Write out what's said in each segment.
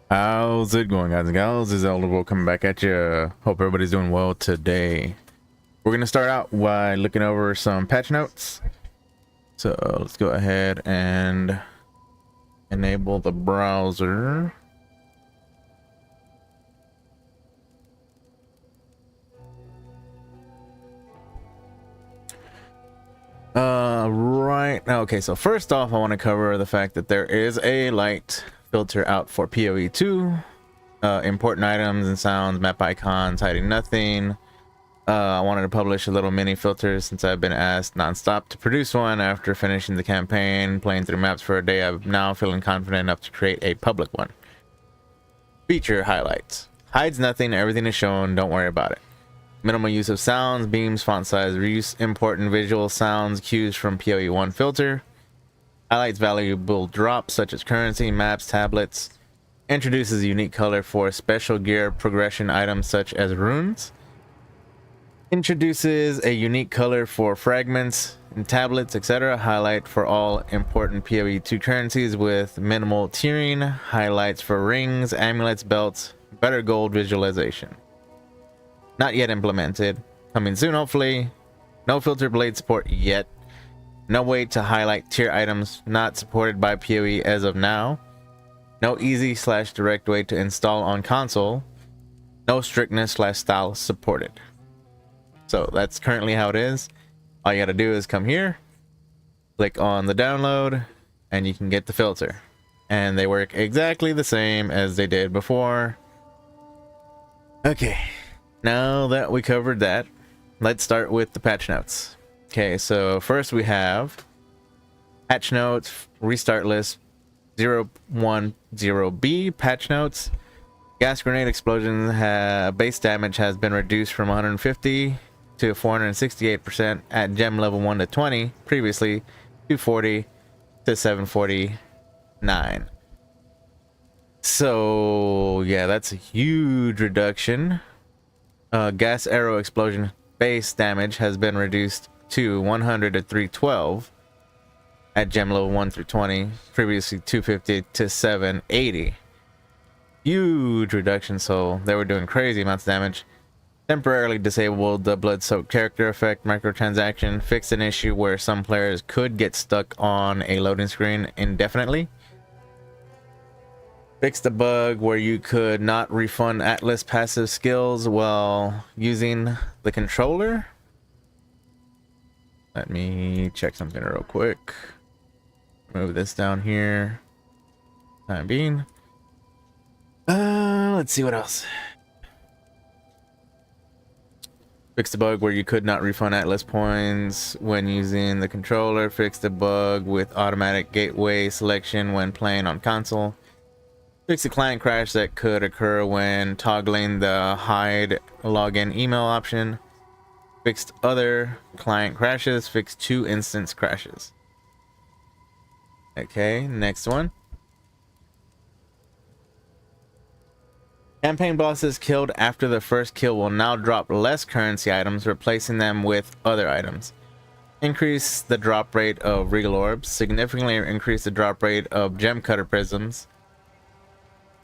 How's it going, guys and gals? This is Elderboy coming back at you. Hope everybody's doing well today. We're gonna start out by looking over some patch notes. So let's go ahead and enable the browser. Right. Okay, so first off, I want to cover the fact that there is a light filter out for PoE2. Important items and sounds, map icons, hiding nothing. I wanted to publish a little mini filter since I've been asked nonstop to produce one after finishing the campaign, playing through maps for a day. I'm now feeling confident enough to create a public one. Feature highlights. Hides nothing, everything is shown, don't worry about it. Minimal use of sounds, beams, font size, reuse important visual sounds, cues from PoE1 filter. Highlights valuable drops such as currency, maps, tablets. Introduces a unique color for special gear progression items such as runes. Introduces a unique color for fragments and tablets, etc. Highlight for all important PoE2 currencies with minimal tiering. Highlights for rings, amulets, belts. Better gold visualization. Not yet implemented. Coming soon, hopefully. No filter blade support yet. No way to highlight tier items not supported by PoE as of now. No easy/direct way to install on console. No strictness/style supported. So that's currently how it is. All you gotta do is come here, click on the download, and you can get the filter. And they work exactly the same as they did before. Okay, now that we covered that, let's start with the patch notes. Okay, so first we have patch notes, restart list 010B patch notes. Gas grenade explosion base damage has been reduced from 150 to 468% at gem level 1 to 20, previously 240 to 749. So yeah, that's a huge reduction. Gas arrow explosion base damage has been reduced to 100 to 312 at gem level 1 through 20, previously 250 to 780. Huge reduction, so they were doing crazy amounts of damage. Temporarily disabled the blood-soaked character effect microtransaction, fixed an issue where some players could get stuck on a loading screen indefinitely. Fixed a bug where you could not refund Atlas passive skills while using the controller. Let me check something real quick. Move this down here. Time being. Let's see what else. Fixed a bug where you could not refund Atlas points when using the controller. Fixed a bug with automatic gateway selection when playing on console. Fixed a client crash that could occur when toggling the hide login email option. Fixed other client crashes. Fixed 2 instance crashes. Okay, next one. Campaign bosses killed after the first kill will now drop less currency items, replacing them with other items. Increase the drop rate of regal orbs. Significantly increase the drop rate of gem cutter prisms.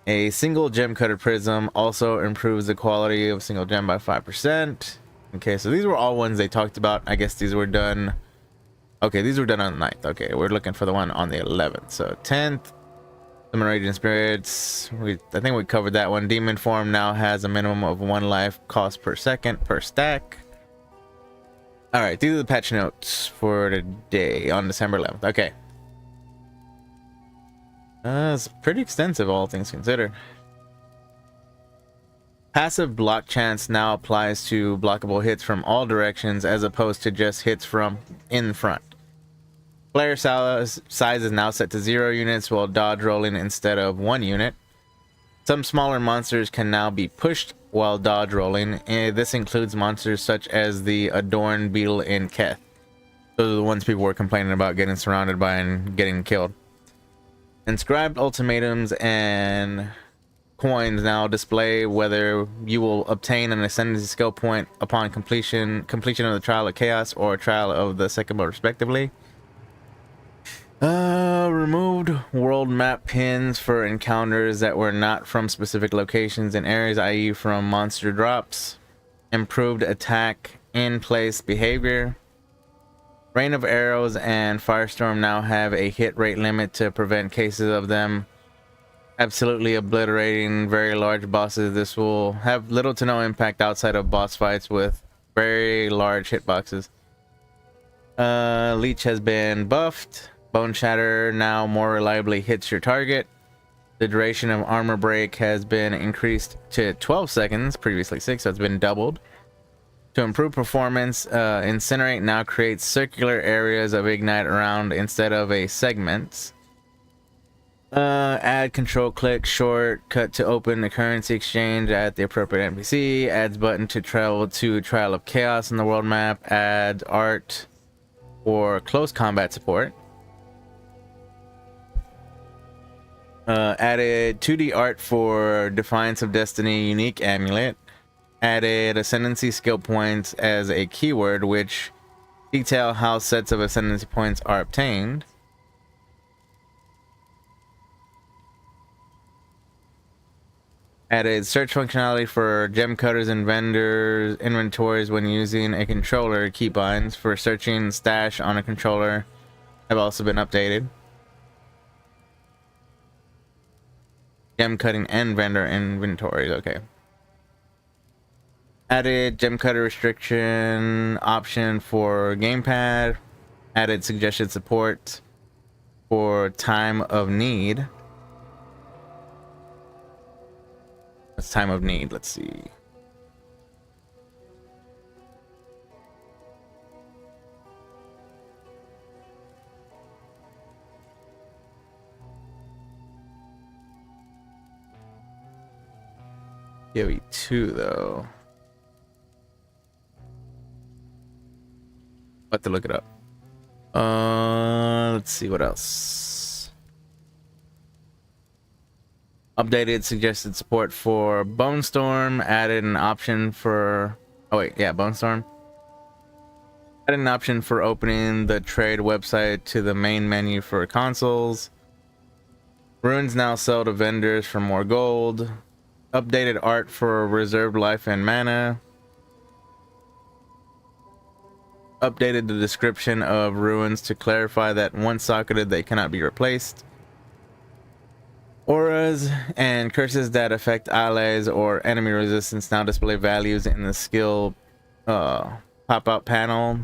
A single gem cutter prism also improves the quality of single gem by 5%. Okay, so these were all ones they talked about. I guess these were done. Okay, these were done on the 9th. Okay, we're looking for the one on the 11th. So 10th. Summon Raging Spirits. I think we covered that one. Demon form now has a minimum of 1 life cost per second per stack. Alright, these are the patch notes for today on December 11th. Okay. It's pretty extensive, all things considered. Passive block chance now applies to blockable hits from all directions as opposed to just hits from in front. Player size is now set to 0 units while dodge rolling instead of 1 unit. Some smaller monsters can now be pushed while dodge rolling. This includes monsters such as the Adorned Beetle in Keth. Those are the ones people were complaining about getting surrounded by and getting killed. Inscribed ultimatums and coins now display whether you will obtain an ascendancy skill point upon completion of the Trial of Chaos or Trial of the Sycamore respectively. Removed world map pins for encounters that were not from specific locations and areas, i.e. from monster drops. Improved attack in place behavior. Rain of Arrows and Firestorm now have a hit rate limit to prevent cases of them absolutely obliterating very large bosses. This will have little to no impact outside of boss fights with very large hitboxes. Leech has been buffed. Bone Shatter now more reliably hits your target. The duration of armor break has been increased to 12 seconds, previously 6, so it's been doubled. To improve performance, Incinerate now creates circular areas of ignite around instead of a segment. Add control click shortcut to open the currency exchange at the appropriate NPC. Adds button to travel to Trial of Chaos in the world map. Adds art for close combat support. Added 2D art for Defiance of Destiny unique amulet. Added ascendancy skill points as a keyword, which detail how sets of ascendancy points are obtained. Added search functionality for gem cutters and vendors inventories when using a controller. Keybinds for searching stash on a controller have also been updated. Gem cutting and vendor inventories, okay. Added gem cutter restriction option for gamepad. Added suggested support for time of need. What's time of need? Let's see. PoE 2 though. Have to look it up. Let's see what else. Updated suggested support for Bone Storm. Added an option for Bone Storm. Added an option for opening the trade website to the main menu for consoles. Runes now sell to vendors for more gold. Updated art for reserved life and mana. Updated the description of ruins to clarify that once socketed they cannot be replaced. Auras and curses that affect allies or enemy resistance now display values in the skill pop-out panel.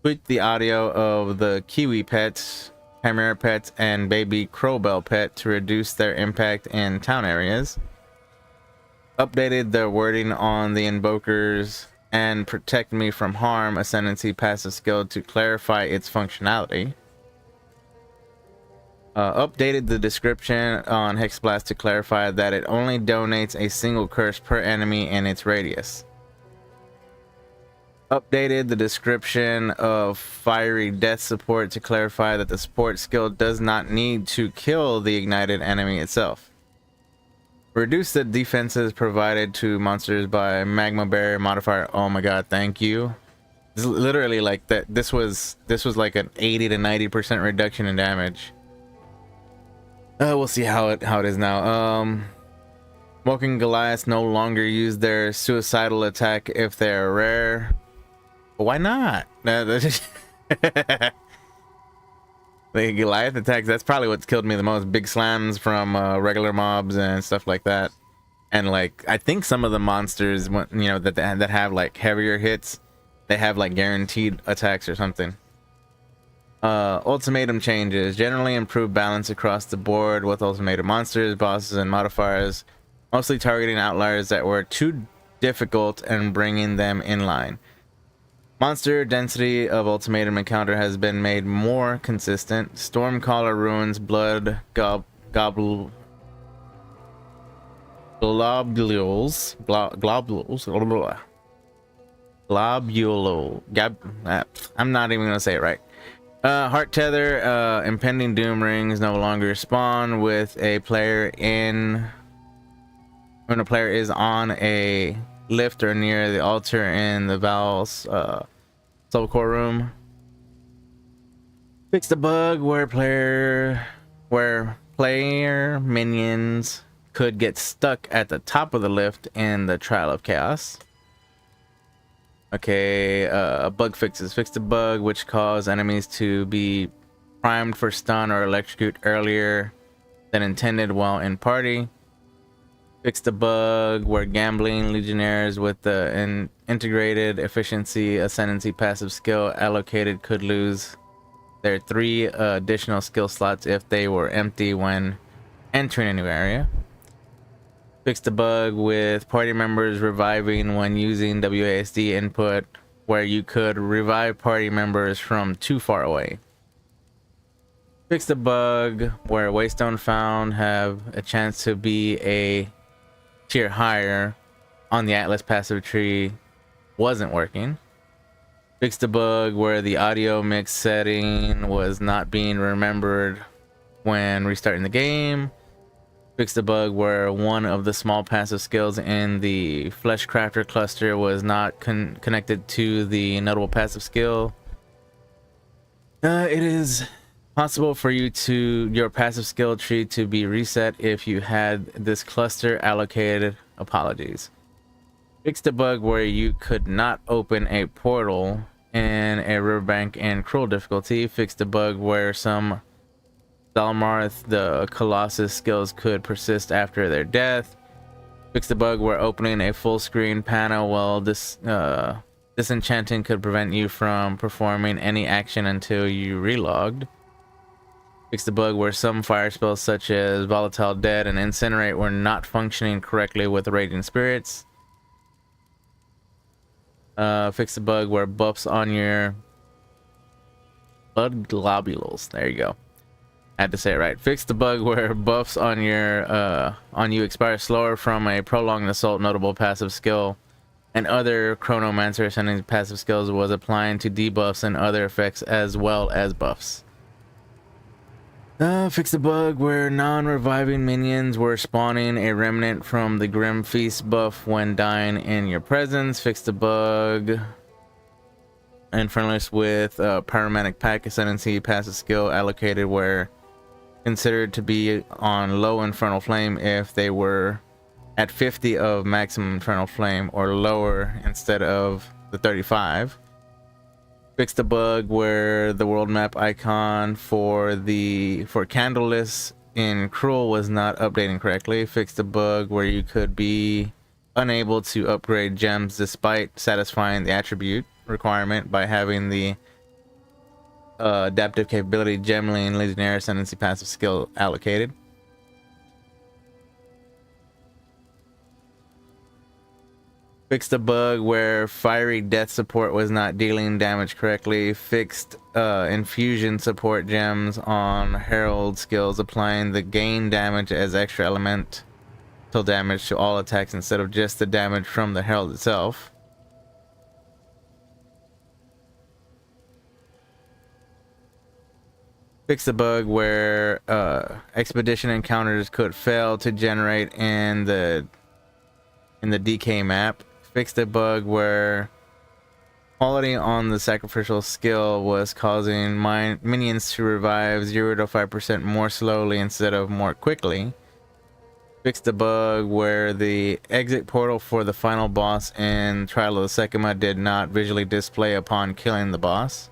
Tweak the audio of the Kiwi pets, Chimera pets, and baby Crowbell pet to reduce their impact in town areas. Updated the wording on the invokers and Protect Me from Harm ascendancy passive skill to clarify its functionality. Updated the description on Hexblast to clarify that it only donates a single curse per enemy in its radius. Updated the description of Fiery Death support to clarify that the support skill does not need to kill the ignited enemy itself. Reduce the defenses provided to monsters by Magma Barrier modifier. Oh my god, thank you. This is literally like that. This was like an 80 to 90% reduction in damage. We'll see how it is now. Smoking Goliaths no longer use their suicidal attack if they're rare. Why not? The Goliath attacks, that's probably what's killed me the most. Big slams from regular mobs and stuff like that. And like, I think some of the monsters, you know, that have like heavier hits, they have like guaranteed attacks or something. Ultimatum changes. Generally improved balance across the board with ultimatum monsters, bosses, and modifiers. Mostly targeting outliers that were too difficult and bringing them in line. Monster density of ultimatum encounter has been made more consistent. Stormcaller ruins, blood globules, I'm not even gonna say it right. Heart tether, impending doom rings no longer spawn with a player when a player is on a lift or near the altar in the Val's soul core room. Fixed a bug where player minions could get stuck at the top of the lift in the Trial of Chaos. Okay, bug fixes. Fixed a bug which caused enemies to be primed for stun or electrocute earlier than intended while in party. Fixed a bug where gambling legionnaires with the integrated efficiency ascendancy passive skill allocated could lose their 3 additional skill slots if they were empty when entering a new area. Fixed a bug with party members reviving when using WASD input where you could revive party members from too far away. Fixed a bug where Waystone found have a chance to be a tier higher on the Atlas passive tree wasn't working. Fixed a bug where the audio mix setting was not being remembered when restarting the game. Fixed a bug where one of the small passive skills in the Flesh Crafter cluster was not connected to the notable passive skill. It is possible for your passive skill tree to be reset if you had this cluster allocated. Apologies. Fixed a bug where you could not open a portal in a riverbank and cruel difficulty. Fixed a bug where some Dalmarth the Colossus skills could persist after their death. Fixed a bug where opening a full screen panel while disenchanting could prevent you from performing any action until you relogged. Fixed a bug where some fire spells such as Volatile Dead and Incinerate were not functioning correctly with Raging Spirits. Fixed a bug where buffs on your blood globules. There you go. I had to say it right. Fixed the bug where buffs on you expire slower from a prolonged assault notable passive skill, and other Chronomancer ascending passive skills was applying to debuffs and other effects as well as buffs. Fixed the bug where non-reviving minions were spawning a remnant from the Grim Feast buff when dying in your presence. Fixed the bug Infernalist with Pyromantic Pack ascendancy passive skill allocated where considered to be on low Infernal Flame if they were at 50 of maximum Infernal Flame or lower instead of the 35. Fixed a bug where the world map icon for Candleless in Cruel was not updating correctly. Fixed a bug where you could be unable to upgrade gems despite satisfying the attribute requirement by having the adaptive capability Gemling Legionnaire Ascendancy passive skill allocated. Fixed a bug where Fiery Death support was not dealing damage correctly. Fixed infusion support gems on Herald skills applying the gain damage as extra elemental damage to all attacks instead of just the damage from the Herald itself. Fixed a bug where expedition encounters could fail to generate in the DK map. Fixed a bug where quality on the sacrificial skill was causing minions to revive 0 to 5% more slowly instead of more quickly. Fixed a bug where the exit portal for the final boss in Trial of the Secima did not visually display upon killing the boss.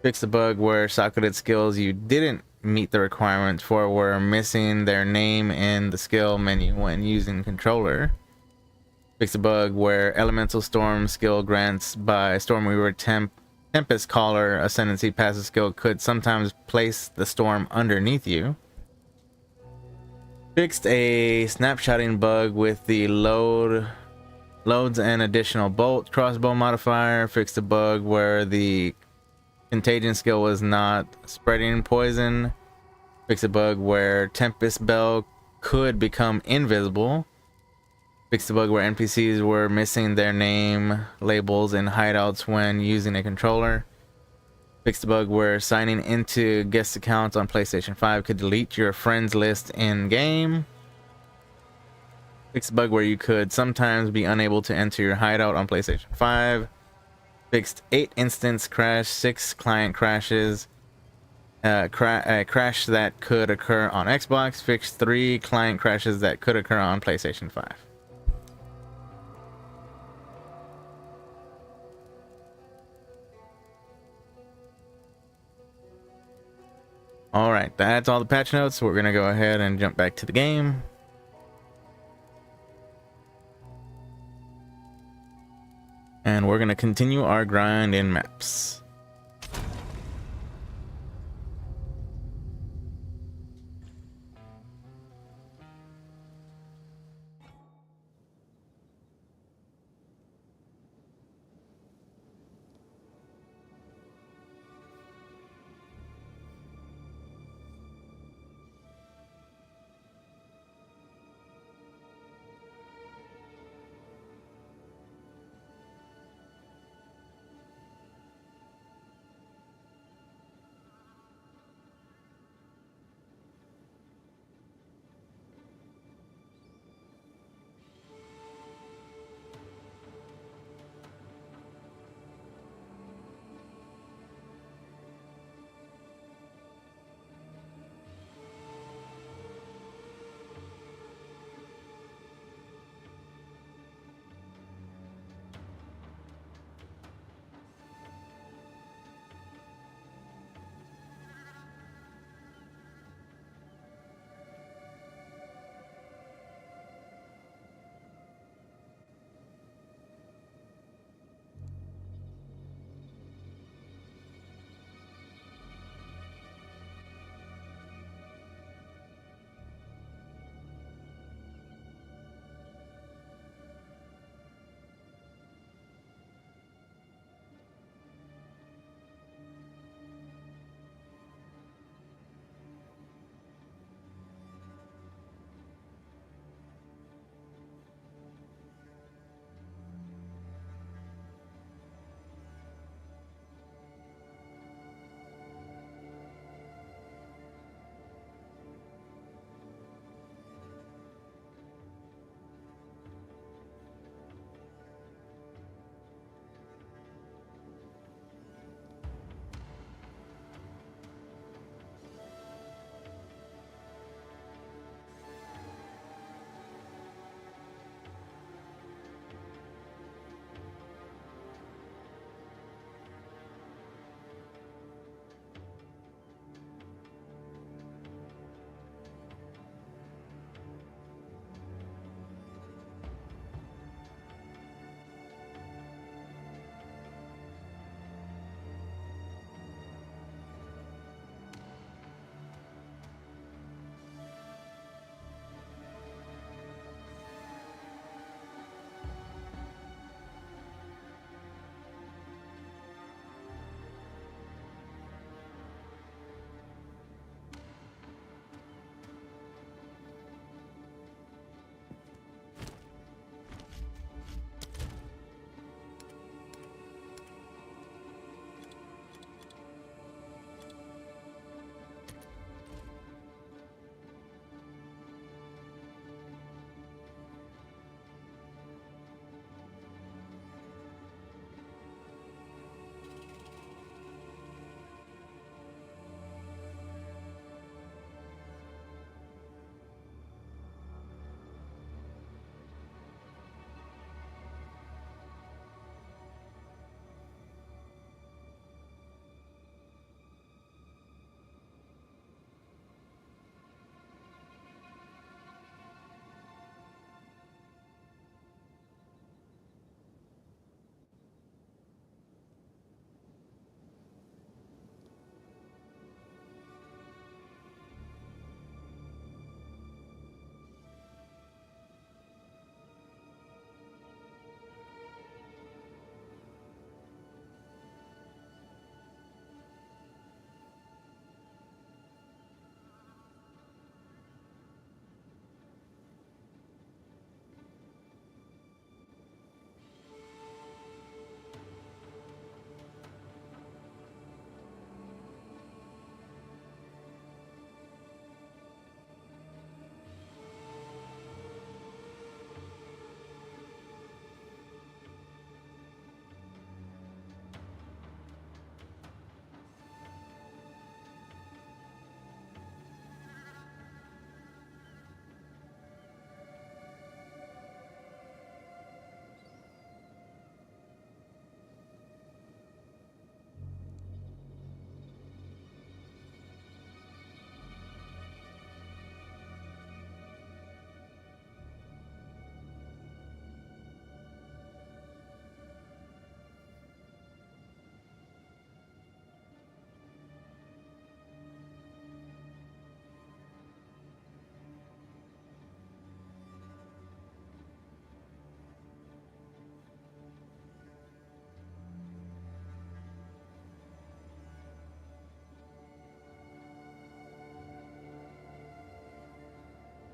Fixed a bug where Sakura skills you didn't meet the requirements for were missing their name in the skill menu when using controller. Fixed a bug where Elemental Storm skill grants by Stormweaver Tempest Caller Ascendancy passive skill could sometimes place the storm underneath you. Fixed a snapshotting bug with the loads an additional bolt crossbow modifier. Fixed a bug where the contagion skill was not spreading poison. Fixed a bug where Tempest Bell could become invisible. Fixed a bug where NPCs were missing their name labels in hideouts when using a controller. Fixed a bug where signing into guest accounts on PlayStation 5 could delete your friends list in game. Fixed a bug where you could sometimes be unable to enter your hideout on PlayStation 5. Fixed 8 instance crash, 6 client crashes, crash that could occur on Xbox. Fix 3 client crashes that could occur on PlayStation 5. All right, that's all the patch notes. We're gonna go ahead and jump back to the game. And we're gonna continue our grind in maps.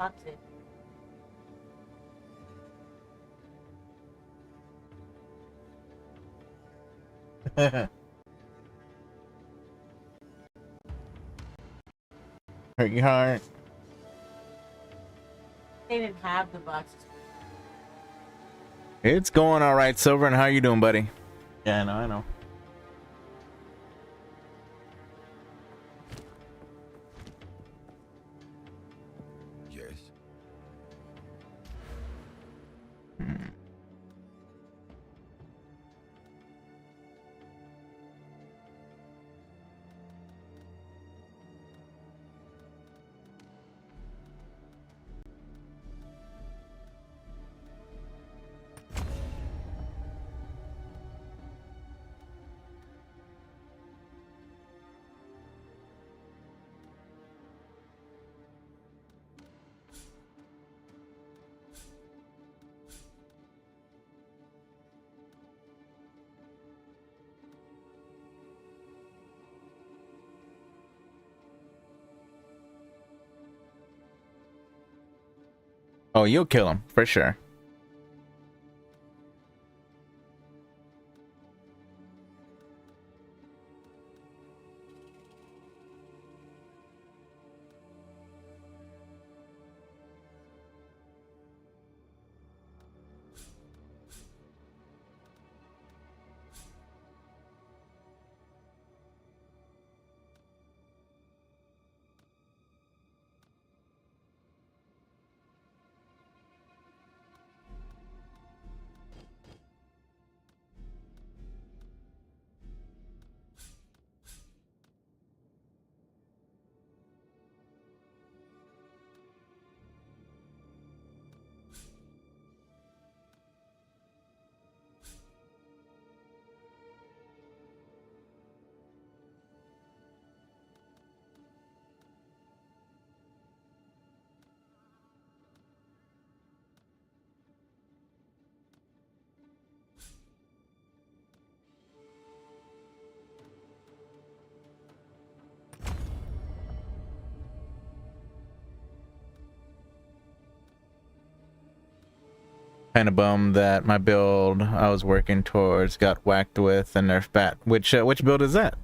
toxic. Hurt your heart. They didn't have the boxes. It's going all right, Silver. And how you doing, buddy? Yeah, I know. Yes. Oh, you'll kill him for sure. Kind of bummed that my build I was working towards got whacked with a nerf bat. Which build is that?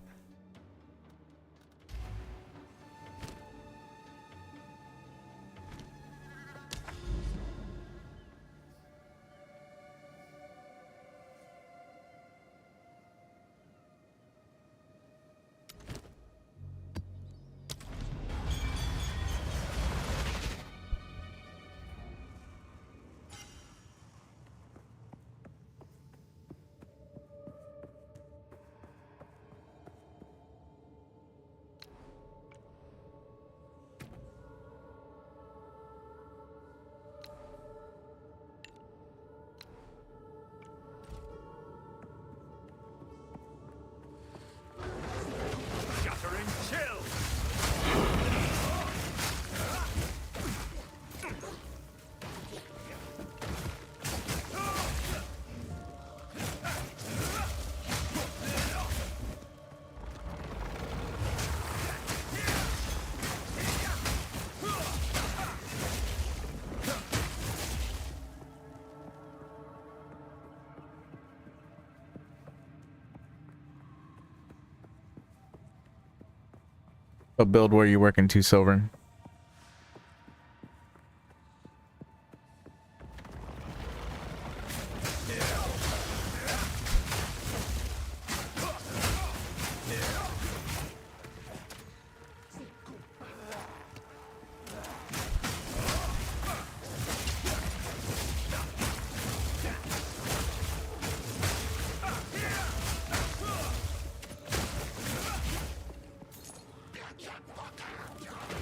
What build were you working to, Silver?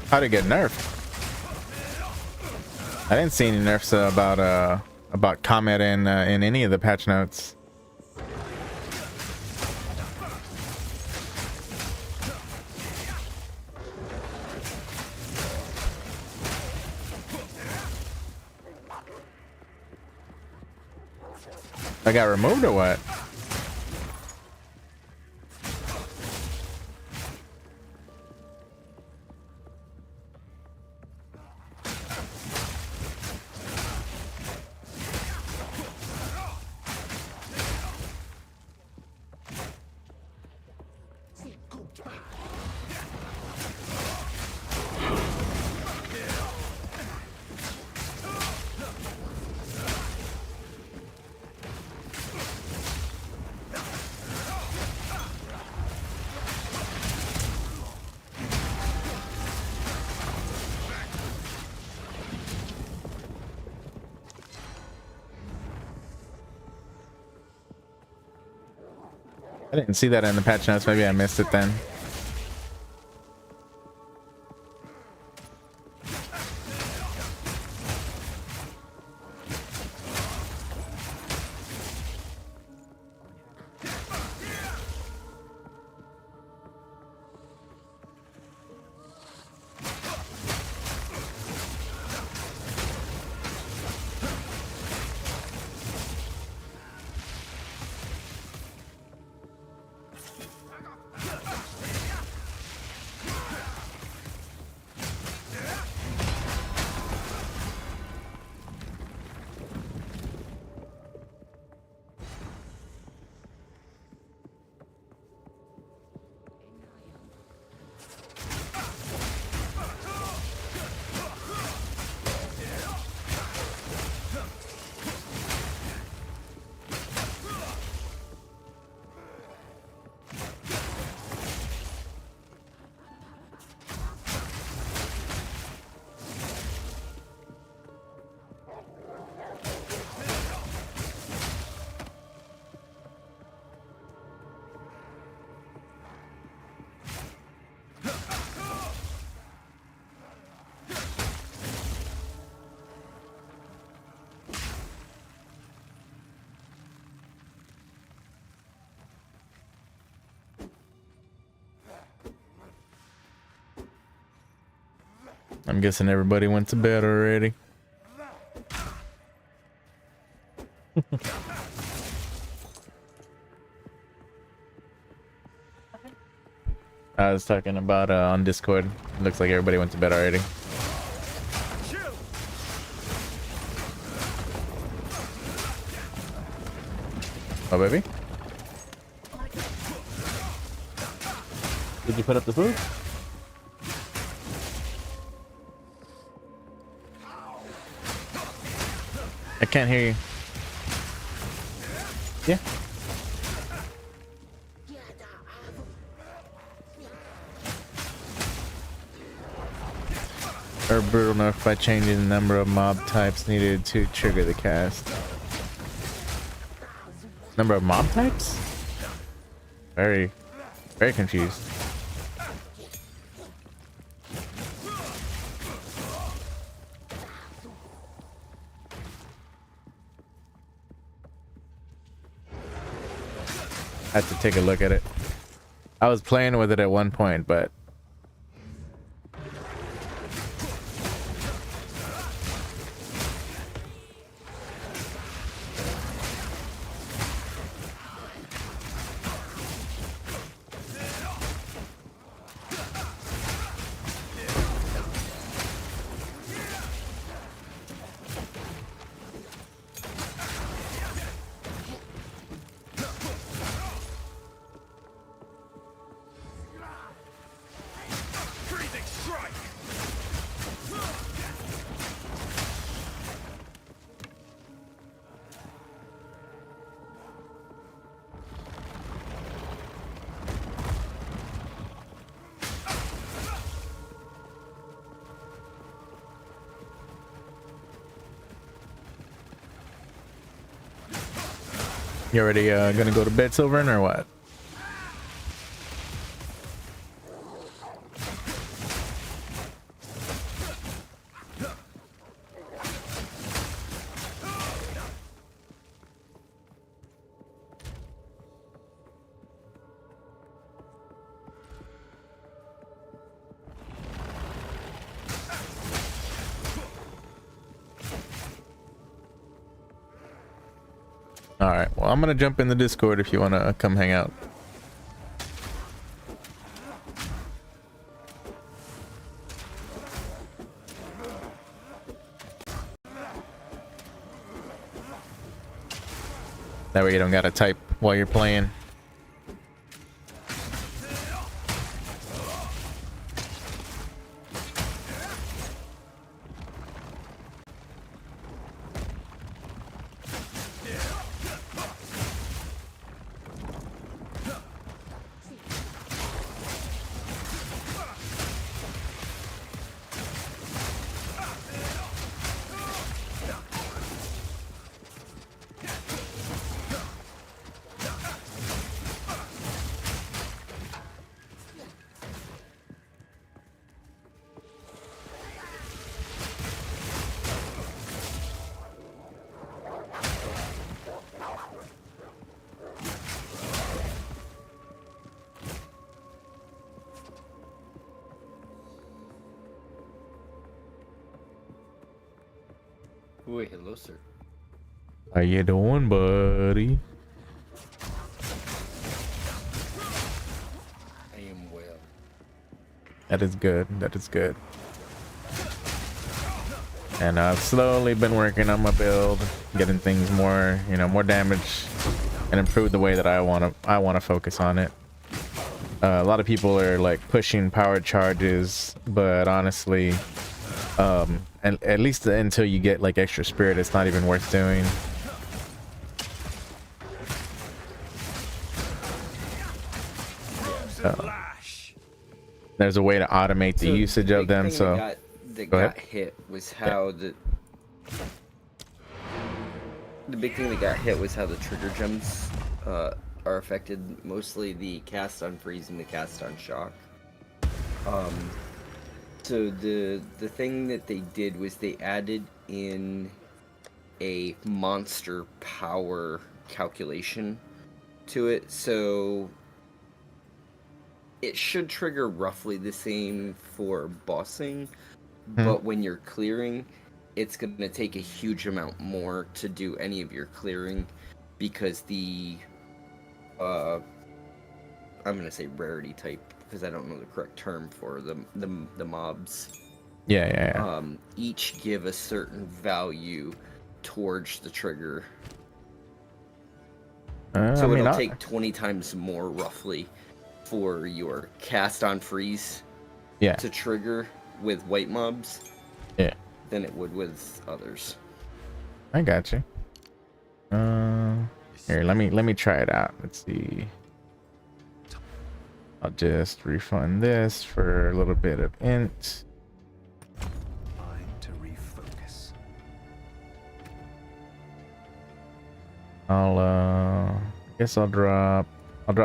How'd it get nerfed? I didn't see any nerfs about Comet in any of the patch notes. I got removed or what? I didn't see that in the patch notes. Maybe I missed it then. I'm guessing everybody went to bed already. I was talking about on Discord. Looks like everybody went to bed already. Oh, baby. Did you put up the food? I can't hear you. Yeah. Or brutal enough by changing the number of mob types needed to trigger the cast. Number of mob types? Very confused. I have to take a look at it. I was playing with it at one point, but you already gonna go to bed, Silverin, or what? All right. Well, I'm gonna jump in the Discord if you wanna come hang out. That way you don't gotta type while you're playing. Wait, hello, sir. How you doing, buddy? I am well. That is good. That is good. And I've slowly been working on my build, getting things more, you know, more damage, and improve the way that I wanna focus on it. A lot of people are like pushing power charges, but honestly, and at least until you get like extra spirit, it's not even worth doing. There's a way to automate the usage of them, so that Go got ahead. hit was how the big thing that got hit was how the trigger gems are affected, mostly the cast on freeze and the cast on shock. So the thing that they did was they added in a monster power calculation to it, so it should trigger roughly the same for bossing, but when you're clearing, it's going to take a huge amount more to do any of your clearing, because the I'm going to say rarity type, because I don't know the correct term for the mobs. yeah. Each give a certain value towards the trigger. So it'll take 20 times more roughly for your cast on freeze to trigger with white mobs than it would with others. I got you. Here, let me try it out. Let's see. I'll just refund this for a little bit of int. Time to refocus. I guess I'll drop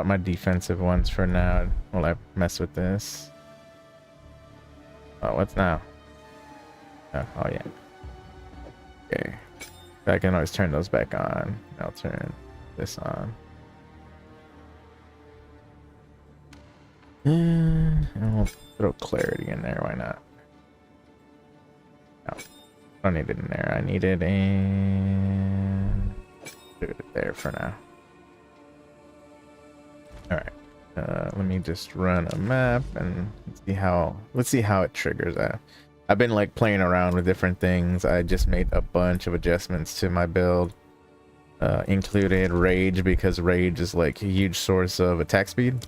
my defensive ones for now while I mess with this. Oh, what's now? Oh yeah. Okay. I can always turn those back on. I'll turn this on. And we'll throw clarity in there. Why not? No, I don't need it in there. I need it in. Do it there for now. All right. Let me just run a map and let's see how it triggers that. I've been like playing around with different things. I just made a bunch of adjustments to my build, included rage, because rage is like a huge source of attack speed.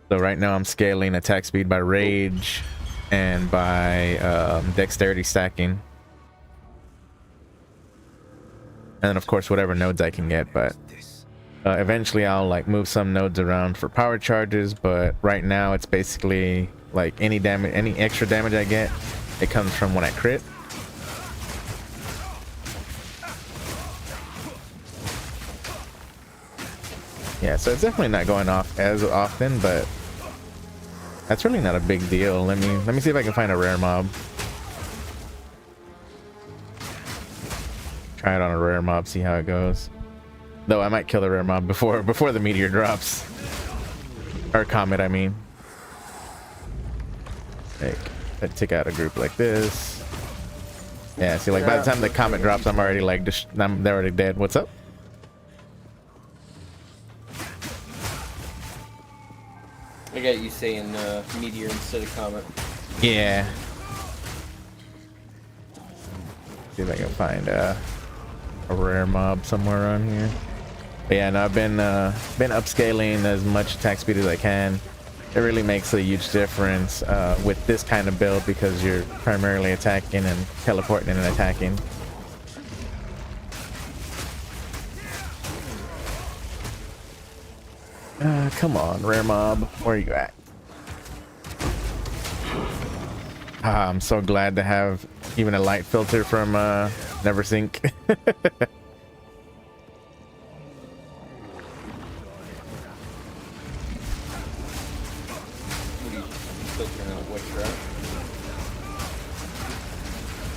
So right now I'm scaling attack speed by rage and by dexterity stacking, and then of course whatever nodes I can get. But eventually I'll like move some nodes around for power charges, but right now it's basically like any extra damage I get, it comes from when I crit. Yeah, so it's definitely not going off as often, but that's really not a big deal. Let me see if I can find a rare mob. Try it on a rare mob, see how it goes. Though I might kill the rare mob before the meteor drops. Or comet, I mean. Like, I'd take out a group like this. Yeah, see, like by the time the comet drops, I'm already like, they're already dead. What's up? I got you saying meteor instead of comet. Yeah. See if I can find a rare mob somewhere around here. But yeah, no, I've been upscaling as much attack speed as I can. It really makes a huge difference with this kind of build, because you're primarily attacking and teleporting and attacking. Come on, rare mob, where are you at? I'm so glad to have even a light filter from Neversink.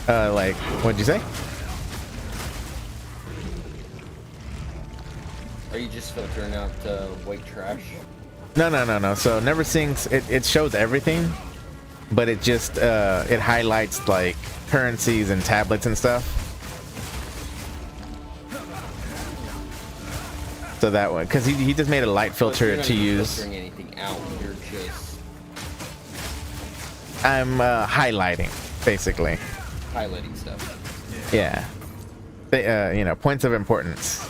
Like, what'd you say? Are you just filtering out white trash? No. So Neversinks, it shows everything, but it just it highlights like currencies and tablets and stuff. So that one, because he just made a light filter to use. Filtering anything out, you're just I'm highlighting, basically. highlighting stuff. Yeah. You know, points of importance.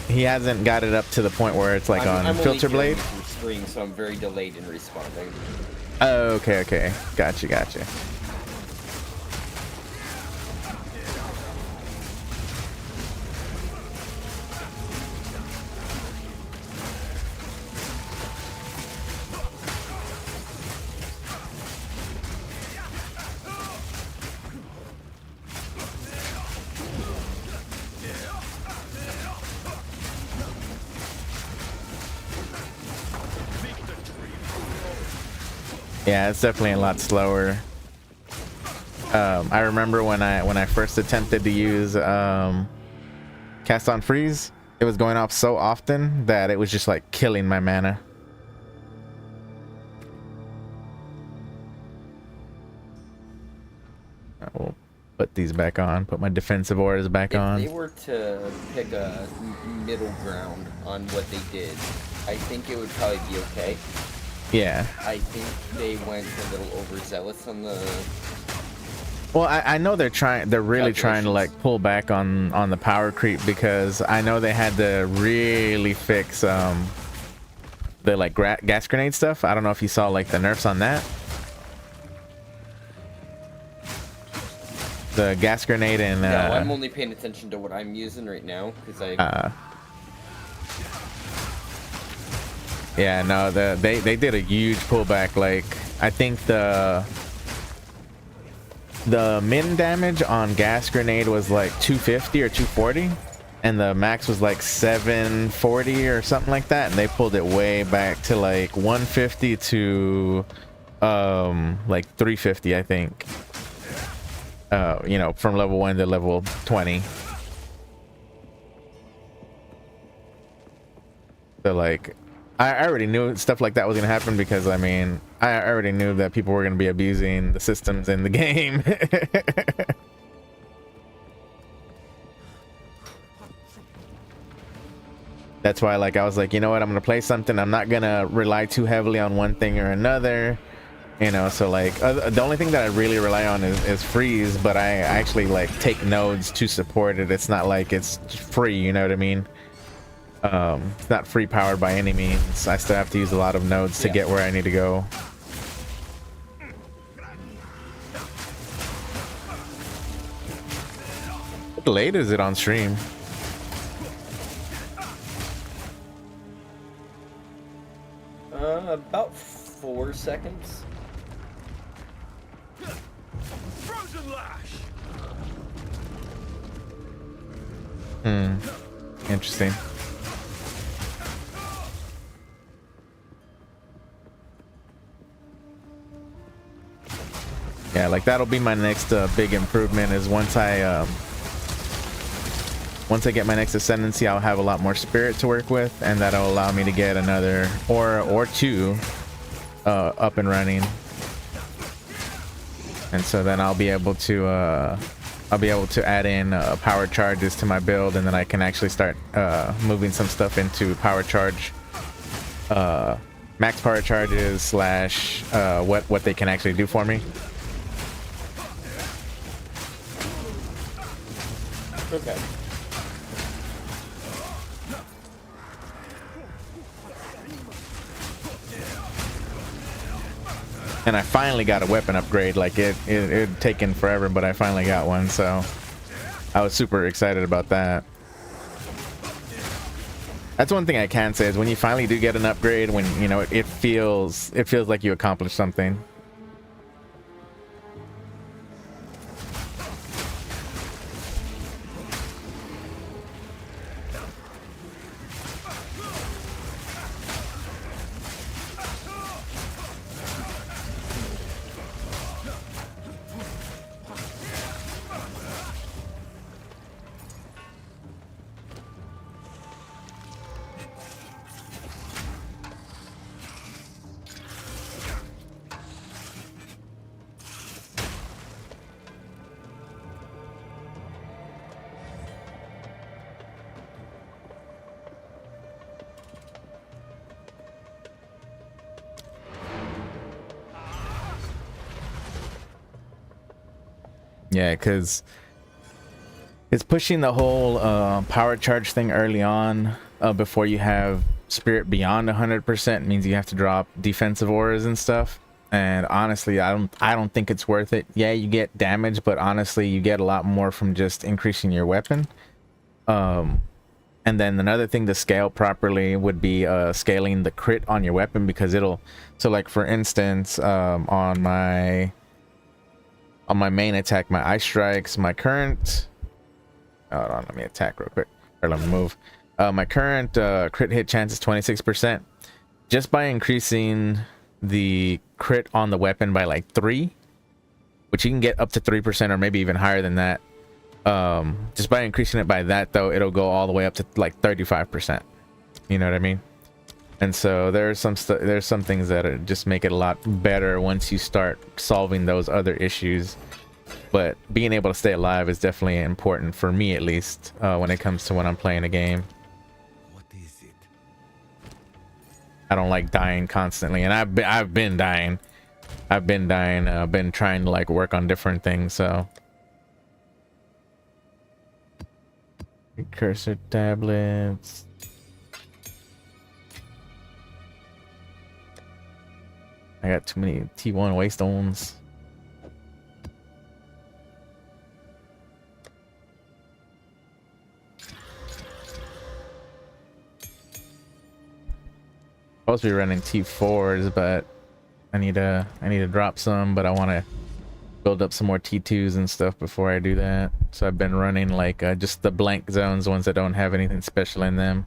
He hasn't got it up to the point where it's like on filter blade. I'm screen, so I'm very delayed in responding. Oh, okay. Gotcha. Yeah, it's definitely a lot slower. I remember when I first attempted to use cast on freeze, it was going off so often that it was just like killing my mana. I will put these back on, put my defensive auras back on. If they were to pick a middle ground on what they did, I think it would probably be okay. Yeah. I think they went a little overzealous on the. Well, I know they're really trying to like pull back on the power creep, because I know they had to really fix the like gas grenade stuff. I don't know if you saw like the nerfs on that. The gas grenade and No, I'm only paying attention to what I'm using right now because I. Yeah, no, they did a huge pullback. Like, I think the min damage on gas grenade was like 250 or 240, and the max was like 740 or something like that, and they pulled it way back to like 150 to like 350, I think. You know, from level 1 to level 20. So like, I already knew stuff like that was gonna happen, because I mean, I already knew that people were gonna be abusing the systems in the game. That's why, like, I was like, you know what, I'm gonna play something. I'm not gonna rely too heavily on one thing or another, you know. So like, the only thing that I really rely on is freeze, but I actually like take nodes to support it. It's not like it's free, you know what I mean? It's not free powered by any means. I still have to use a lot of nodes to get where I need to go. How late is it on stream? About 4 seconds. Frozen lash. Interesting. Yeah, like that'll be my next big improvement, is once I get my next ascendancy, I'll have a lot more spirit to work with, and that'll allow me to get another or two up and running. And so then I'll be able to add in power charges to my build, and then I can actually start moving some stuff into power charge, max power charges slash what they can actually do for me. Okay. And I finally got a weapon upgrade. Like it taken forever, but I finally got one, so I was super excited about that. That's one thing I can say, is when you finally do get an upgrade, when you know it feels like you accomplished something. Yeah, because it's pushing the whole power charge thing early on before you have spirit beyond 100% means you have to drop defensive auras and stuff. And honestly, I don't think it's worth it. Yeah, you get damage, but honestly, you get a lot more from just increasing your weapon. And then another thing to scale properly would be scaling the crit on your weapon, because it'll, so like for instance, on my main attack, my ice strikes, my current, hold on, let me attack real quick, or let me move. My current crit hit chance is 26%. Just by increasing the crit on the weapon by like 3, which you can get up to 3% or maybe even higher than that. Just by increasing it by that though, it'll go all the way up to like 35%. You know what I mean? And so there's some things that just make it a lot better once you start solving those other issues. But being able to stay alive is definitely important for me, at least, when it comes to when I'm playing a game. What is it? I don't like dying constantly, and I've been dying. I've been trying to like work on different things. So cursor tablets. I got too many T1 waystones. Supposed to be running T4s, but I need to drop some, but I want to build up some more T2s and stuff before I do that. So I've been running like just the blank zones, ones that don't have anything special in them.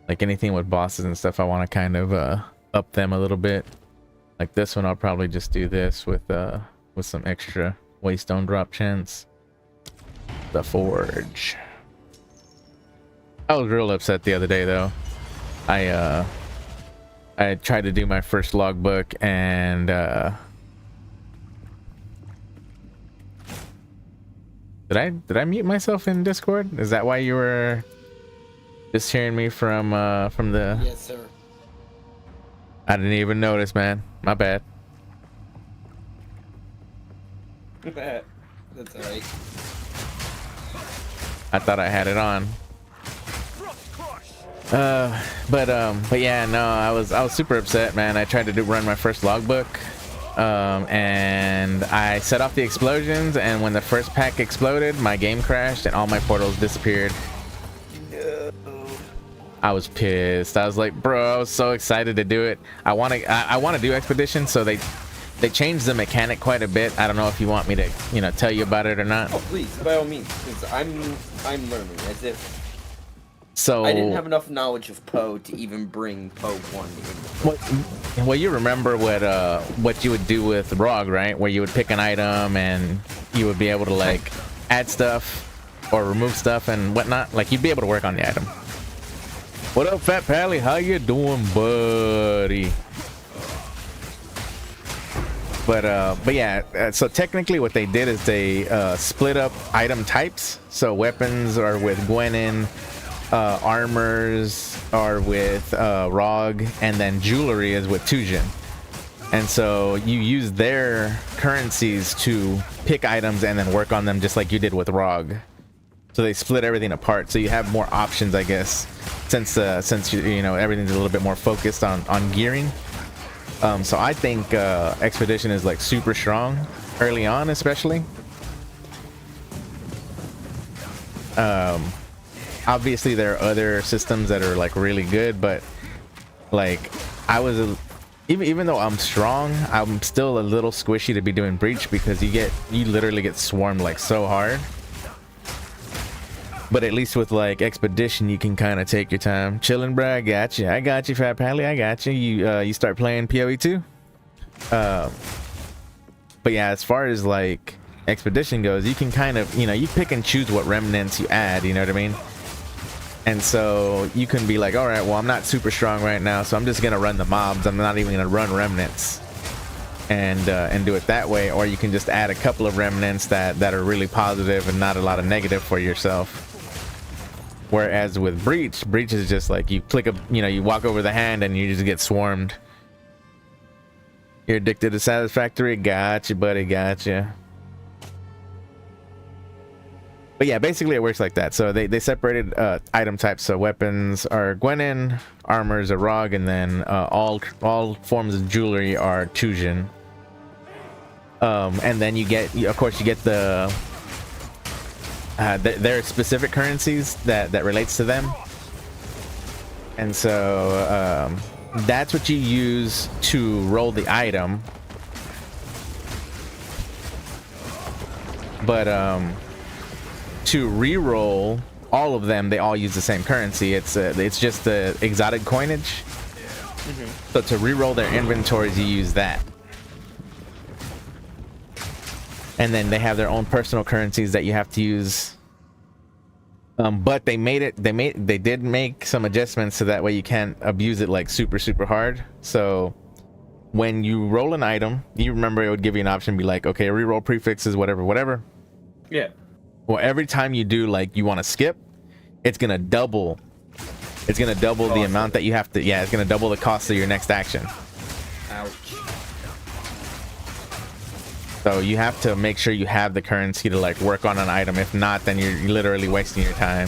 Like anything with bosses and stuff, I want to kind of up them a little bit. Like this one, I'll probably just do this with some extra waystone drop chance. The forge. I was real upset the other day though. I tried to do my first logbook, and did I mute myself in Discord? Is that why you were just hearing me from the? Yes, sir. I didn't even notice, man. My bad. That's alright. I thought I had it on. But yeah, no, I was super upset, man. I tried to run my first logbook, and I set off the explosions, and when the first pack exploded, my game crashed and all my portals disappeared. No. I was pissed. I was like, bro, I was so excited to do it. I want to do expedition, so they changed the mechanic quite a bit. I don't know if you want me to, tell you about it or not. Oh, please, by all means, because I'm learning as if. So I didn't have enough knowledge of Poe to even bring Poe 1 in. Well, you remember what you would do with ROG, right? Where you would pick an item and you would be able to like add stuff or remove stuff and whatnot. Like you'd be able to work on the item. What up, Fat Pally? How you doing, buddy? But yeah, so technically what they did is they split up item types. So weapons are with Gwenin, armors are with ROG, and then jewelry is with Tujin. And so you use their currencies to pick items and then work on them just like you did with ROG. So they split everything apart, so you have more options, I guess, since everything's a little bit more focused on gearing. So I think Expedition is like super strong early on, especially. Obviously there are other systems that are like really good, but like even though I'm strong, I'm still a little squishy to be doing breach, because you literally get swarmed like so hard. But at least with like Expedition, you can kind of take your time. Chillin', bro. I got you, Fat Pally. I got you. You start playing PoE too. But yeah, as far as like Expedition goes, you can kind of, you pick and choose what remnants you add. You know what I mean? And so you can be like, all right, well, I'm not super strong right now, so I'm just gonna run the mobs. I'm not even gonna run remnants, and do it that way. Or you can just add a couple of remnants that are really positive and not a lot of negative for yourself. Whereas with breach is just like you click you walk over the hand and you just get swarmed. You're addicted to Satisfactory. Gotcha, buddy. Gotcha. But yeah, basically it works like that. So they separated item types. So weapons are Gwenin, armors are Rog, and then all forms of jewelry are Chujin. And then you get, of course, you get the there are specific currencies that relates to them, and so that's what you use to roll the item. But to re-roll all of them, they all use the same currency. It's just the exotic coinage. So to re-roll their inventories, you use that. And then they have their own personal currencies that you have to use. But they did make some adjustments so that way you can't abuse it like super hard. So when you roll an item, you remember it would give you an option, be like, okay, re-roll prefixes, whatever. Yeah. Well, every time you do, like, you want to skip, it's gonna double. It's gonna double the amount that you have to. Yeah, it's gonna double the cost of your next action. Ouch. So you have to make sure you have the currency to like work on an item. If not, then you're literally wasting your time.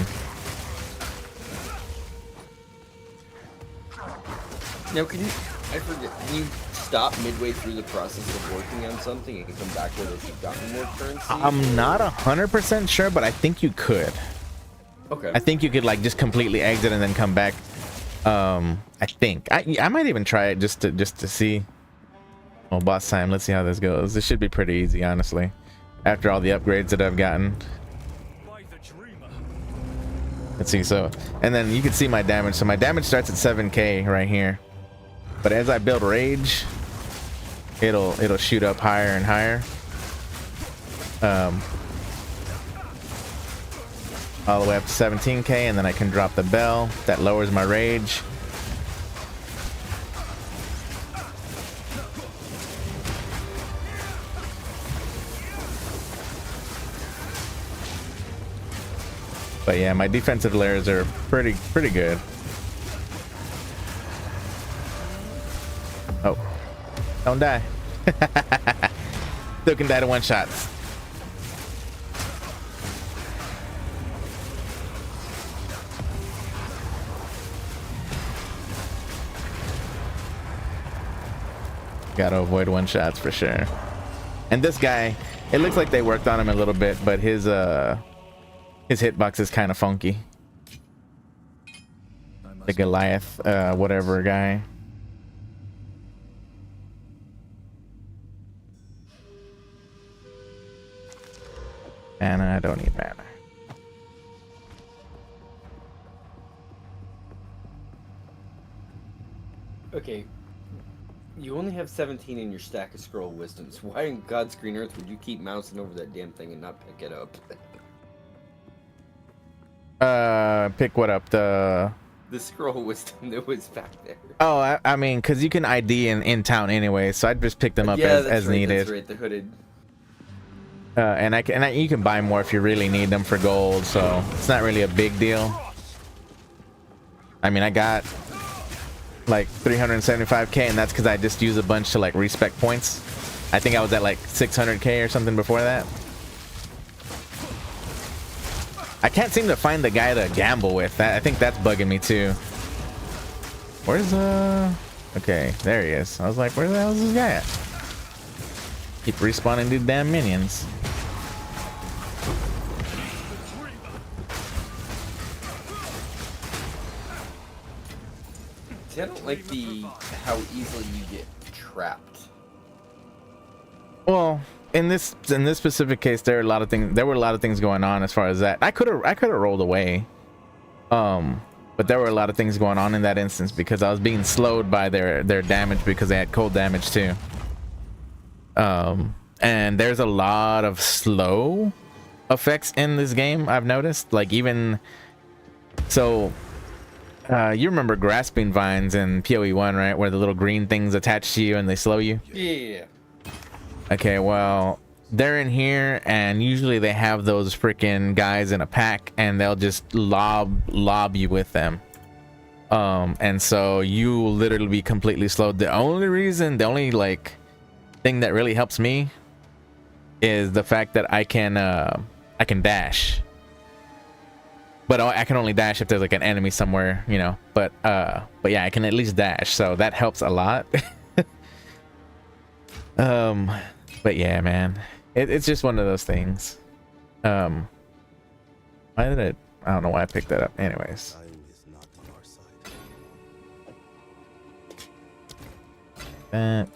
Now, I forget, can you stop midway through the process of working on something and come back with it if you've gotten more currency? I'm not 100% sure, but I think you could. Okay. I think you could like just completely exit and then come back. I think I might even try it just to see. Oh, boss time. Let's see how this goes. This should be pretty easy, honestly, after all the upgrades that I've gotten. Let's see. So, and then you can see my damage. So my damage starts at 7k right here, but as I build rage, it'll shoot up higher and higher. All the way up to 17k, and then I can drop the bell that lowers my rage. But yeah, my defensive layers are pretty good. Oh, don't die. Still can die to one shots. Gotta avoid one shots for sure. And this guy, it looks like they worked on him a little bit, but his hitbox is kind of funky. The Goliath, whatever guy. And I don't need mana. Okay. You only have 17 in your stack of scroll wisdoms. Why in God's green earth would you keep mousing over that damn thing and not pick it up? Pick what up? The scroll wisdom that was back there. Oh, I mean, because you can ID in town anyway, so I'd just pick them up as needed. That's right, the hooded. And you can buy more if you really need them for gold, so it's not really a big deal. I mean, I got like 375k, and that's because I just use a bunch to like respec points. I think I was at like 600k or something before that. I can't seem to find the guy to gamble with. I think that's bugging me too. Where's okay, there he is. I was like, where the hell is this guy at? Keep respawning these damn minions. See, I don't like how easily you get trapped. Well, in this specific case, there were a lot of things going on as far as that. I could have rolled away. But there were a lot of things going on in that instance because I was being slowed by their damage because they had cold damage too. And there's a lot of slow effects in this game, I've noticed. Like even so, you remember grasping vines in PoE 1, right? Where the little green things attach to you and they slow you? Yeah. Okay, well, they're in here, and usually they have those freaking guys in a pack, and they'll just lob you with them. And so you will literally be completely slowed. The only like thing that really helps me is the fact that I can dash. But I can only dash if there's like an enemy somewhere, you know. But yeah, I can at least dash, so that helps a lot. But yeah, man, it's just one of those things. Why did I don't know why I picked that up. Anyways. Time is not on our side. That.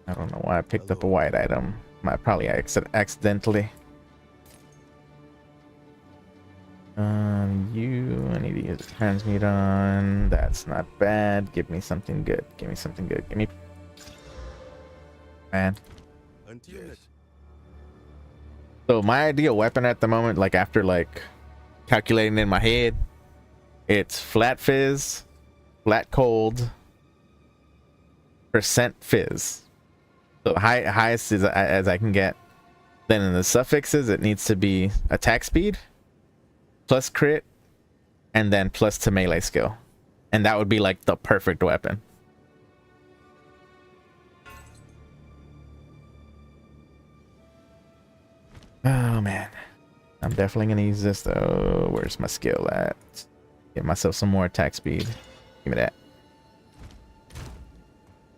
I don't know why I picked up a white item. Probably accidentally. I need to use a transmute on. That's not bad. Give me something good. Give me something good. Give me. Man. Yes. So my ideal weapon at the moment, like after like calculating in my head, it's flat fizz, flat cold, percent fizz. So highest is as I can get. Then in the suffixes, it needs to be attack speed, plus crit, and then plus to melee skill. And that would be like the perfect weapon. Oh man, I'm definitely gonna use this though. Where's my skill at? Get myself some more attack speed. Give me that.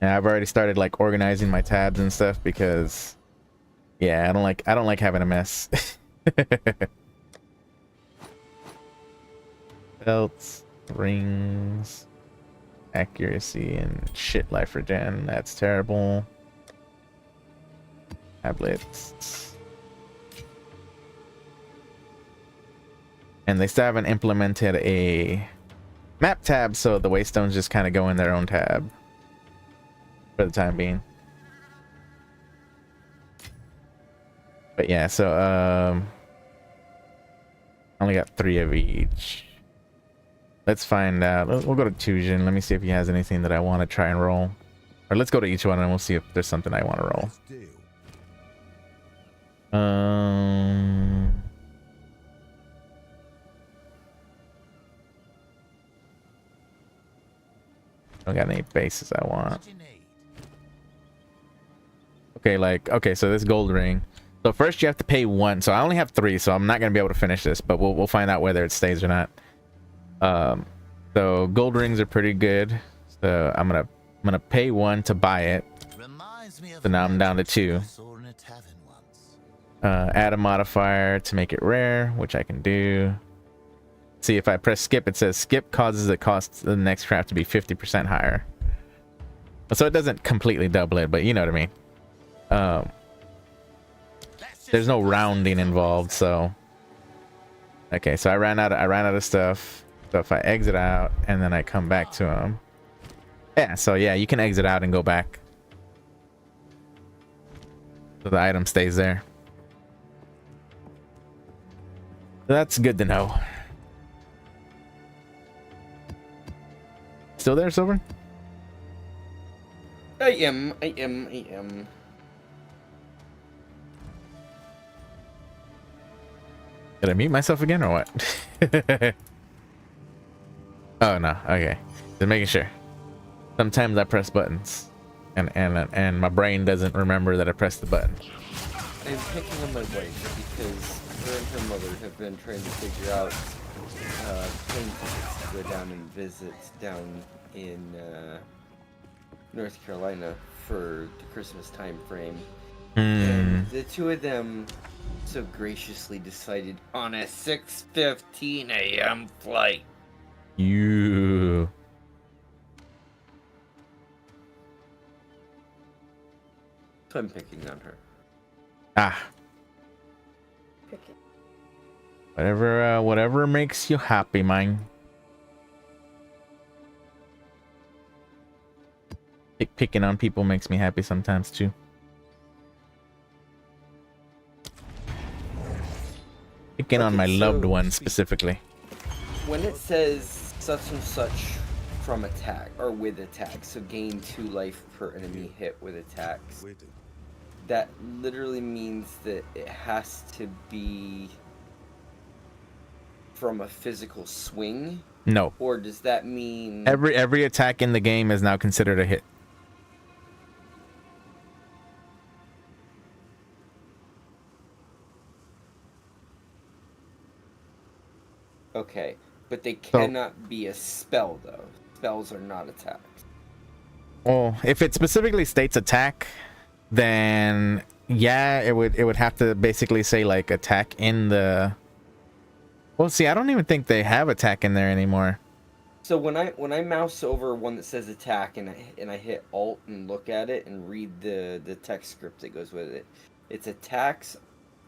And I've already started like organizing my tabs and stuff because yeah, I don't like having a mess. Belts, rings, accuracy, and shit life regen. That's terrible. Tablets. And they still haven't implemented a map tab, so the waystones just kind of go in their own tab for the time being. But yeah, so I only got 3 of each. Let's find out. We'll go to Tujin. Let me see if he has anything that I want to try and roll. Or let's go to each one and we'll see if there's something I want to roll. Don't got any bases I want. Okay, so this gold ring. So first you have to pay 1. So I only have 3, so I'm not gonna be able to finish this, but we'll find out whether it stays or not. So gold rings are pretty good. So I'm gonna pay 1 to buy it. So now I'm down to 2. Add a modifier to make it rare, which I can do. See, if I press skip, it says skip causes the cost of the next craft to be 50% higher. So it doesn't completely double it, but you know what I mean. There's no rounding involved, so okay. So I ran out of stuff. So if I exit out and then I come back to them, yeah. So yeah, you can exit out and go back, so the item stays there. That's good to know. Still there, Silver? I am. Did I mute myself again or what? Oh no, okay. Just making sure. Sometimes I press buttons and my brain doesn't remember that I pressed the button. I'm picking on my wife because her and her mother have been trying to figure out plane tickets to go down and visit down in North Carolina for the Christmas time frame. And the two of them so graciously decided on a 6:15 a.m. flight. You. So I'm picking on her. Ah. Whatever makes you happy, man. Picking on people makes me happy sometimes too. Picking on my loved ones specifically. When it says such and such from attack or with attack, so gain 2 life per enemy hit with attacks, that literally means that it has to be from a physical swing? No. Or does that mean Every attack in the game is now considered a hit. Okay, but they So- cannot be a spell though. Spells are not attacks. Well, if it specifically states attack, then yeah, it would have to basically say like attack in the. Well, see, I don't even think they have attack in there anymore. So when I mouse over one that says attack and I hit Alt and look at it and read the text script that goes with it, its attacks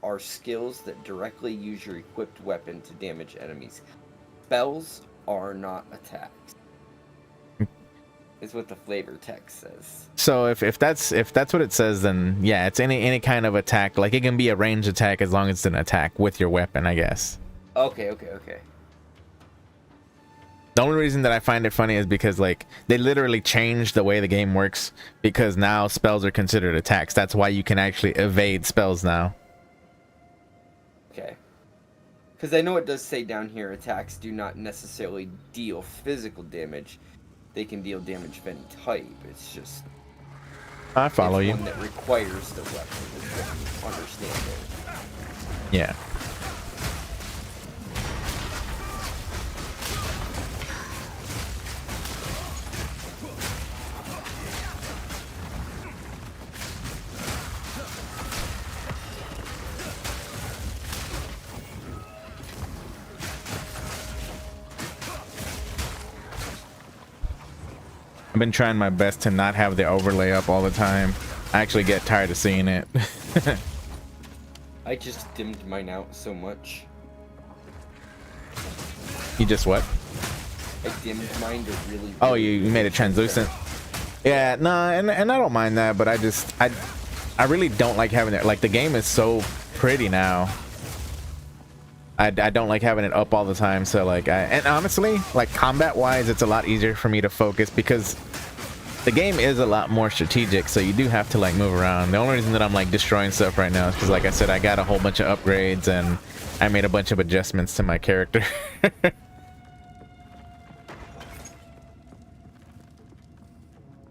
are skills that directly use your equipped weapon to damage enemies. Spells are not attacks. Is what the flavor text says. So if that's what it says, then yeah, it's any kind of attack. Like it can be a ranged attack as long as it's an attack with your weapon, I guess. Okay. The only reason that I find it funny is because like they literally changed the way the game works, because now spells are considered attacks. That's why you can actually evade spells now. Okay. Because I know it does say down here attacks do not necessarily deal physical damage. They can deal damage of any type. It's just I follow it's you. one that requires the weapon. Is what you understand it. Yeah. I've been trying my best to not have the overlay up all the time. I actually get tired of seeing it. I just dimmed mine out so much. You just what? I dimmed mine to really. Oh, you made it translucent. Yeah, no, and I don't mind that, but I really don't like having it. Like the game is so pretty now. I don't like having it up all the time. So like, and honestly, like combat wise, it's a lot easier for me to focus because the game is a lot more strategic. So you do have to like move around. The only reason that I'm like destroying stuff right now is because, like I said, I got a whole bunch of upgrades and I made a bunch of adjustments to my character.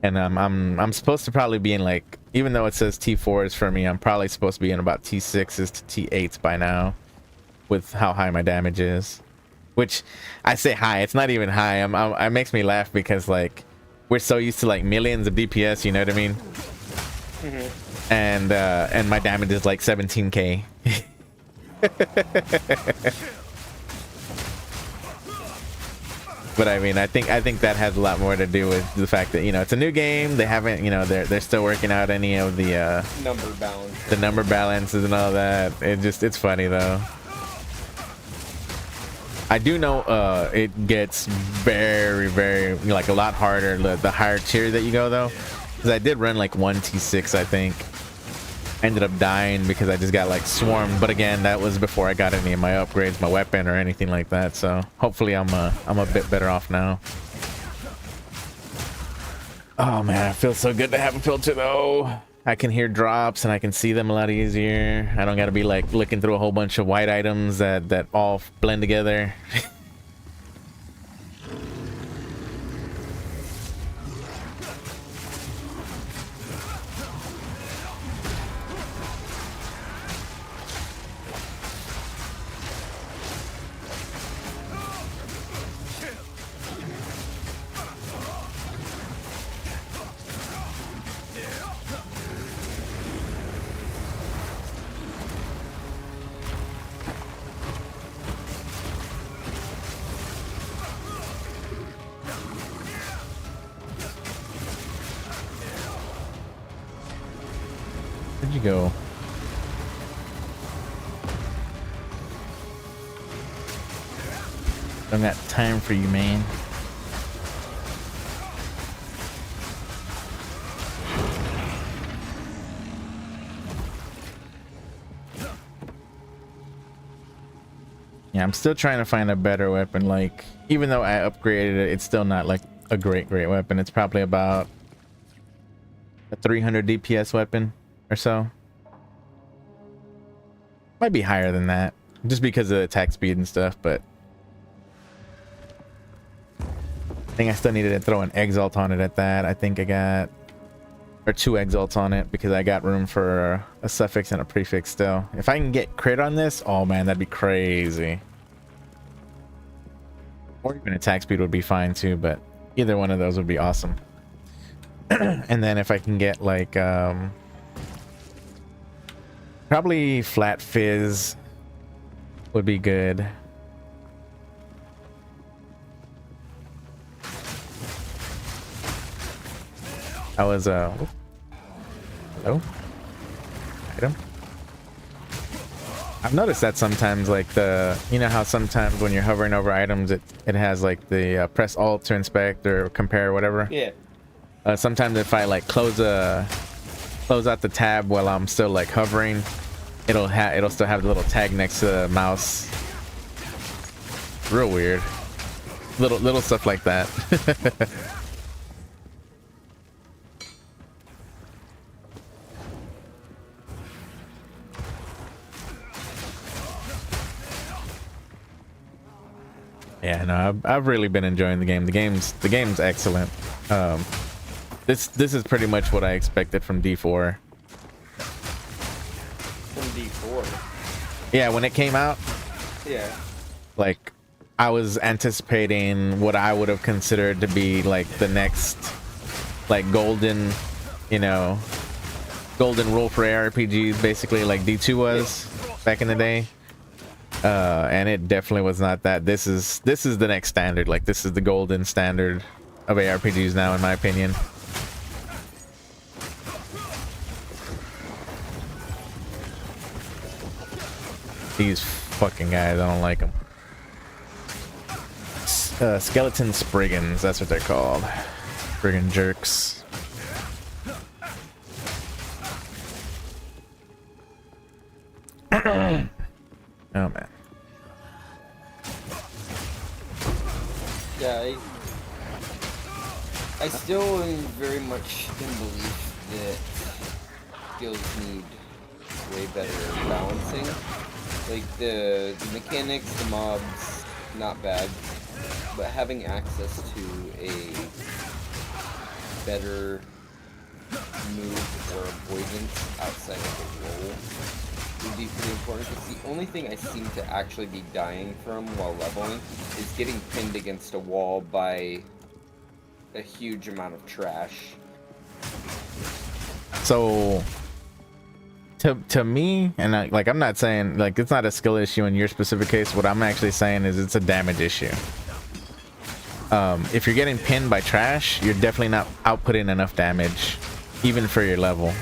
And I'm supposed to probably be in like, even though it says T4s for me, I'm probably supposed to be in about T6s to T8s by now, with how high my damage is. Which I say high, it's not even high. It makes me laugh because like we're so used to like millions of DPS, you know what I mean? Mm-hmm. And my damage is like 17k. But I mean, I think that has a lot more to do with the fact that, you know, it's a new game. They haven't, you know, they're still working out any of the number balances and all that. It's funny though. I do know it gets very, very, like, a lot harder the higher tier that you go though, because I did run like 1 T6, I think. Ended up dying because I just got like swarmed, but again, that was before I got any of my upgrades, my weapon or anything like that. So hopefully I'm a bit better off now. Oh man, it feels so good to have a filter though. I can hear drops and I can see them a lot easier. I don't got to be like looking through a whole bunch of white items that all blend together. Where'd you go? Don't got time for you, man. Yeah, I'm still trying to find a better weapon. Like, even though I upgraded it, it's still not like a great weapon. It's probably about a 300 DPS weapon or so. Might be higher than that, just because of the attack speed and stuff, but I think I still needed to throw an exalt on it at that. I think I got, or 2 exalts on it, because I got room for a suffix and a prefix still. If I can get crit on this, oh man, that'd be crazy. Or even attack speed would be fine too, but either one of those would be awesome. And then if I can get like probably flat fizz would be good. I was hello? Item? I've noticed that sometimes, like you know how sometimes when you're hovering over items, it has like the press Alt to inspect or compare or whatever. Yeah. Sometimes if I like close out the tab while I'm still like hovering, it'll still have the little tag next to the mouse. Real weird. Little stuff like that. Yeah, no, I've really been enjoying the game. The game's excellent. This is pretty much what I expected from D4. From D4. Yeah, when it came out, Yeah. like I was anticipating what I would have considered to be like the next like golden, you know, golden rule for ARPGs, basically like D2 was back in the day. And it definitely was not that. This is the next standard. Like this is the golden standard of ARPGs now, in my opinion. These fucking guys, I don't like them. Skeleton Spriggans, that's what they're called. Friggin' jerks. Oh man. Yeah, I still am very much in belief that skills need way better balancing. Like the mechanics, the mobs, not bad, but having access to a better move or avoidance outside of the roll would be pretty important, because the only thing I seem to actually be dying from while leveling is getting pinned against a wall by a huge amount of trash. So to me, and I'm not saying like it's not a skill issue in your specific case. What I'm actually saying is it's a damage issue. If you're getting pinned by trash, you're definitely not outputting enough damage, even for your level.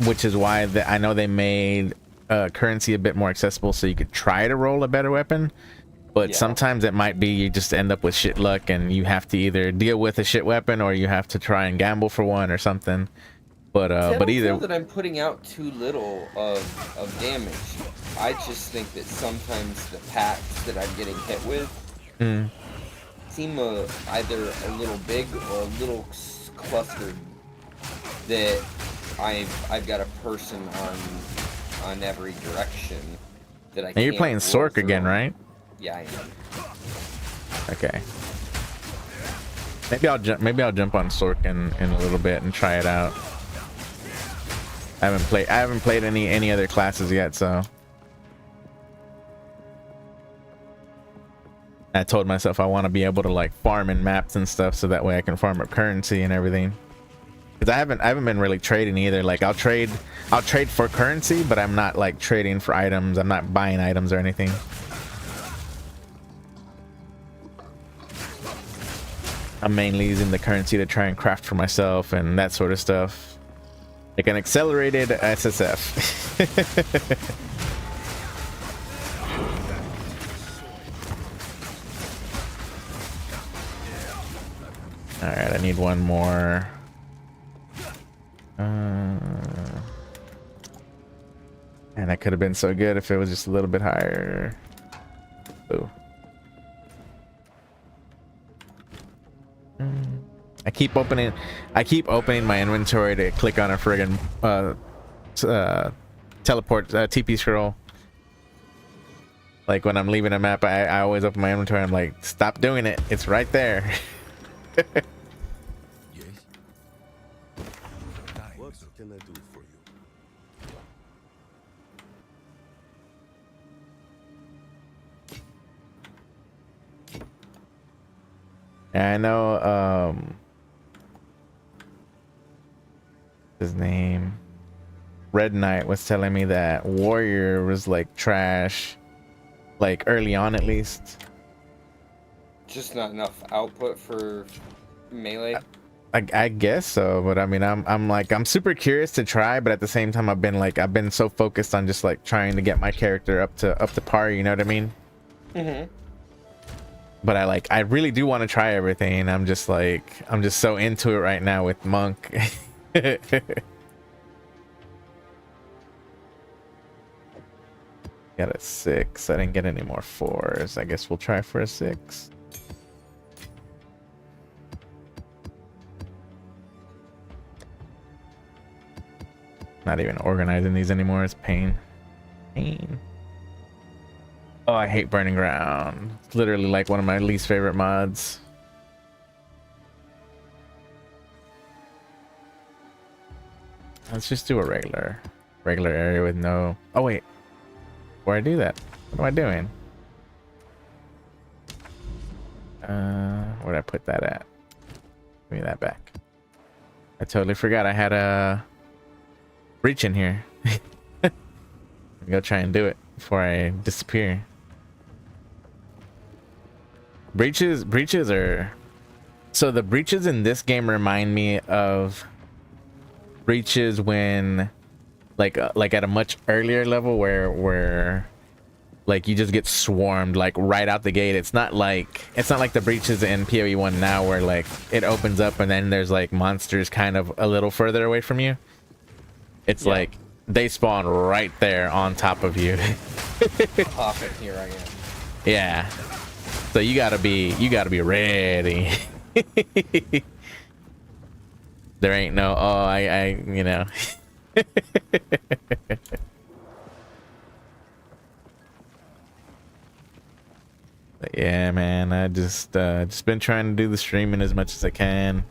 Which is why I know they made currency a bit more accessible, so you could try to roll a better weapon. But sometimes it might be you just end up with shit luck, and you have to either deal with a shit weapon or you have to try and gamble for one or something. But I but don't either feel that I'm putting out too little of damage. I just think that sometimes the packs that I'm getting hit with seem either a little big or a little clustered. That I've got a person on every direction that I. And you're playing Sork again, right? Yeah, I am. Okay. Maybe I'll jump on Sork in a little bit and try it out. I haven't played any other classes yet, so I told myself I want to be able to like farm in maps and stuff, so that way I can farm up currency and everything. Because I haven't been really trading either. Like I'll trade for currency, but I'm not like trading for items. I'm not buying items or anything. I'm mainly using the currency to try and craft for myself and that sort of stuff. Like an accelerated SSF. All right, I need one more. And that could have been so good if it was just a little bit higher. Ooh. I keep opening my inventory to click on a friggin' teleport TP scroll. Like when I'm leaving a map, I always open my inventory. I'm like, stop doing it. It's right there. Yes. What can I do for you? I know his name Red Knight was telling me that Warrior was like trash, like early on at least. Just not enough output for melee. I guess so, but I mean, I'm super curious to try, but at the same time, I've been so focused on just like trying to get my character up to par. You know what I mean? Mm-hmm. But I really do want to try everything. I'm just so into it right now with Monk. Got a 6. I didn't get any more 4s. I guess we'll try for a 6. Not even organizing these anymore. It's pain. Pain. Oh, I hate Burning Ground. It's literally like one of my least favorite mods. Let's just do a regular area with no... Oh, wait. Before I do that, what am I doing? Where'd I put that at? Give me that back. I totally forgot I had a breach in here. Go try and do it before I disappear. Breaches are... So the breaches in this game remind me of breaches when like at a much earlier level where like you just get swarmed like right out the gate. It's not like the breaches in PoE 1 now where like it opens up and then there's like monsters kind of a little further away from you. It's like they spawn right there on top of you. Pop it, here I am. Yeah. So you gotta be ready. There ain't no I you know. But yeah, man, I just been trying to do the streaming as much as I can.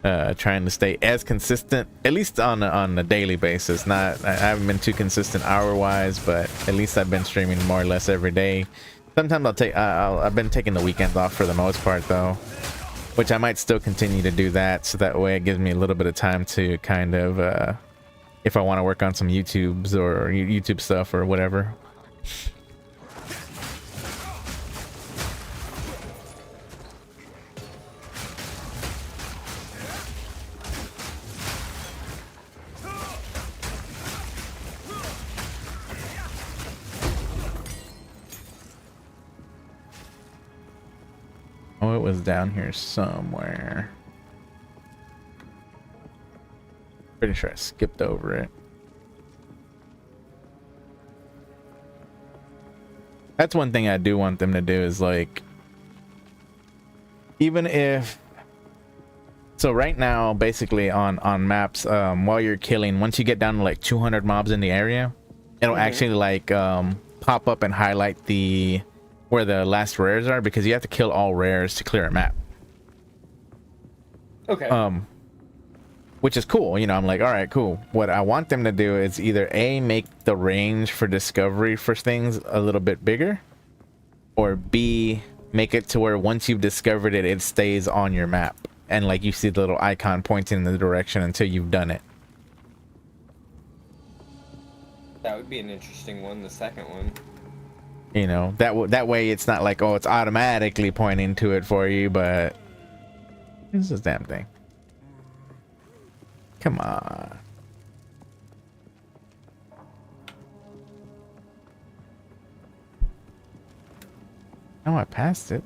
Trying to stay as consistent, at least on a daily basis. I haven't been too consistent hour-wise, but at least I've been streaming more or less every day. Sometimes I've been taking the weekends off for the most part though, which I might still continue to do that, so that way it gives me a little bit of time to kind of if I want to work on some YouTube stuff or whatever. Oh, it was down here somewhere. Pretty sure I skipped over it. That's one thing I do want them to do is like, even if, so right now basically on maps, while you're killing, once you get down to like 200 mobs in the area, it'll actually like pop up and highlight where the last rares are, because you have to kill all rares to clear a map. Okay. Which is cool, you know. I'm like, all right, cool. What I want them to do is either A, make the range for discovery for things a little bit bigger, or B, make it to where once you've discovered it, it stays on your map and like you see the little icon pointing in the direction until you've done it. That would be an interesting one, the second one. You know, that way it's not like, oh, it's automatically pointing to it for you, but it's this damn thing. Come on. Oh, I passed it.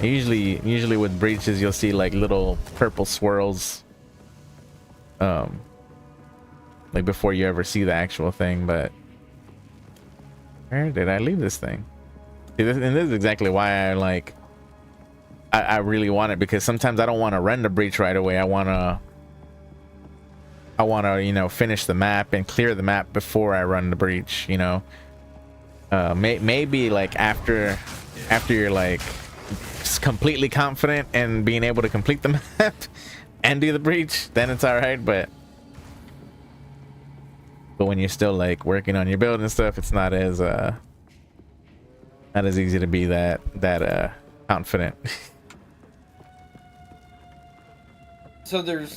Usually with breaches, you'll see like little purple swirls. Like before you ever see the actual thing, but where did I leave this thing? See, this is exactly why I really want it, because sometimes I don't want to run the breach right away. I want to, you know, finish the map and clear the map before I run the breach, you know. Maybe like after you're like completely confident in being able to complete the map and do the breach, then it's all right, but when you're still like working on your build and stuff, it's not as Not as easy to be that confident. So there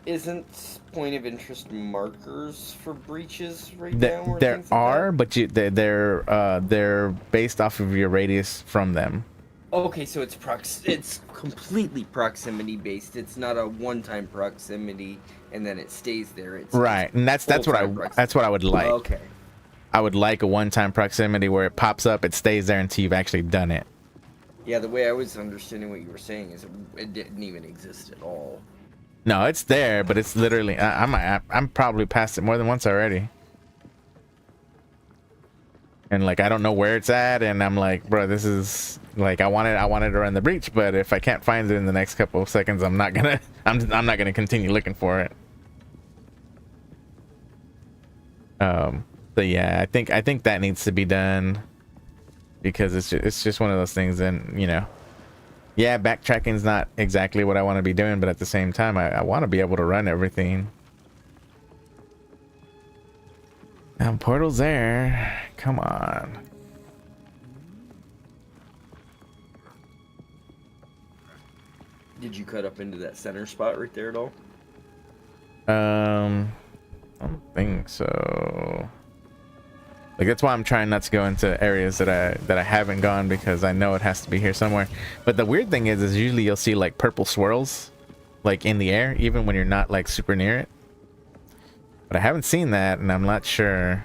isn't point of interest markers for breaches right There, now. Or there things like are, that? but they're based off of your radius from them. Okay, so it's completely proximity based. It's not a one-time proximity and then it stays there. It's Right, and that's what full-time that's what I would like. Okay. I would like a one-time proximity where it pops up, it stays there until you've actually done it. Yeah, the way I was understanding what you were saying is it didn't even exist at all. No, it's there, but it's literally I'm probably past it more than once already. And like I don't know where it's at, and I'm like, bro, this is like I wanted to run the breach, but if I can't find it in the next couple of seconds, I'm not gonna continue looking for it. So yeah, I think that needs to be done because it's just one of those things, and you know, yeah, backtracking's not exactly what I want to be doing, but at the same time, I want to be able to run everything. Portal's there. Come on. Did you cut up into that center spot right there at all? I don't think so. Like that's why I'm trying not to go into areas that I haven't gone because I know it has to be here somewhere. But the weird thing is usually you'll see like purple swirls like in the air even when you're not like super near it. But I haven't seen that and I'm not sure.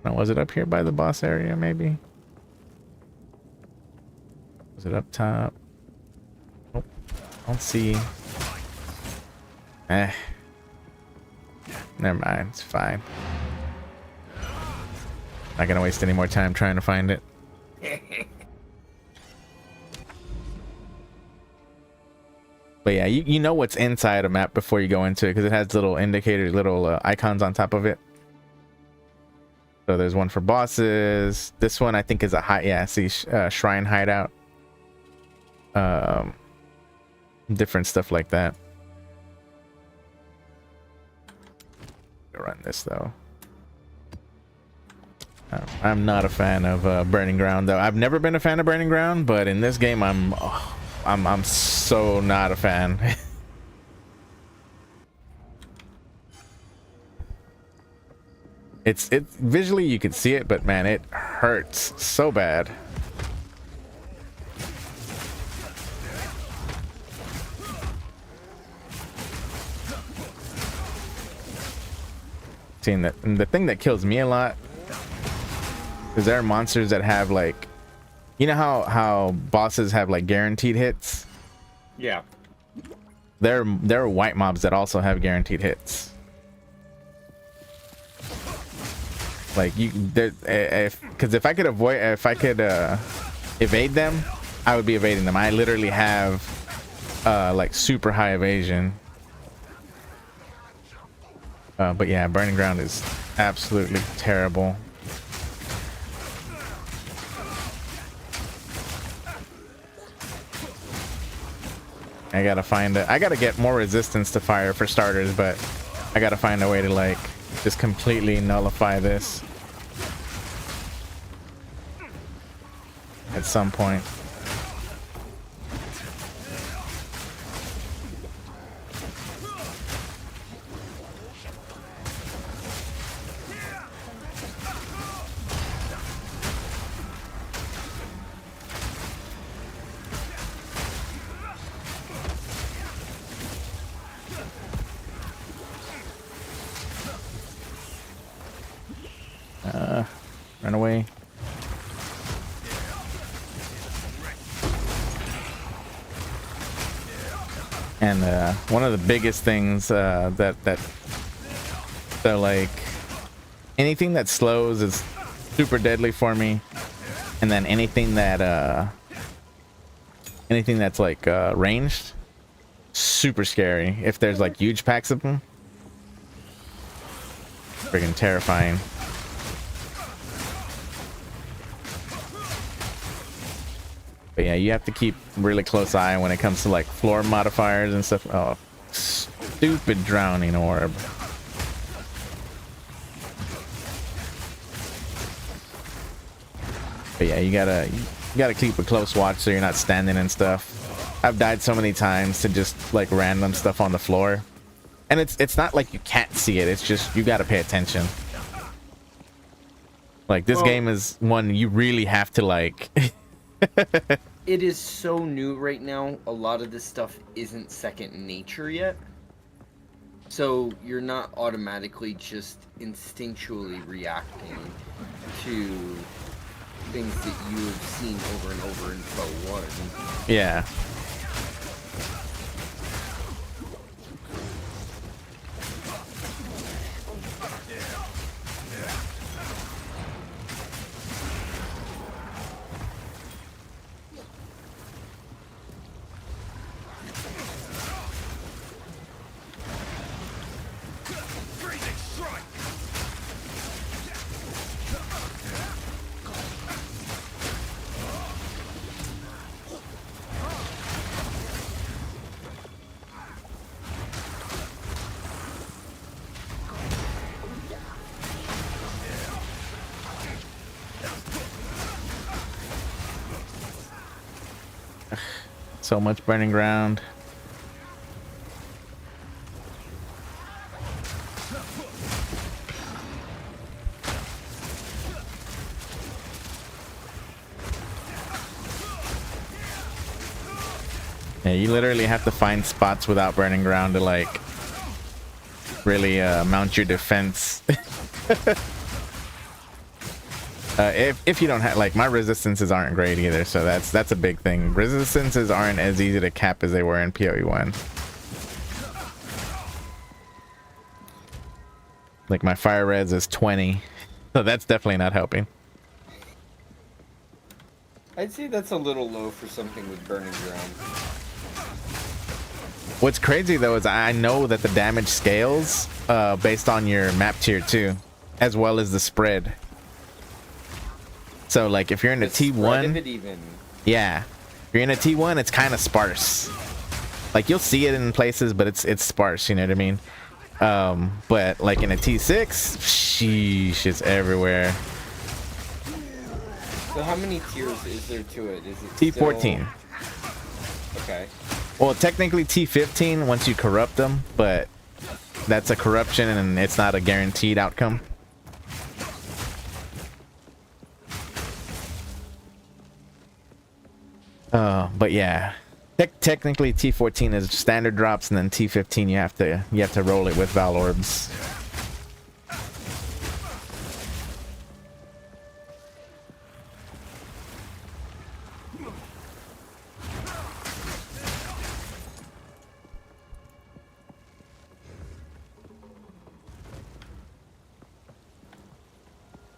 Now, was it up here by the boss area maybe? Was it up top? Nope. I don't see. Never mind, it's fine. Not gonna waste any more time trying to find it. But yeah, you know what's inside a map before you go into it because it has little indicators, little icons on top of it. So there's one for bosses. This one I think is a shrine hideout. Different stuff like that. Run this though. I'm not a fan of Burning Ground though. I've never been a fan of Burning Ground, but in this game I'm so not a fan. It's visually you can see it, but man, it hurts so bad. Seeing that, and the thing that kills me a lot is there are monsters that have like, you know how bosses have like guaranteed hits. Yeah. There are white mobs that also have guaranteed hits. Like because if I could evade them, I would be evading them. I literally have like super high evasion. But yeah, Burning Ground is absolutely terrible. I gotta get more resistance to fire for starters, but I gotta find a way to like just completely nullify this at some point. Run away. And one of the biggest things so like anything that slows is super deadly for me, and then anything that's like ranged, super scary. If there's like huge packs of them, friggin' terrifying. But yeah, you have to keep really close eye when it comes to like floor modifiers and stuff. Oh, stupid drowning orb. But yeah, you gotta keep a close watch so you're not standing and stuff. I've died so many times to just like random stuff on the floor, and it's not like you can't see it. It's just you gotta pay attention. Like this game is one you really have to like. It is so new right now. A lot of this stuff isn't second nature yet. So you're not automatically just instinctually reacting to things that you have seen over and over in Pro 1. Yeah. So much burning ground. Yeah, you literally have to find spots without burning ground to like really mount your defense. If you don't have, like, my resistances aren't great either, so that's a big thing. Resistances aren't as easy to cap as they were in PoE 1. Like my fire res is 20, so that's definitely not helping. I'd say that's a little low for something with burning ground. What's crazy though is I know that the damage scales based on your map tier too, as well as the spread. So like if you're in a T1, yeah, if you're in a T1, it's kind of sparse. Like you'll see it in places, but it's sparse. You know what I mean? But like in a T6, sheesh, it's everywhere. So how many tiers is there to it? Is it T14? Still... Okay. Well, technically T15 once you corrupt them, but that's a corruption and it's not a guaranteed outcome. But yeah, technically T14 is standard drops, and then T15 you have to roll it with Val Orbs.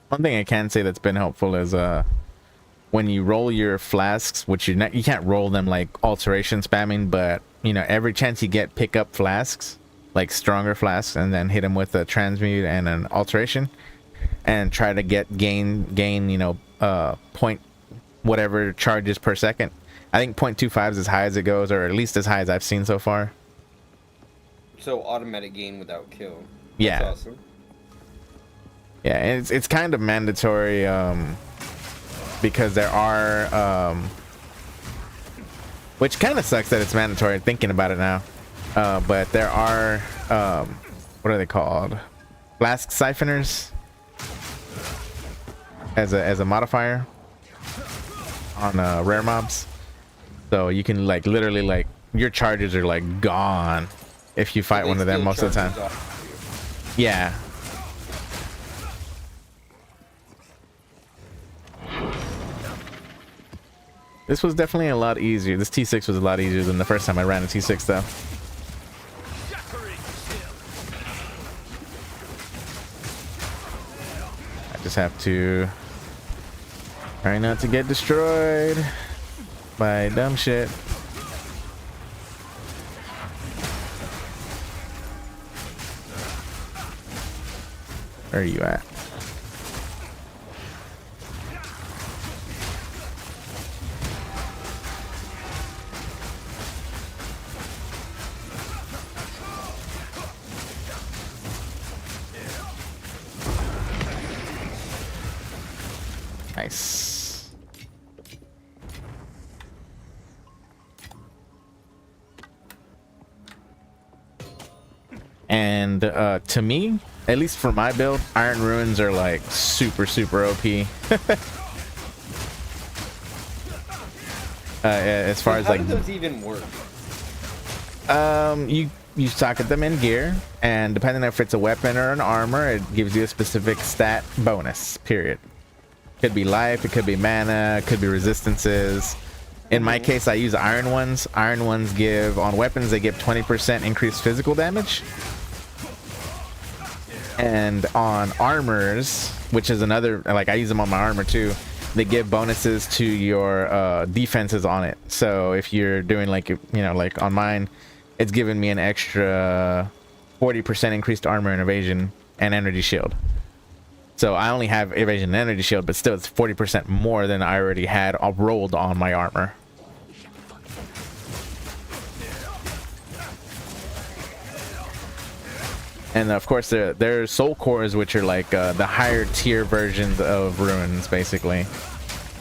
One thing I can say that's been helpful is when you roll your flasks, which you can't roll them like alteration spamming, but you know, every chance you get, pick up flasks, like stronger flasks, and then hit them with a transmute and an alteration, and try to gain you know, point whatever charges per second. I think 0.25 is as high as it goes, or at least as high as I've seen so far. So automatic gain without kill. That's yeah. Awesome. Yeah, and it's kind of mandatory because there are which kind of sucks that it's mandatory thinking about it now, but there are what are they called, flask siphoners as a modifier on rare mobs, so you can like literally like your charges are like gone if you fight one of them most of the time. Yeah. This was definitely a lot easier. This T6 was a lot easier than the first time I ran a T6 though. I just have to try not to get destroyed by dumb shit. Where are you at? Nice. And to me, at least for my build, Iron Ruins are like super OP. As far as How like do those even work? you socket them in gear, and depending on if it's a weapon or an armor, it gives you a specific stat bonus. Period. Could be life, it could be mana, it could be resistances. In my case, I use iron ones. Iron ones give, on weapons, they give 20% increased physical damage. And on armors, which is another, like I use them on my armor too, they give bonuses to your defenses on it. So if you're doing like, you know, like on mine, it's giving me an extra 40% increased armor and evasion and energy shield. So I only have evasion and energy shield, but still it's 40% more than I already had rolled on my armor. And of course there are soul cores, which are like the higher tier versions of ruins basically.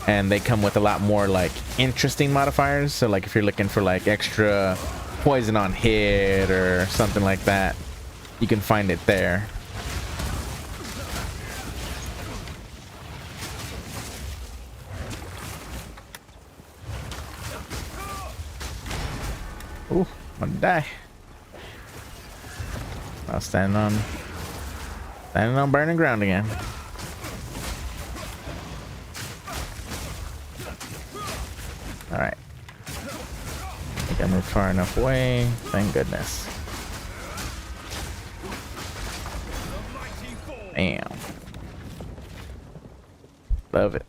And they come with a lot more like interesting modifiers. So like if you're looking for like extra poison on hit or something like that, you can find it there. Ooh, I'm gonna die. I'll standing on burning ground again. All right. I think I moved far enough away. Thank goodness. Damn. Love it.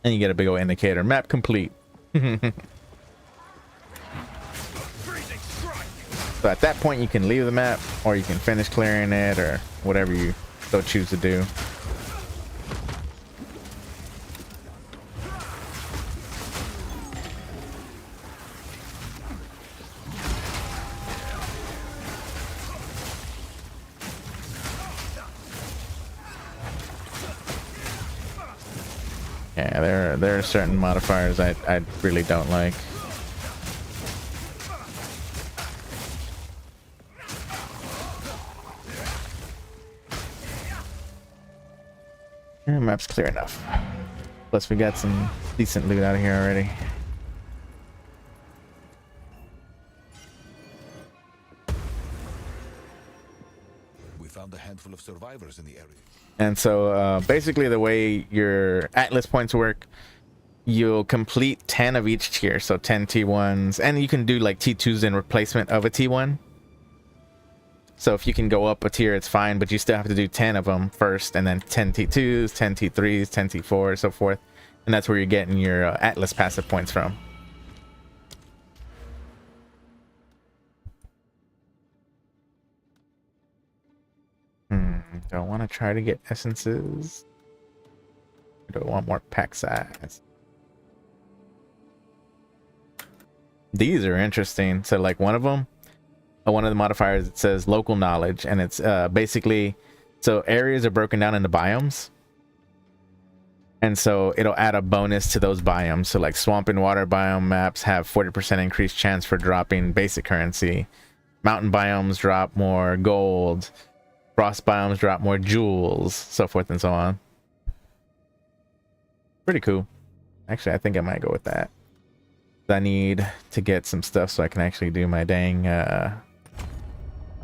And you get a big old indicator. Map complete. So at that point, you can leave the map, or you can finish clearing it, or whatever you so choose to do. Yeah, there are certain modifiers I really don't like. Yeah, map's clear enough. Plus we got some decent loot out of here already. We found a handful of survivors in the area. And so basically the way your Atlas points work, you'll complete 10 of each tier, so 10 T1s, and you can do like T2s in replacement of a T1. So if you can go up a tier, it's fine, but you still have to do 10 of them first, and then 10 T2s, 10 T3s, 10 T4s, so forth. And that's where you're getting your Atlas passive points from. Do I want to try to get essences? Or do I want more pack size? These are interesting. So like one of them, one of the modifiers, it says local knowledge, and it's basically, so areas are broken down into biomes, and so it'll add a bonus to those biomes. So like swamp and water biome maps have 40% increased chance for dropping basic currency. Mountain biomes drop more gold. Frost biomes drop more jewels, so forth and so on. Pretty cool. Actually, I think I might go with that. I need to get some stuff so I can actually do my dang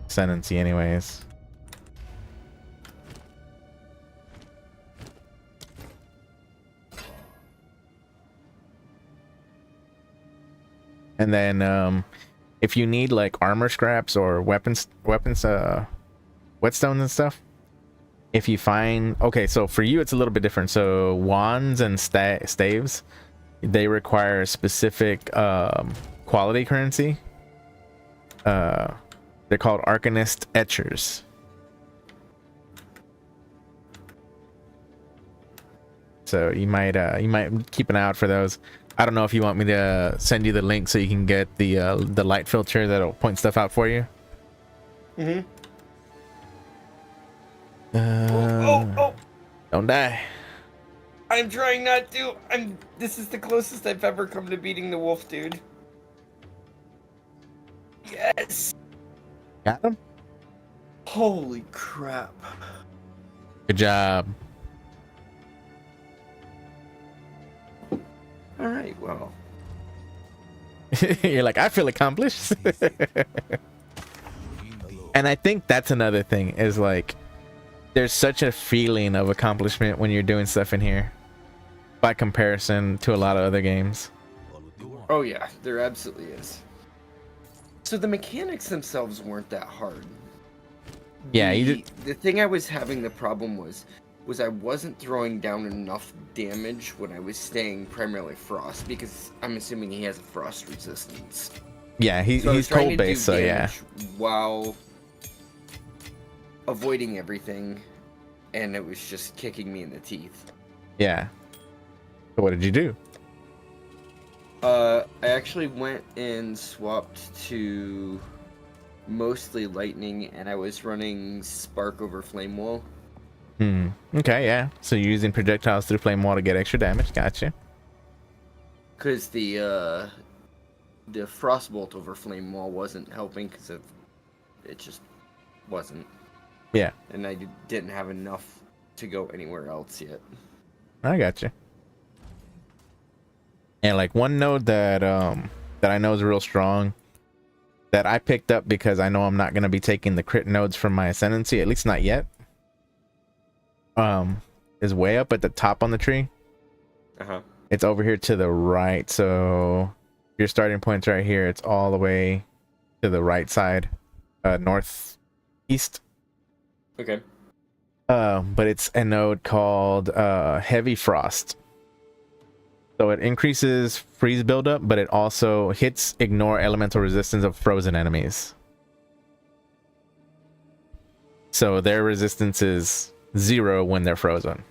ascendancy anyways. And then if you need like armor scraps or weapons whetstones and stuff, if you find, okay, so for you it's a little bit different. So wands and staves, they require specific quality currency. They're called Arcanist Etchers. So you might keep an eye out for those. I don't know if you want me to send you the link so you can get the light filter that'll point stuff out for you. Mm-hmm. Don't die. I'm trying not to. This is the closest I've ever come to beating the wolf, dude. Yes! Got him. Holy crap. Good job. Alright, well. You're like, I feel accomplished. And I think that's another thing is like, there's such a feeling of accomplishment when you're doing stuff in here by comparison to a lot of other games. Oh yeah, there absolutely is. So the mechanics themselves weren't that hard. Yeah, The thing I was having the problem was I wasn't throwing down enough damage when I was staying primarily frost, because I'm assuming he has a frost resistance. yeah, So I was he's trying cold to do based, so yeah. damage while avoiding everything, and it was just kicking me in the teeth. Yeah. So what did you do? I actually went and swapped to mostly lightning, and I was running spark over flame wall. Okay, yeah. So you're using projectiles through flame wall to get extra damage. Gotcha. Because the frostbolt over flame wall wasn't helping, because it just wasn't. Yeah, And I didn't have enough to go anywhere else yet. I gotcha. And like one node that I know is real strong that I picked up because I know I'm not gonna be taking the crit nodes from my ascendancy, at least not yet. Is way up at the top on the tree. It's over here to the right, so your starting point's right here. It's all the way to the right side, northeast. Okay. But it's a node called Heavy Frost. So it increases freeze buildup, but it also hits ignore elemental resistance of frozen enemies. So their resistance is 0 when they're frozen.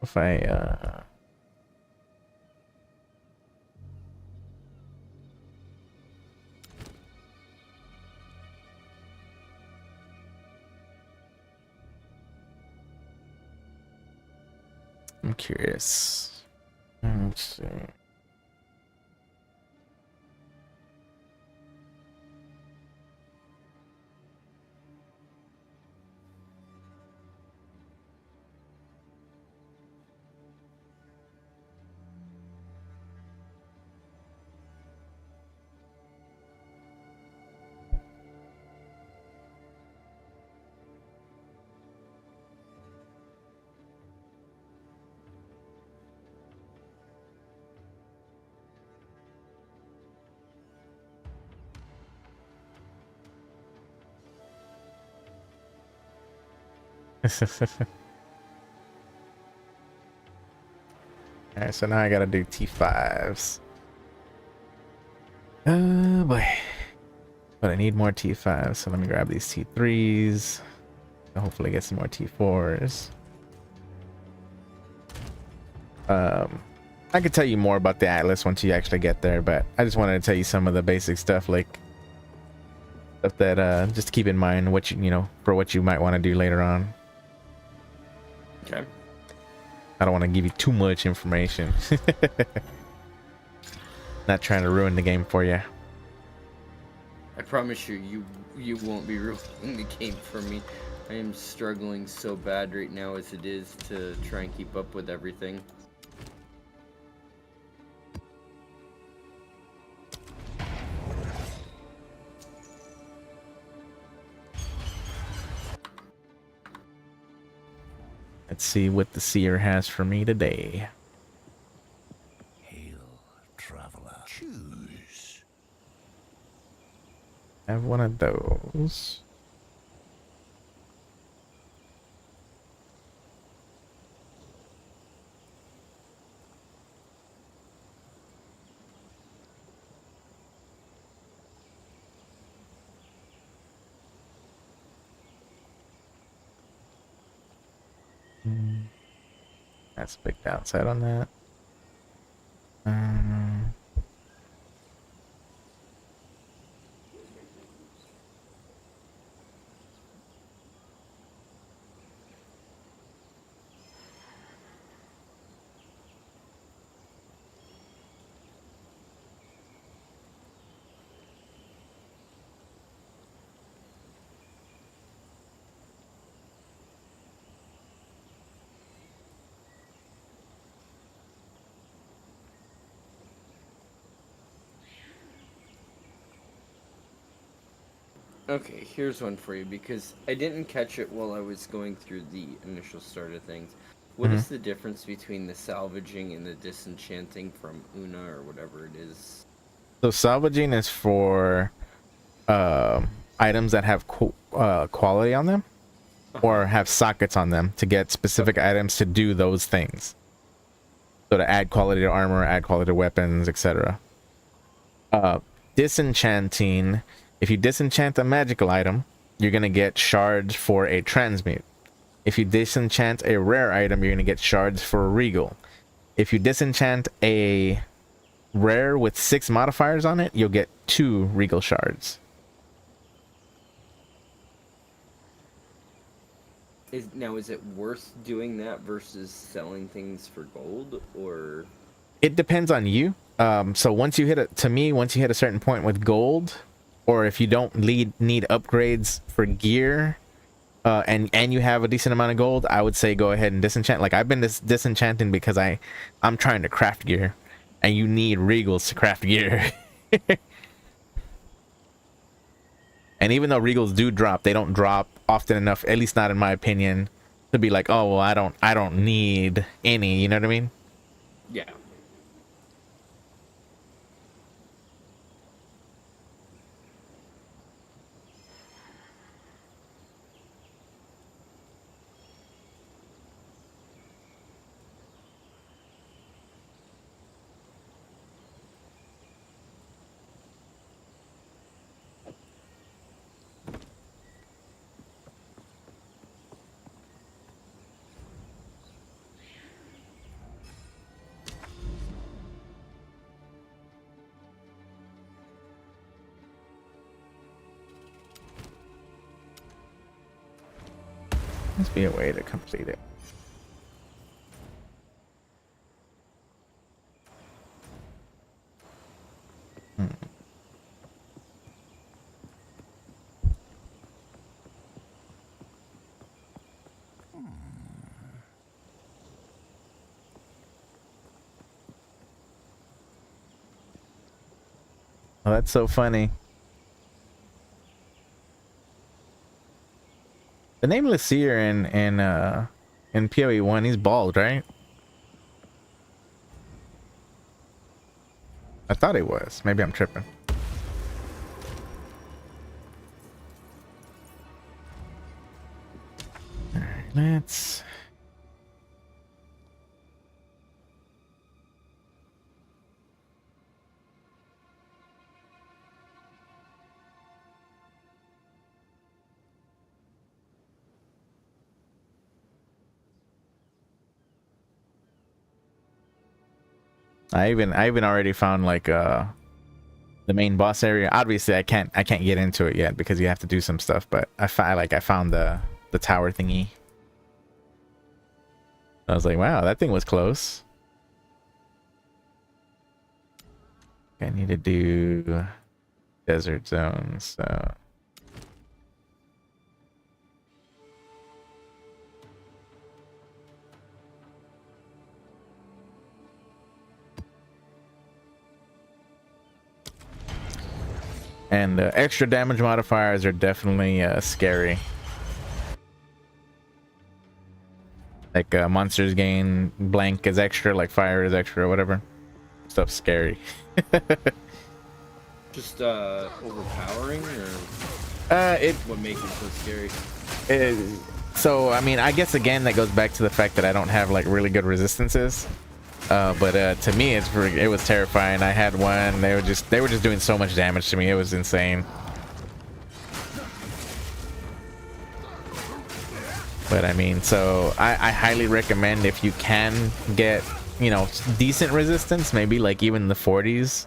If I I'm curious. Let's see. Alright, so now I gotta do T5s. Oh boy. But I need more T5s, so let me grab these T3s. Hopefully get some more T4s. I could tell you more about the Atlas once you actually get there, but I just wanted to tell you some of the basic stuff, like stuff that just to keep in mind what you know for what you might want to do later on. Okay. I don't want to give you too much information. Not trying to ruin the game for you. I promise you won't be ruining the game for me. I am struggling so bad right now as it is to try and keep up with everything. Let's see what the seer has for me today. Hail, traveler. Choose. Have one of those. That's a big downside on that. Okay, here's one for you because I didn't catch it while I was going through the initial start of things. What Mhm. is the difference between the salvaging and the disenchanting from Una or whatever it is? So salvaging is for items that have quality on them Uh-huh. or have sockets on them to get specific Okay. items to do those things. So to add quality to armor, add quality to weapons, etc. Uh, Disenchanting, if you disenchant a magical item, you're gonna get shards for a transmute. If you disenchant a rare item, you're gonna get shards for a regal. If you disenchant a rare with 6 modifiers on it, you'll get 2 regal shards. Is it worth doing that versus selling things for gold or It depends on you. So once you hit once you hit a certain point with gold, or if you don't need upgrades for gear, and you have a decent amount of gold, I would say go ahead and disenchant. Like I've been disenchanting because I'm trying to craft gear, and you need regals to craft gear. And even though regals do drop, they don't drop often enough, at least not in my opinion, to be like, oh well, I don't need any. You know what I mean? yeah. Must be a way to complete it. Hmm. Oh, that's so funny. The nameless seer in PoE1, he's bald, right? I thought he was. Maybe I'm tripping. All right, let's. I even already found like the main boss area. Obviously, I can't get into it yet because you have to do some stuff. But I found the tower thingy. I was like, wow, that thing was close. I need to do desert zones. So and extra damage modifiers are definitely scary. Like monsters gain blank is extra, like fire is extra, or whatever. Stuff's scary. Just overpowering or It what makes it so scary? is. So I mean, I guess again that goes back to the fact that I don't have like really good resistances. But to me, it was terrifying. I had one. They were just doing so much damage to me. It was insane. But I mean, so I highly recommend if you can get, you know, decent resistance, maybe like even the 40s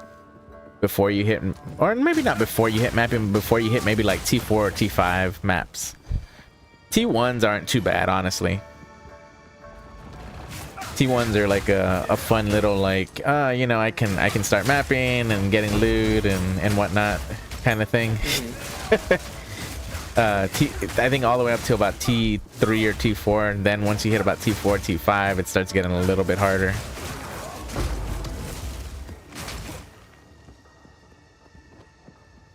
before you hit, or maybe not before you hit mapping, before you hit maybe like T4 or T5 maps. T1s aren't too bad, honestly. T1s are like a fun little like, you know, I can start mapping and getting loot and whatnot kind of thing. I think all the way up to about T3 or T4, and then once you hit about T4, T5, it starts getting a little bit harder.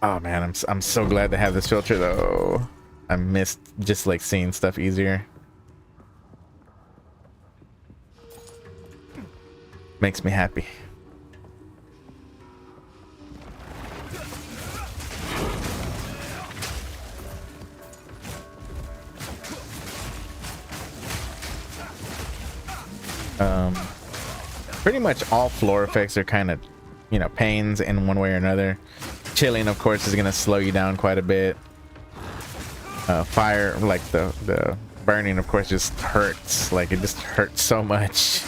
Oh man, I'm so glad to have this filter though. I missed just like seeing stuff easier. Makes me happy. Pretty much all floor effects are kind of, you know, pains in one way or another. Chilling, of course, is gonna slow you down quite a bit. Fire, like the burning, of course, just hurts. Like it just hurts so much.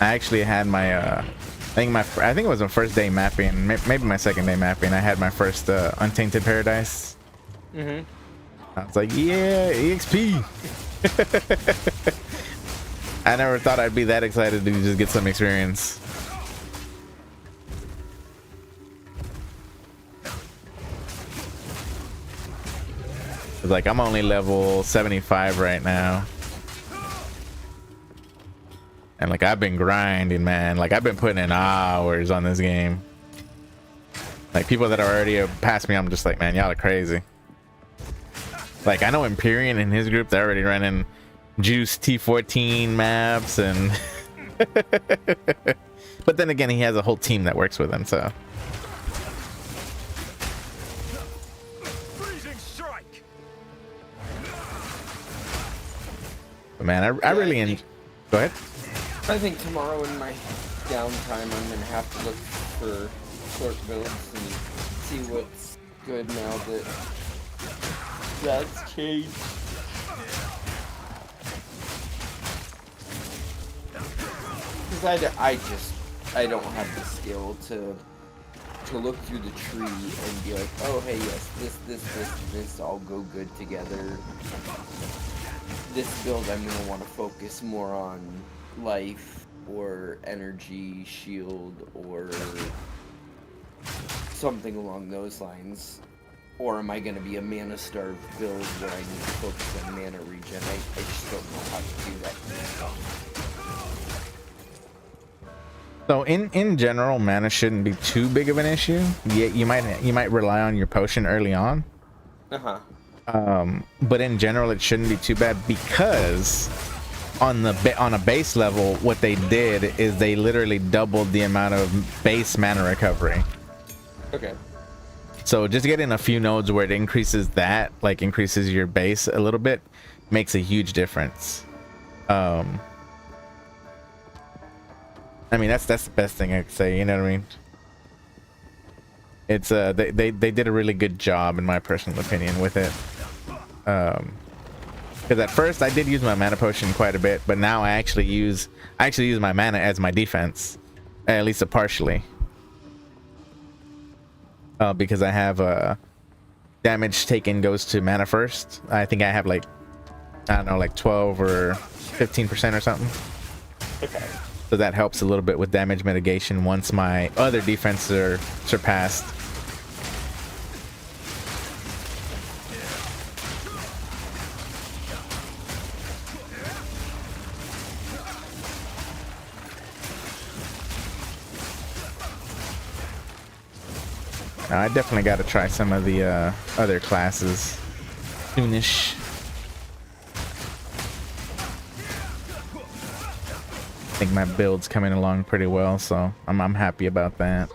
I actually had my I think it was my first day mapping, maybe my second day mapping. I had my first Untainted Paradise. I was like, yeah, EXP. I never thought I'd be that excited to just get some experience. It's like I'm only level 75 right now. And like I've been grinding, man. Like I've been putting in hours on this game. Like people that are already past me, I'm just like, man, y'all are crazy. Like I know Empyrean and his group, they're already running Juice T14 maps and but then again, he has a whole team that works with him, so. But man, I really go ahead. I think tomorrow in my downtime, I'm gonna have to look for short builds and see what's good now that that's changed. Because I don't have the skill to look through the tree and be like, oh hey, yes, this all go good together. This build I'm gonna want to focus more on life or energy shield or something along those lines, or am I going to be a mana starved build where I need to focus on mana regen? I just don't know how to do that. So in general, mana shouldn't be too big of an issue. Yeah, you might rely on your potion early on. But in general, it shouldn't be too bad because on a base level, what they did is they literally doubled the amount of base mana recovery. Okay. So just getting a few nodes where it increases that, like increases your base a little bit, makes a huge difference. I mean that's the best thing I could say. You know what I mean? It's they did a really good job in my personal opinion with it. Because at first I did use my mana potion quite a bit, but now I actually use my mana as my defense, at least partially. Because I have damage taken goes to mana first. I think I have like, I don't know, like 12 or 15% or something. Okay. So that helps a little bit with damage mitigation once my other defenses are surpassed. I definitely got to try some of the other classes soonish. I think my build's coming along pretty well, so I'm happy about that.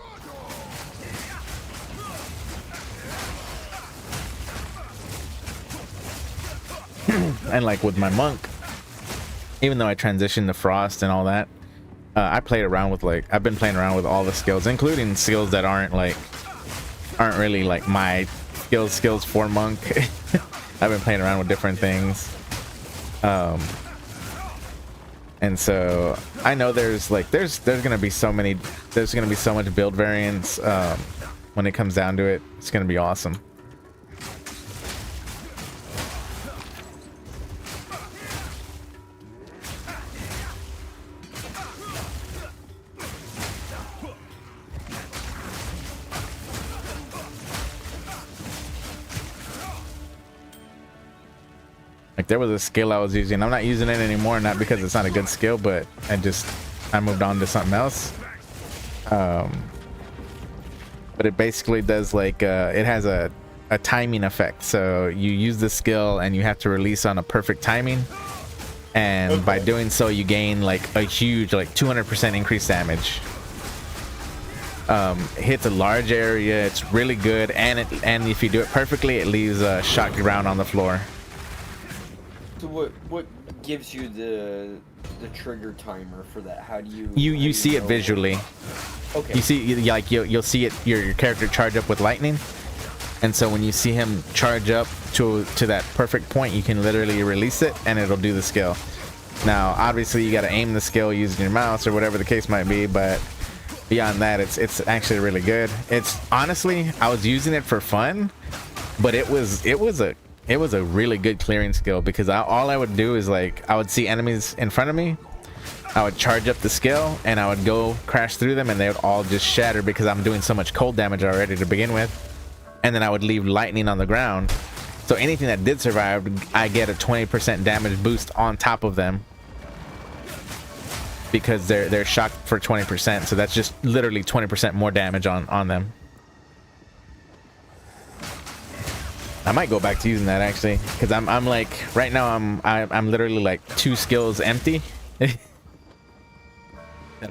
And like with my monk, even though I transitioned to frost and all that, I played around with I've been playing around with all the skills, including skills that aren't really like my skills for monk. I've been playing around with different things. And so I know there's gonna be so much build variance when it comes down to it. It's gonna be awesome. Like there was a skill I was using. I'm not using it anymore, not because it's not a good skill, but I moved on to something else. But it basically does like it has a timing effect. So you use the skill and you have to release on a perfect timing. And by doing so, you gain like a huge, like 200% increased damage. Hits a large area. It's really good, and if you do it perfectly, it leaves a shock ground on the floor. So what gives you the trigger timer for that? How do you You see it visually. Okay. You see, like you'll see it, your character charge up with lightning, and so when you see him charge up to that perfect point, you can literally release it and it'll do the skill. Now obviously you got to aim the skill using your mouse or whatever the case might be, but beyond that, it's actually really good. It's honestly, I was using it for fun, but it was a really good clearing skill, because all I would do is like I would see enemies in front of me, I would charge up the skill and I would go crash through them and they would all just shatter because I'm doing so much cold damage already to begin with, and then I would leave lightning on the ground, so anything that did survive, I get a 20% damage boost on top of them because they're shocked for 20%, so that's just literally 20% more damage on them. I might go back to using that actually, because I'm like right now I'm literally like 2 skills empty.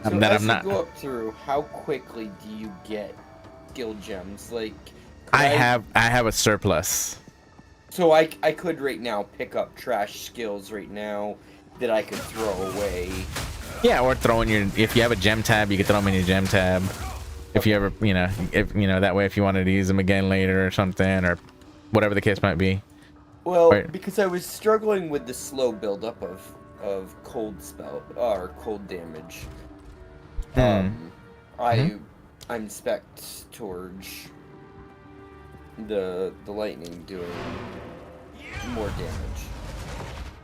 I'm not. Go up through. How quickly do you get skill gems? Like I have a surplus. So I could right now pick up trash skills right now that I could throw away. Yeah, or throw in your, if you have a gem tab, you could throw them in your gem tab. If you ever, that way if you wanted to use them again later or something, or whatever the case might be. Well, right. Because I was struggling with the slow buildup of cold spell or cold damage. I'm spec'd towards the lightning doing more damage.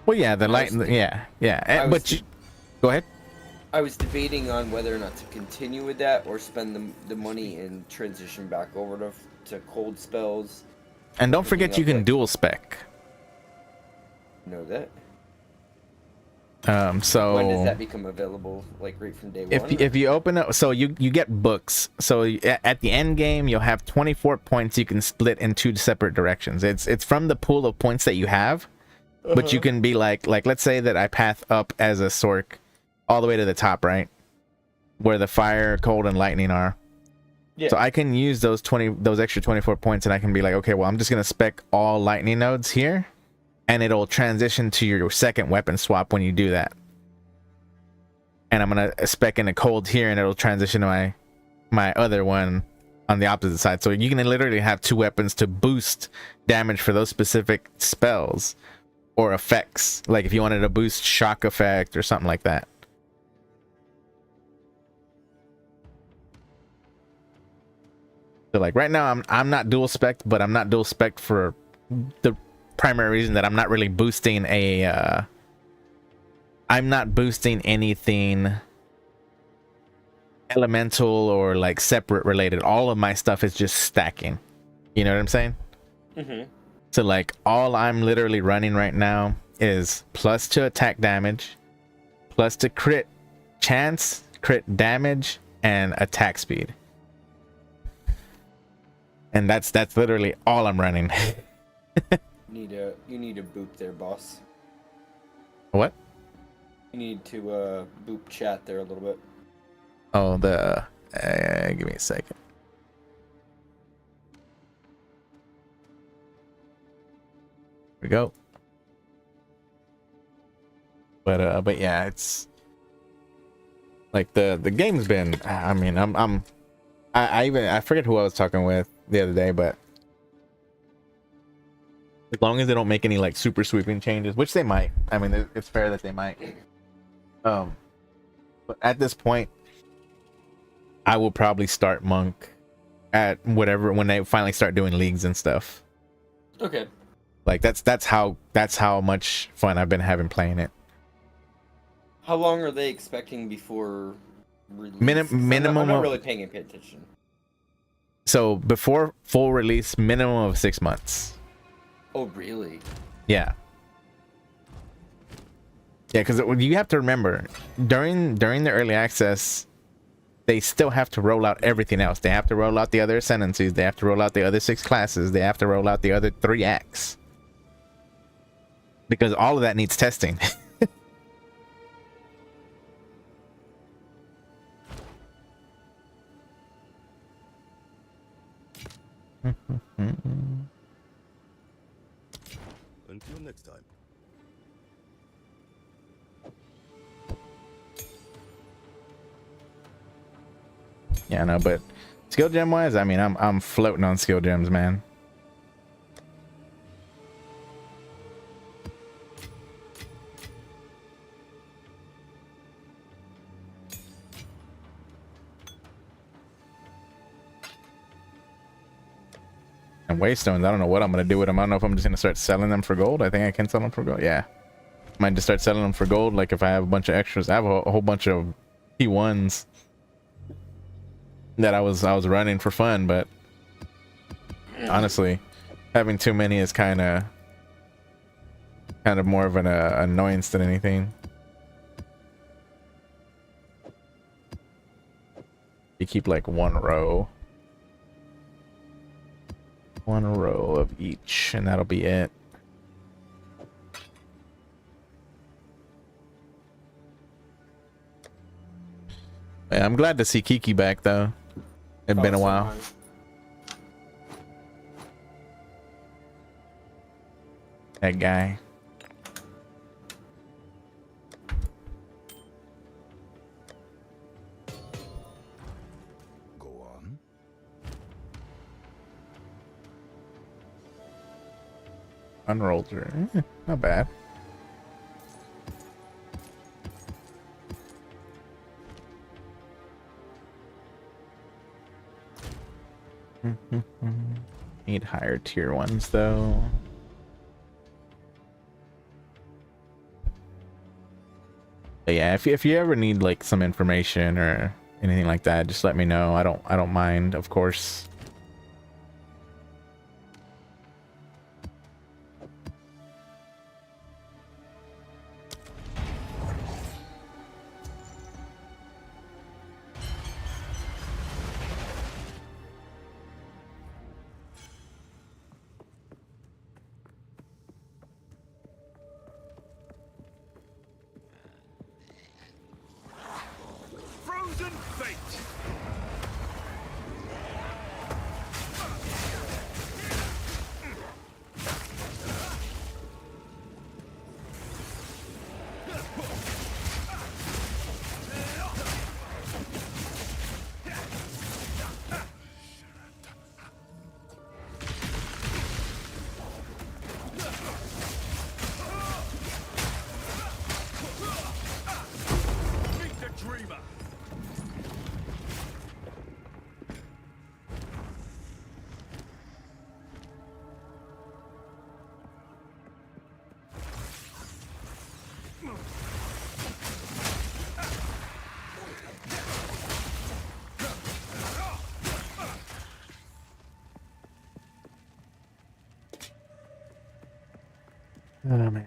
Well, yeah, the lightning, yeah. Go ahead. I was debating on whether or not to continue with that or spend the money and transition back over to cold spells. And don't forget you can dual spec. Know that. So when does that become available? Like right from day one? If you open up, so you get books. So at the end game, you'll have 24 points you can split in 2 separate directions. It's from the pool of points that you have, but you can be like let's say that I path up as a Sork all the way to the top, right, where the fire, cold, and lightning are. Yeah. So I can use those extra 24 points, and I can be like, okay, well, I'm just gonna spec all lightning nodes here, and it'll transition to your second weapon swap when you do that. And I'm gonna spec in a cold here, and it'll transition to my other one on the opposite side. So you can literally have 2 weapons to boost damage for those specific spells or effects. Like if you wanted to boost shock effect or something like that. So like right now I'm not dual spec, but I'm not dual spec for the primary reason that I'm not really boosting I'm not boosting anything elemental or like separate related. All of my stuff is just stacking. You know what I'm saying? Mm-hmm. So like all I'm literally running right now is plus to attack damage, plus to crit chance, crit damage, and attack speed. And that's literally all I'm running. You need a boop there, boss. What? You need to boop chat there a little bit. Oh, give me a second. Here we go. But yeah, it's like the game's been, I mean, I forget who I was talking with the other day, but as long as they don't make any like super sweeping changes, which they might, I mean, it's fair that they might, But at this point, I will probably start Monk at whatever when they finally start doing leagues and stuff. Okay. Like that's how much fun I've been having playing it. How long are they expecting before release? 'Cause Minimum I'm not of, really paying attention. so before full release, minimum of 6 months. Oh, really? Yeah. Yeah, because you have to remember during the early access, they still have to roll out everything else. They have to roll out the other ascendancies. They have to roll out the other 6 classes. They have to roll out the other 3 acts. Because all of that needs testing. Until next time. Yeah, I know, but skill gem wise, I mean, I'm floating on skill gems, man. And waystones, I don't know what I'm gonna do with them. I don't know if I'm just gonna start selling them for gold. I think I can sell them for gold. Yeah, might just start selling them for gold. Like if I have a bunch of extras, I have a whole bunch of P1s that I was running for fun, but honestly, having too many is kind of more of an annoyance than anything. You keep like one row of each, and that'll be it. Yeah, I'm glad to see Kiki back though. It's been a while. That guy. Go on. Unrolled her. Not bad. Need higher tier ones though. But yeah, if you ever need like some information or anything like that, just let me know. I don't mind, of course. Frozen fate. Meet the dreamer. Oh man.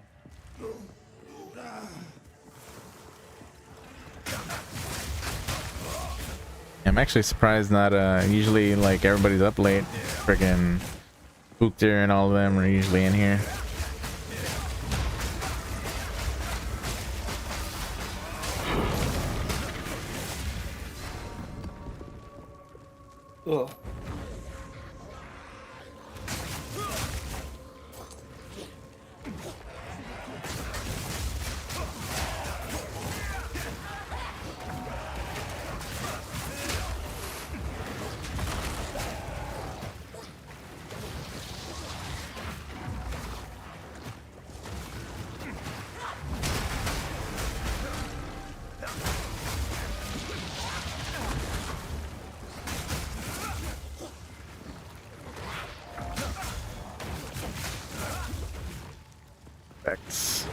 I'm actually surprised not usually like everybody's up late. Freaking Bookter and all of them are usually in here. Ugh. effects.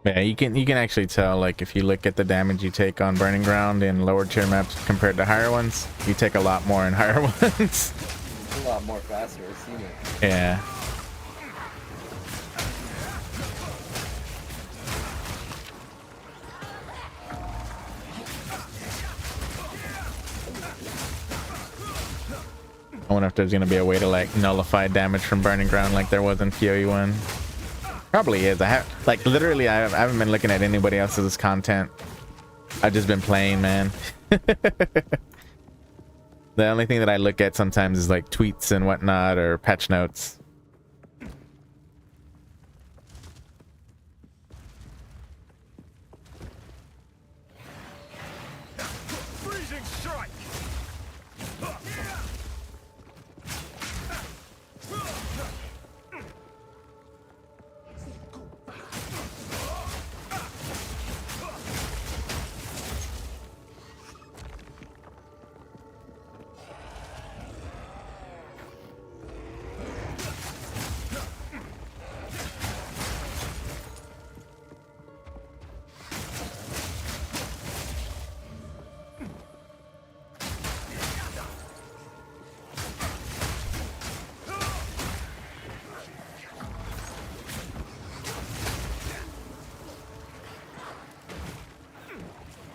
Yeah, you can actually tell, like, if you look at the damage you take on Burning Ground in lower tier maps compared to higher ones, you take a lot more in higher ones. It's a lot more faster. I've seen it. Yeah. I wonder if there's gonna be a way to like nullify damage from Burning Ground like there was in PoE 1. Probably is. I have like literally I haven't been looking at anybody else's content. I've just been playing, man. The only thing that I look at sometimes is like tweets and whatnot or patch notes. Freezing strike.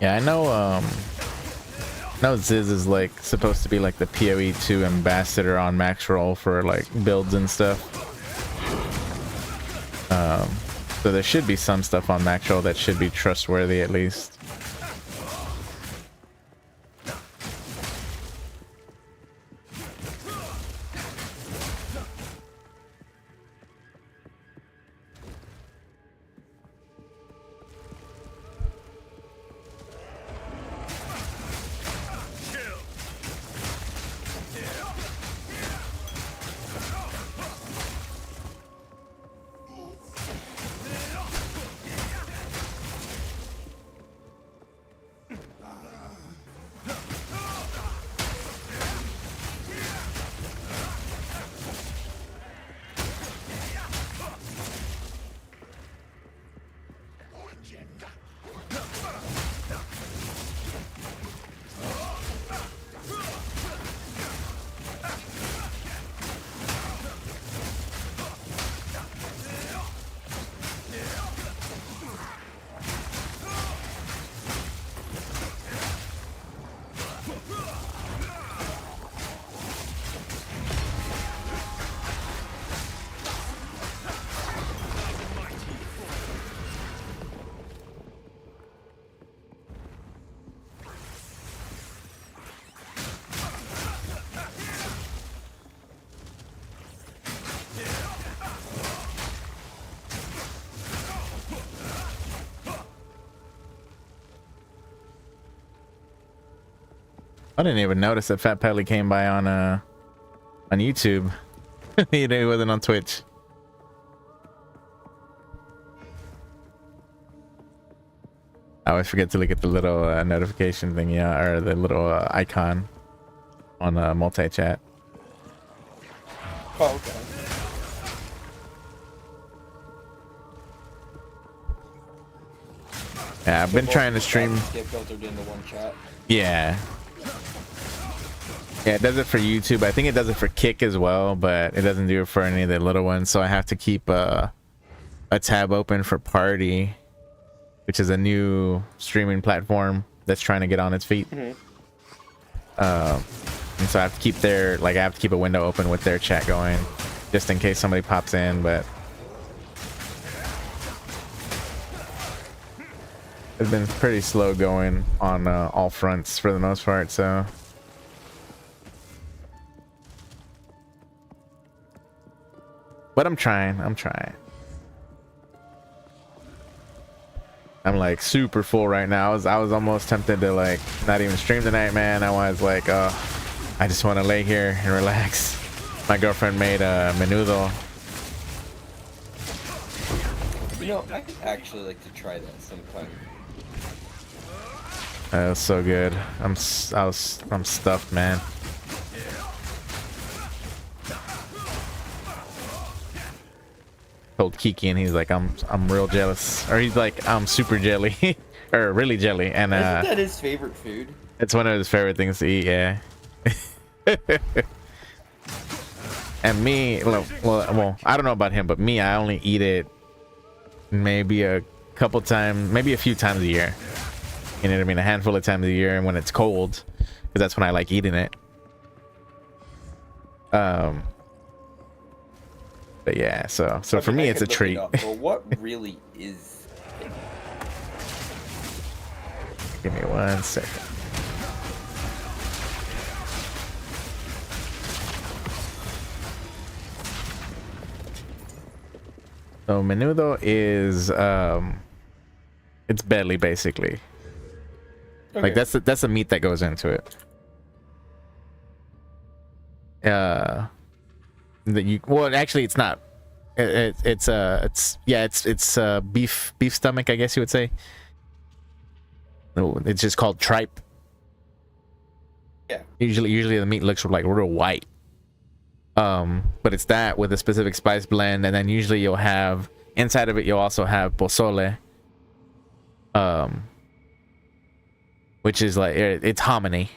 Yeah, I know Ziz is like supposed to be like the PoE 2 ambassador on max roll for like builds and stuff. So there should be some stuff on max roll that should be trustworthy at least. I didn't even notice that Fat Pelly came by on YouTube. He wasn't on Twitch. I always forget to look at the little notification thing, yeah, or the little icon on multi-chat. Oh, okay. Yeah, I've been trying to stream. Get filtered into one chat. Yeah. Yeah, it does it for YouTube. I think it does it for Kick as well, but it doesn't do it for any of the little ones. So I have to keep a tab open for Party, which is a new streaming platform that's trying to get on its feet. Mm-hmm. And so I have to keep I have to keep a window open with their chat going, just in case somebody pops in. But it's been pretty slow going on all fronts for the most part. So. But I'm trying. I'm like super full right now. I was almost tempted to like not even stream tonight, man. I was like, I just want to lay here and relax. My girlfriend made menudo. You know, I'd actually like to try that sometime. That was so good. I'm stuffed, man. Told Kiki and he's like, I'm real jealous, or he's like, I'm super jelly, or really jelly, and Isn't that his favorite food? it's one of his favorite things to eat. Yeah. And me, well, I don't know about him, but me, I only eat it maybe a couple times, maybe a few times a year. You know what I mean? A handful of times a year, and when it's cold, because that's when I like eating it. But yeah, so for me, it's a treat. Well, what really is? Give me 1 second. So menudo is it's belly basically. Okay. Like that's the meat that goes into it. That you, well, actually it's not. It's beef stomach, I guess you would say. No, it's just called tripe. Yeah. Usually the meat looks like real white. But it's that with a specific spice blend, and then usually you'll have inside of it, you'll also have pozole, which is like, it's hominy,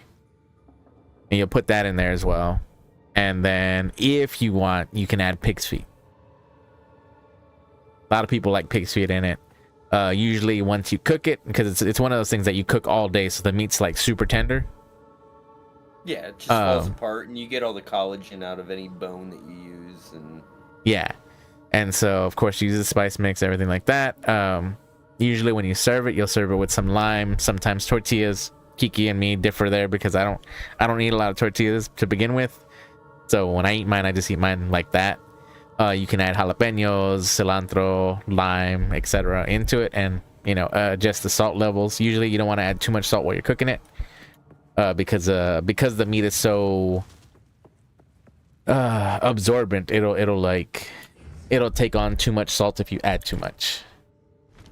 and you'll put that in there as well. And then if you want, you can add pig's feet. A lot of people like pig's feet in it. Usually once you cook it, because it's one of those things that you cook all day, so the meat's like super tender. Yeah, it just falls apart, and you get all the collagen out of any bone that you use, and yeah, and so of course you use the spice mix, everything like that. Usually when you serve it, you'll serve it with some lime, sometimes tortillas. Kiki and me differ there because I don't eat a lot of tortillas to begin with. So when I eat mine, I just eat mine like that. You can add jalapenos, cilantro, lime, etc. into it, and you know, adjust the salt levels. Usually you don't want to add too much salt while you're cooking it. Because the meat is so absorbent, it'll take on too much salt if you add too much.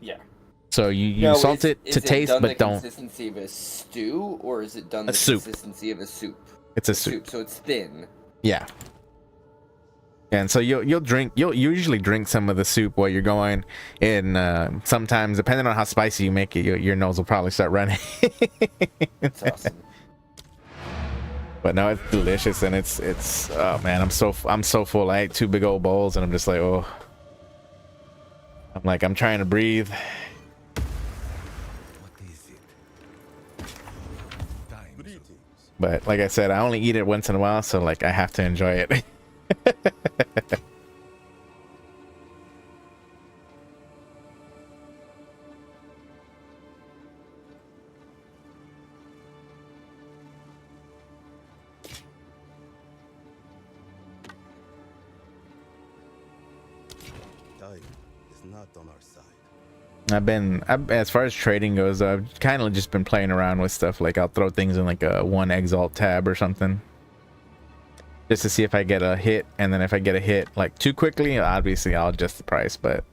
yeah. So you salt it to taste, but don't. Is it done the consistency of a stew, or is it done the soup. consistency of a soup? It's a soup. So it's thin. Yeah. And so you'll usually drink some of the soup while you're going, and sometimes depending on how spicy you make it, your nose will probably start running. That's awesome. But no, it's delicious, and it's oh man, I'm so full. I ate 2 big old bowls, and I'm just like, oh, I'm trying to breathe. What is it? Time. But like I said, I only eat it once in a while, so like I have to enjoy it. Time is not on our side. As far as trading goes, I've kind of just been playing around with stuff. Like I'll throw things in like a 1 exalt tab or something, just to see if I get a hit, and then if I get a hit like too quickly, obviously I'll adjust the price. But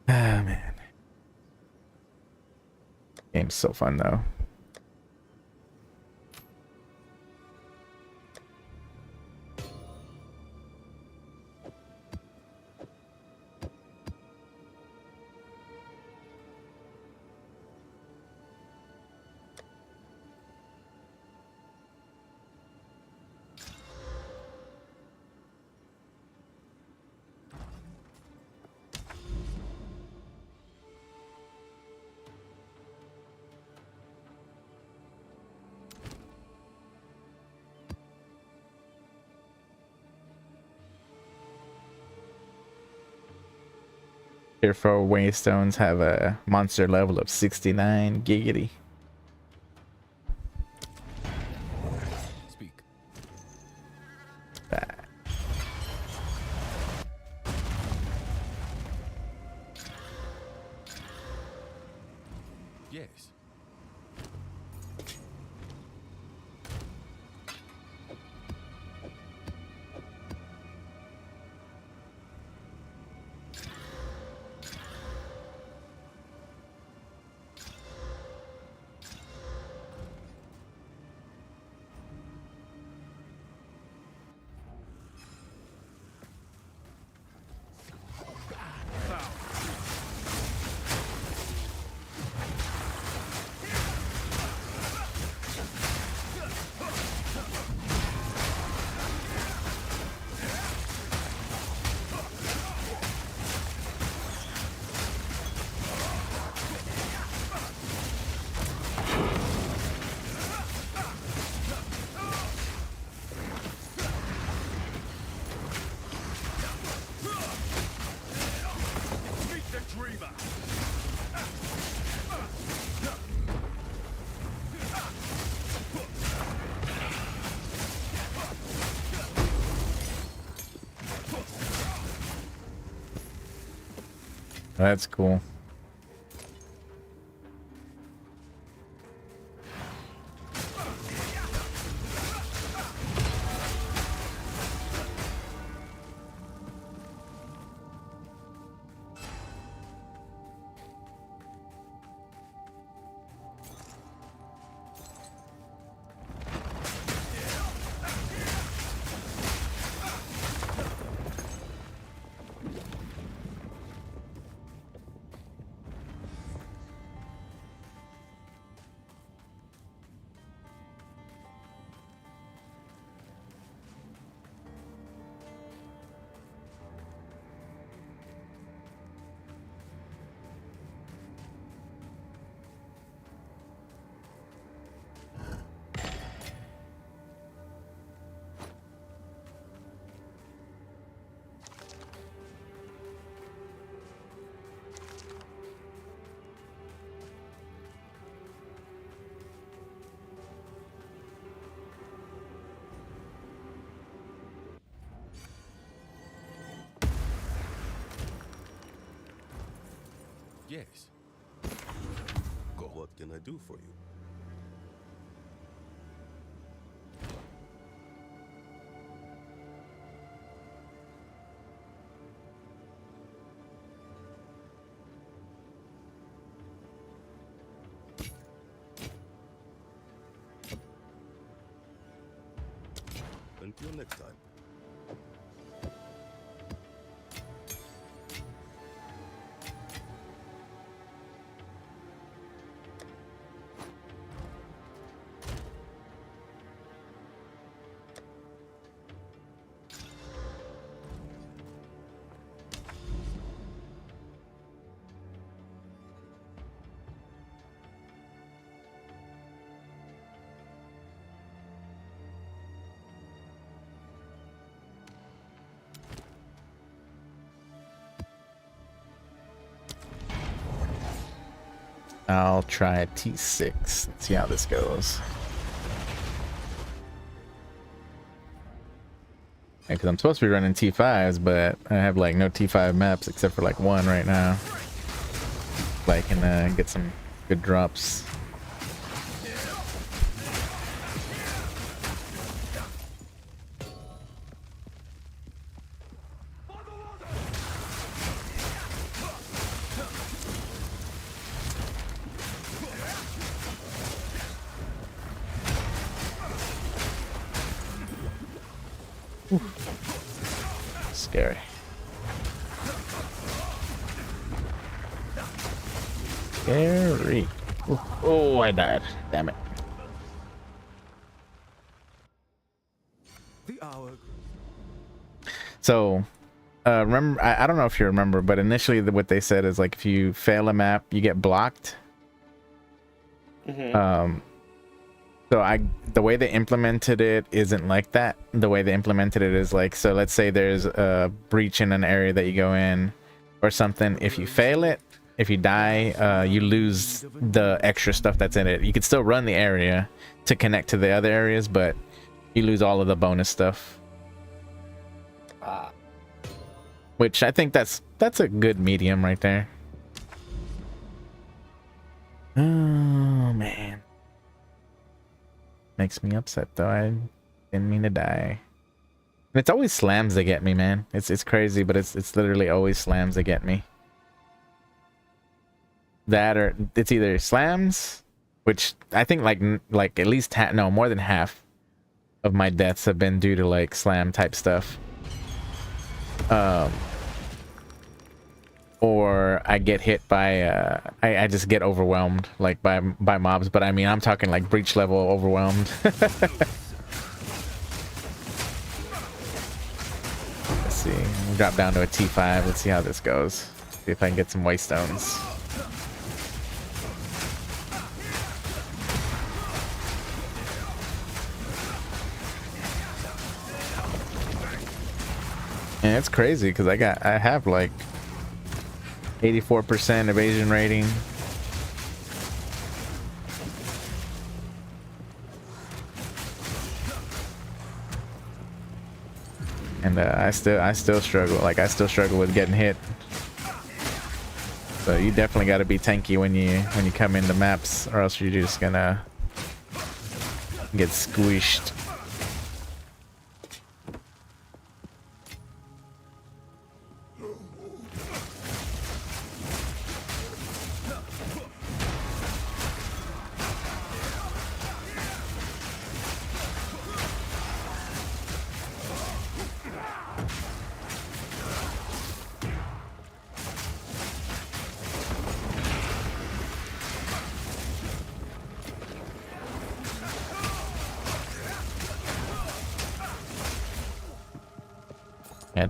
ah man, game's so fun though. Tier 4 waystones have a monster level of 69 giggity. Speak. Yes. Meet the dreamer. That's cool. Yes. Go. What can I do for you? Until next time. I'll try T6. Let's see how this goes. Because I'm supposed to be running T5s, but I have like no T5 maps except for like one right now. So I can get some good drops. Scary. Scary. Oh, I died. Damn it. The hour. So, remember, I don't know if you remember, but initially what they said is like if you fail a map, you get blocked. So the way they implemented it isn't like that. The way they implemented it is like, so let's say there's a breach in an area that you go in or something. If you fail it, if you die, you lose the extra stuff that's in it. You could still run the area to connect to the other areas, but you lose all of the bonus stuff. Which I think that's a good medium right there. Oh man, makes me upset though. I didn't mean to die. It's always slams that get me, man. It's crazy, but it's literally always slams that get me. That or it's either slams, which I think like at least no more than half of my deaths have been due to like slam type stuff. Or I get hit by I just get overwhelmed like by mobs, but I mean I'm talking like breach level overwhelmed. Let's see. We'll drop down to a T5. Let's see how this goes. See if I can get some waystones. And it's crazy because I have like 84% evasion rating. And I still struggle. Like I still struggle with getting hit. So you definitely got to be tanky when you come into maps, or else you're just gonna get squished. Yeah,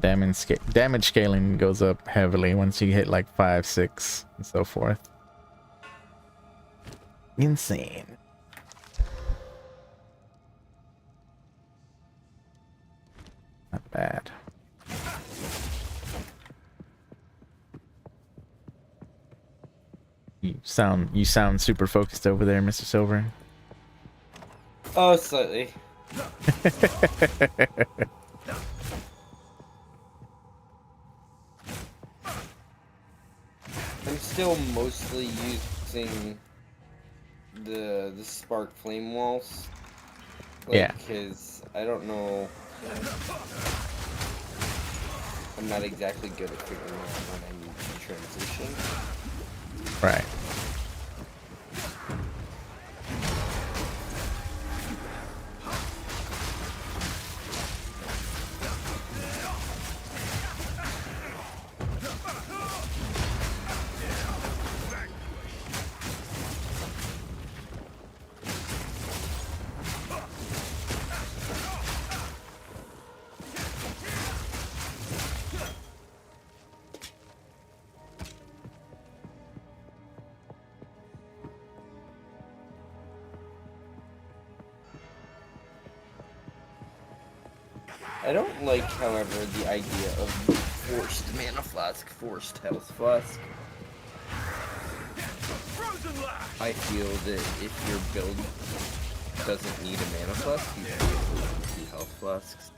damage scaling goes up heavily once you hit like 5, 6, and so forth. Insane. Not bad. You sound super focused over there, Mr. Silver. Oh, slightly. I'm still mostly using the spark flame walls. Like, Yeah. Because I don't know. I'm not exactly good at figuring out when I need to transition. Right. I don't like, however, the idea of forced mana flask, forced health flask. Frozen lash. I feel that if your build doesn't need a mana flask, you should be able to do health flasks.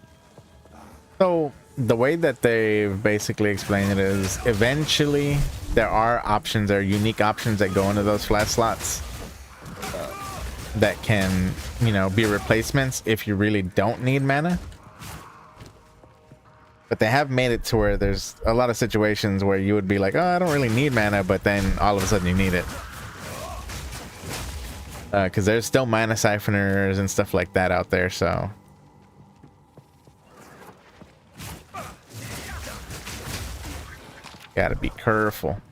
So the way that they've basically explained it is eventually there are options, there are unique options that go into those flash slots that can, you know, be replacements if you really don't need mana. But they have made it to where there's a lot of situations where you would be like, oh, I don't really need mana, but then all of a sudden you need it. Because there's still mana siphoners and stuff like that out there, so. Gotta be careful.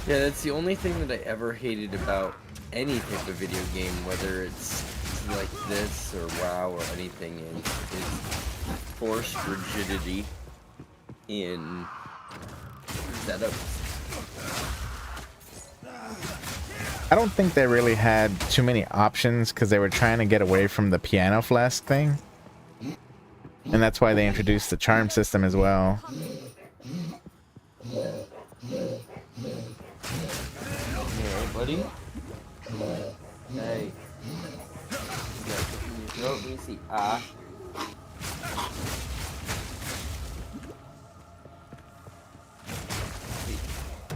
Yeah, that's the only thing that I ever hated about any type of video game, whether it's like this or WoW or anything, is forced rigidity in setups. I don't think they really had too many options because they were trying to get away from the piano flask thing. And that's why they introduced the charm system as well. buddy. Hey. Yeah, in your throat. Let me see. Ah.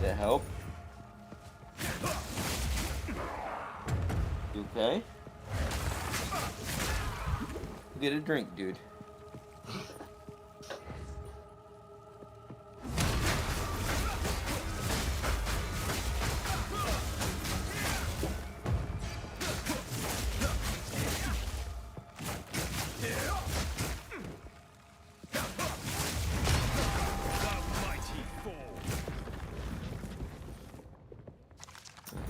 That help? You okay? Get a drink, dude.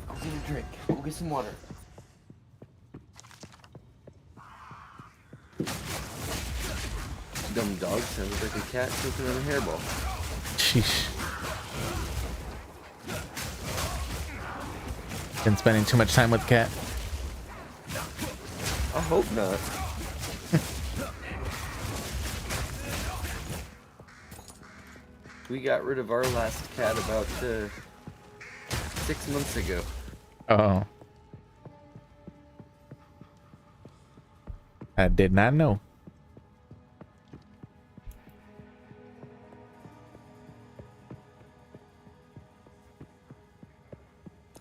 Go get a drink. Go get some water. Dumb dog sounds like a cat choking on a hairball. Sheesh. Been spending too much time with the cat. I hope not. We got rid of our last cat about 6 months ago. Oh. I did not know.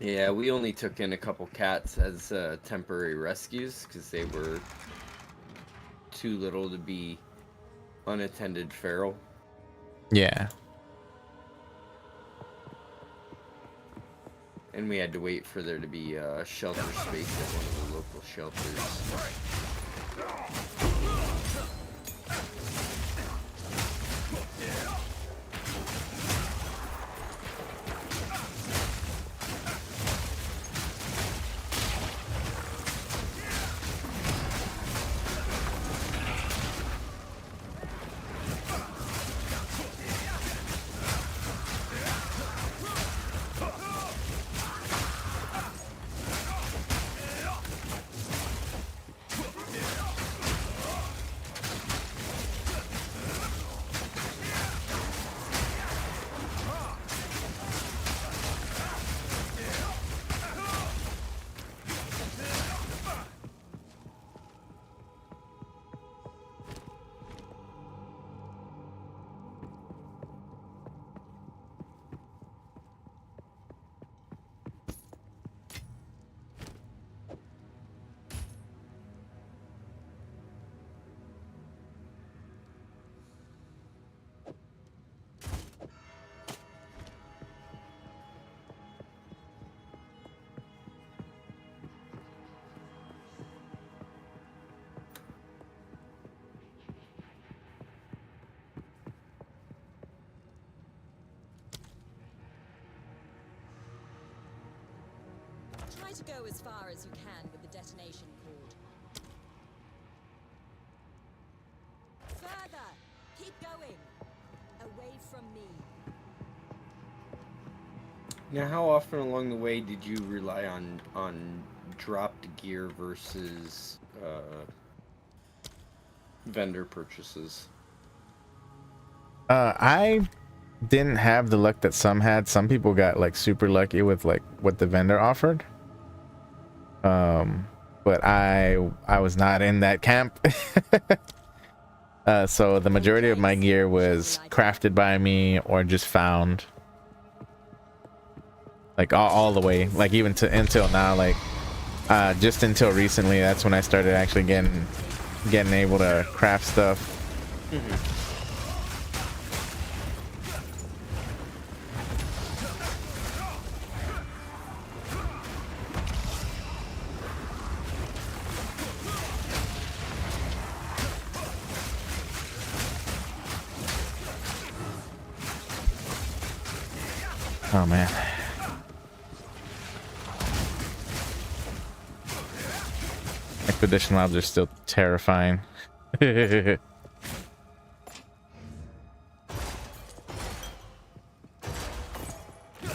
Yeah, we only took in a couple cats as temporary rescues because they were too little to be unattended feral. Yeah. And we had to wait for there to be shelter space at one of the local shelters. Try to go as far as you can with the detonation cord. Further! Keep going! Away from me. Now, how often along the way did you rely on dropped gear versus vendor purchases? I didn't have the luck that some had. Some people got like super lucky with like what the vendor offered. But I was not in that camp. So the majority of my gear was crafted by me or just found. Like all the way, like even to until now, like just until recently, that's when I started actually getting able to craft stuff. Oh man. Expedition labs are still terrifying.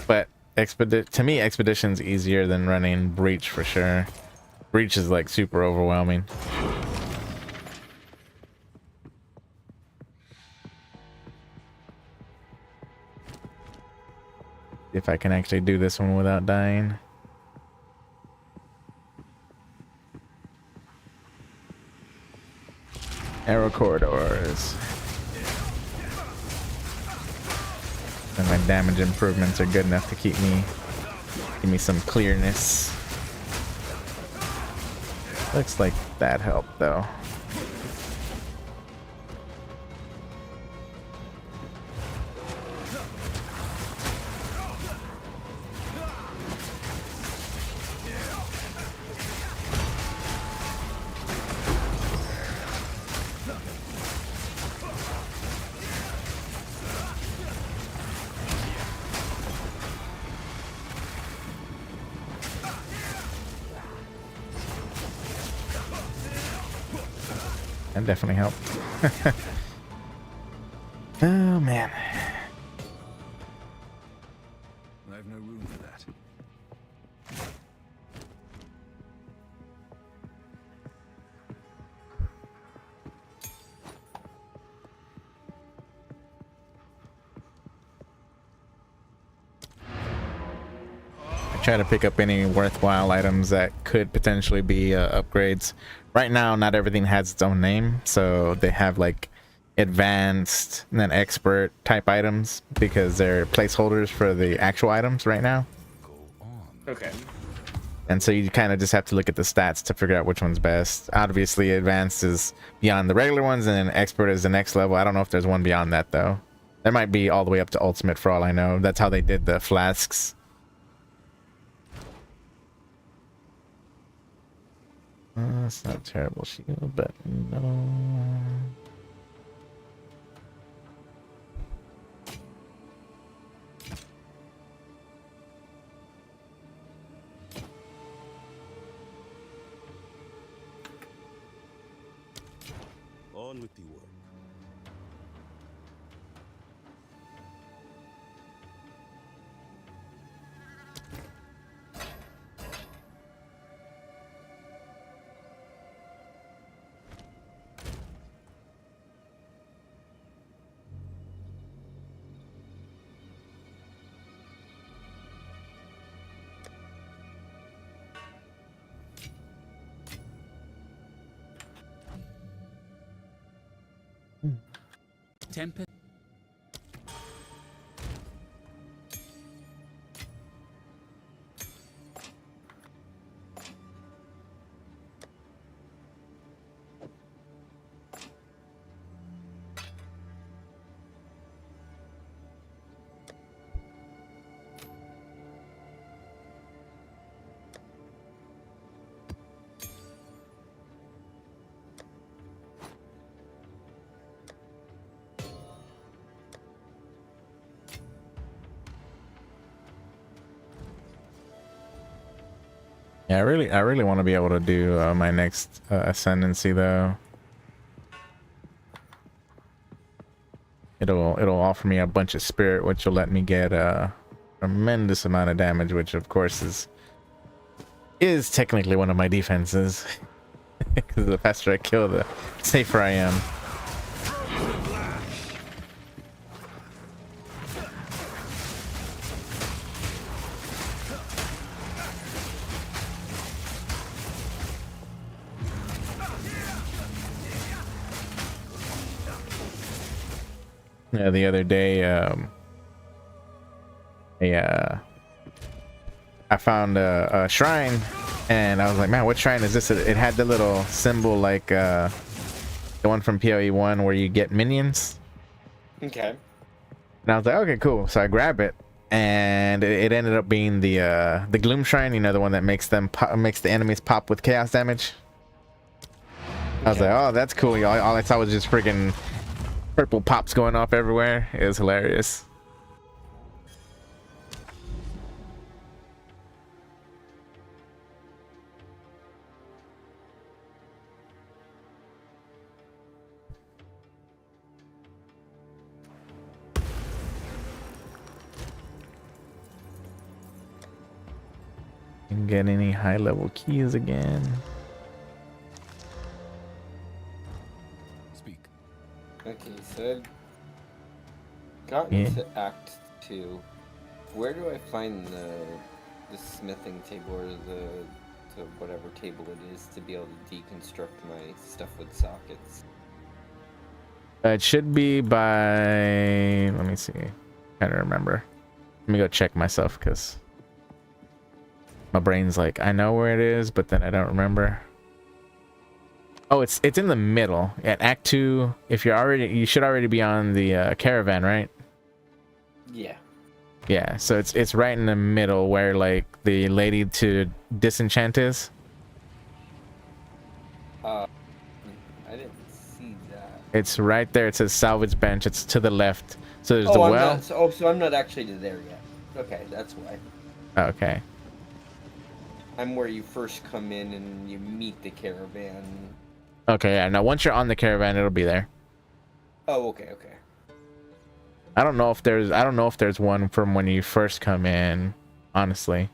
But to me, expedition's easier than running breach for sure. Breach is like super overwhelming. If I can actually do this one without dying. Arrow corridors. And my damage improvements are good enough to give me some clearness. Looks like that helped though. That definitely helped. Oh man. I have no room for that. I try to pick up any worthwhile items that could potentially be upgrades. Right now, not everything has its own name, so they have like advanced and then expert type items because they're placeholders for the actual items right now. Go on. Okay. And so you kind of just have to look at the stats to figure out which one's best. Obviously, advanced is beyond the regular ones, and then expert is the next level. I don't know if there's one beyond that though. There might be all the way up to ultimate for all I know. That's how they did the flasks. It's not a terrible shield, but no. On with the work. Temper. Yeah, I really want to be able to do my next ascendancy though. It'll offer me a bunch of spirit, which will let me get a tremendous amount of damage, which of course is technically one of my defenses. Because the faster I kill, the safer I am. Yeah, the other day, I found a shrine, and I was like, man, what shrine is this? It had the little symbol like the one from PoE 1 where you get minions. Okay. And I was like, okay, cool. So I grab it, and it ended up being the Gloom Shrine. You know, the one that makes the enemies pop with chaos damage. I was like, oh, that's cool. All I saw was just freaking purple pops going off everywhere. It was hilarious. Didn't get any high level keys again. Speak. Okay, so I've gotten Yeah. to Act 2. Where do I find the smithing table or the whatever table it is to be able to deconstruct my stuff with sockets? It should be by, let me see. Trying to remember. Let me go check myself because my brain's like, I know where it is, but then I don't remember. Oh, it's in the middle at Act 2. If you're already, you should already be on the caravan, right? Yeah. Yeah, so it's right in the middle where like the lady to disenchant is. I didn't see that. It's right there. It says salvage bench. It's to the left. So there's the I'm well. not, so I'm not actually there yet. Okay, that's why. Okay. I'm where you first come in and you meet the caravan. Okay, yeah. Now once you're on the caravan, it'll be there. Oh, okay, okay. I don't know if there's one from when you first come in, honestly.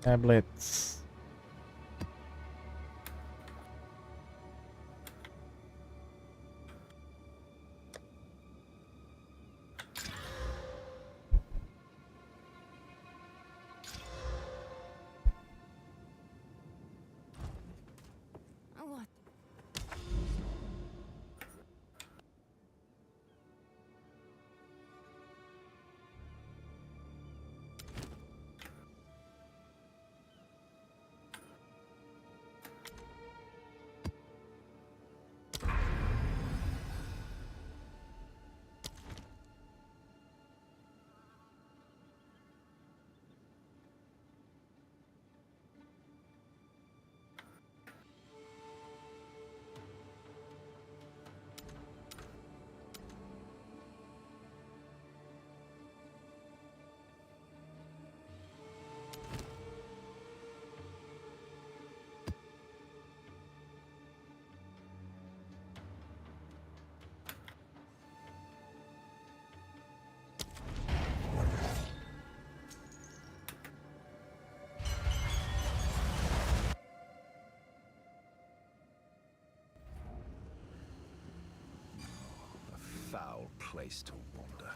Tablets. Foul place to wander.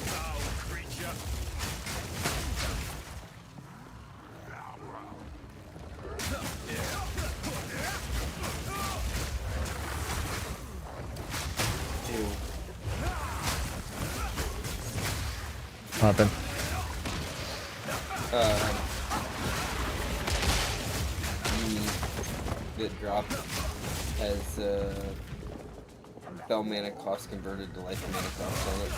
Foul creature. Ew. What happened? The drop has spell mana cost converted to life mana cost on it.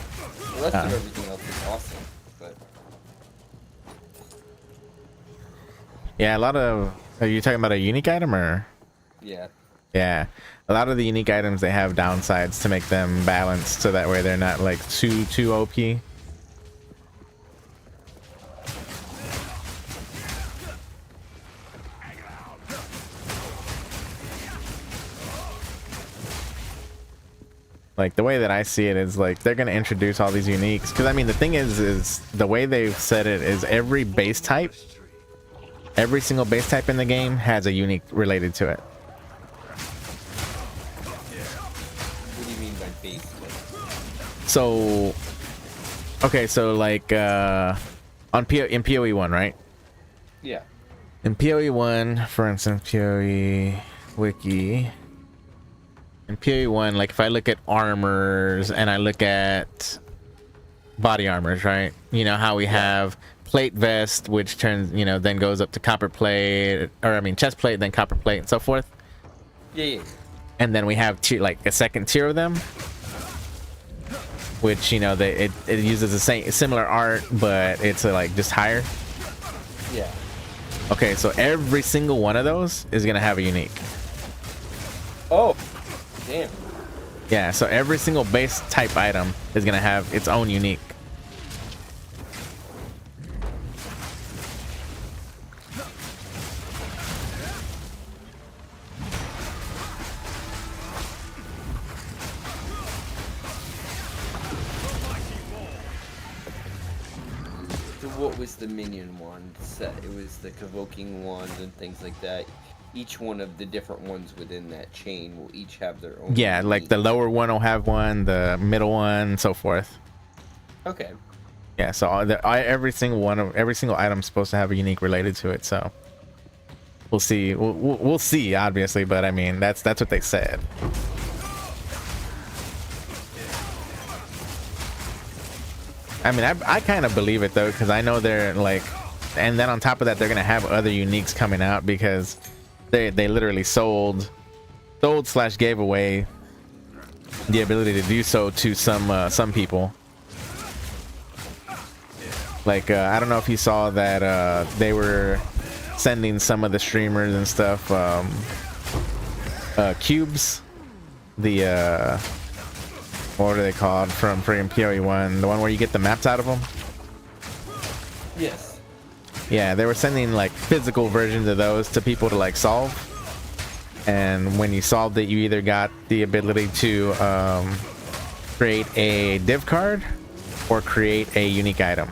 The rest of everything else is awesome, but Yeah, a lot of. Are you talking about a unique item or? yeah. Yeah, a lot of the unique items they have downsides to make them balanced, so that way they're not like too OP. Like the way that I see it is like they're gonna introduce all these uniques, because I mean the thing is the way they've said it is every base type, every single base type in the game has a unique related to it. What do you mean by base? So okay, so like on in PoE 1, right? Yeah. In PoE 1, for instance, PoE wiki. In PoE 1, like if I look at armors and I look at body armors, right? You know how we have plate vest, which turns, you know, then goes up to copper plate, or I mean chest plate, then copper plate, and so forth. Yeah. And then we have like a second tier of them, which, you know, it uses the same similar art, but it's like just higher. Yeah. Okay, so every single one of those is gonna have a unique. Oh, damn. Yeah, so every single base type item is gonna have its own unique. So what was the minion wand set? It was the convoking wand and things like that. Each one of the different ones within that chain will each have their own. Yeah, like unique. the lower one will have one, the middle one, and so forth. Okay. Yeah, so every single item is supposed to have a unique related to it. So we'll see. We'll see, obviously, but I mean that's what they said. I mean, I kind of believe it though, because I know they're like, and then on top of that, they're gonna have other uniques coming out because they literally sold / gave away the ability to do so to some people. Like I don't know if you saw that they were sending some of the streamers and stuff cubes, the what are they called from freaking PoE1, the one where you get the maps out of them. Yes. Yeah, they were sending like physical versions of those to people to like solve, and when you solved it, you either got the ability to create a div card or create a unique item.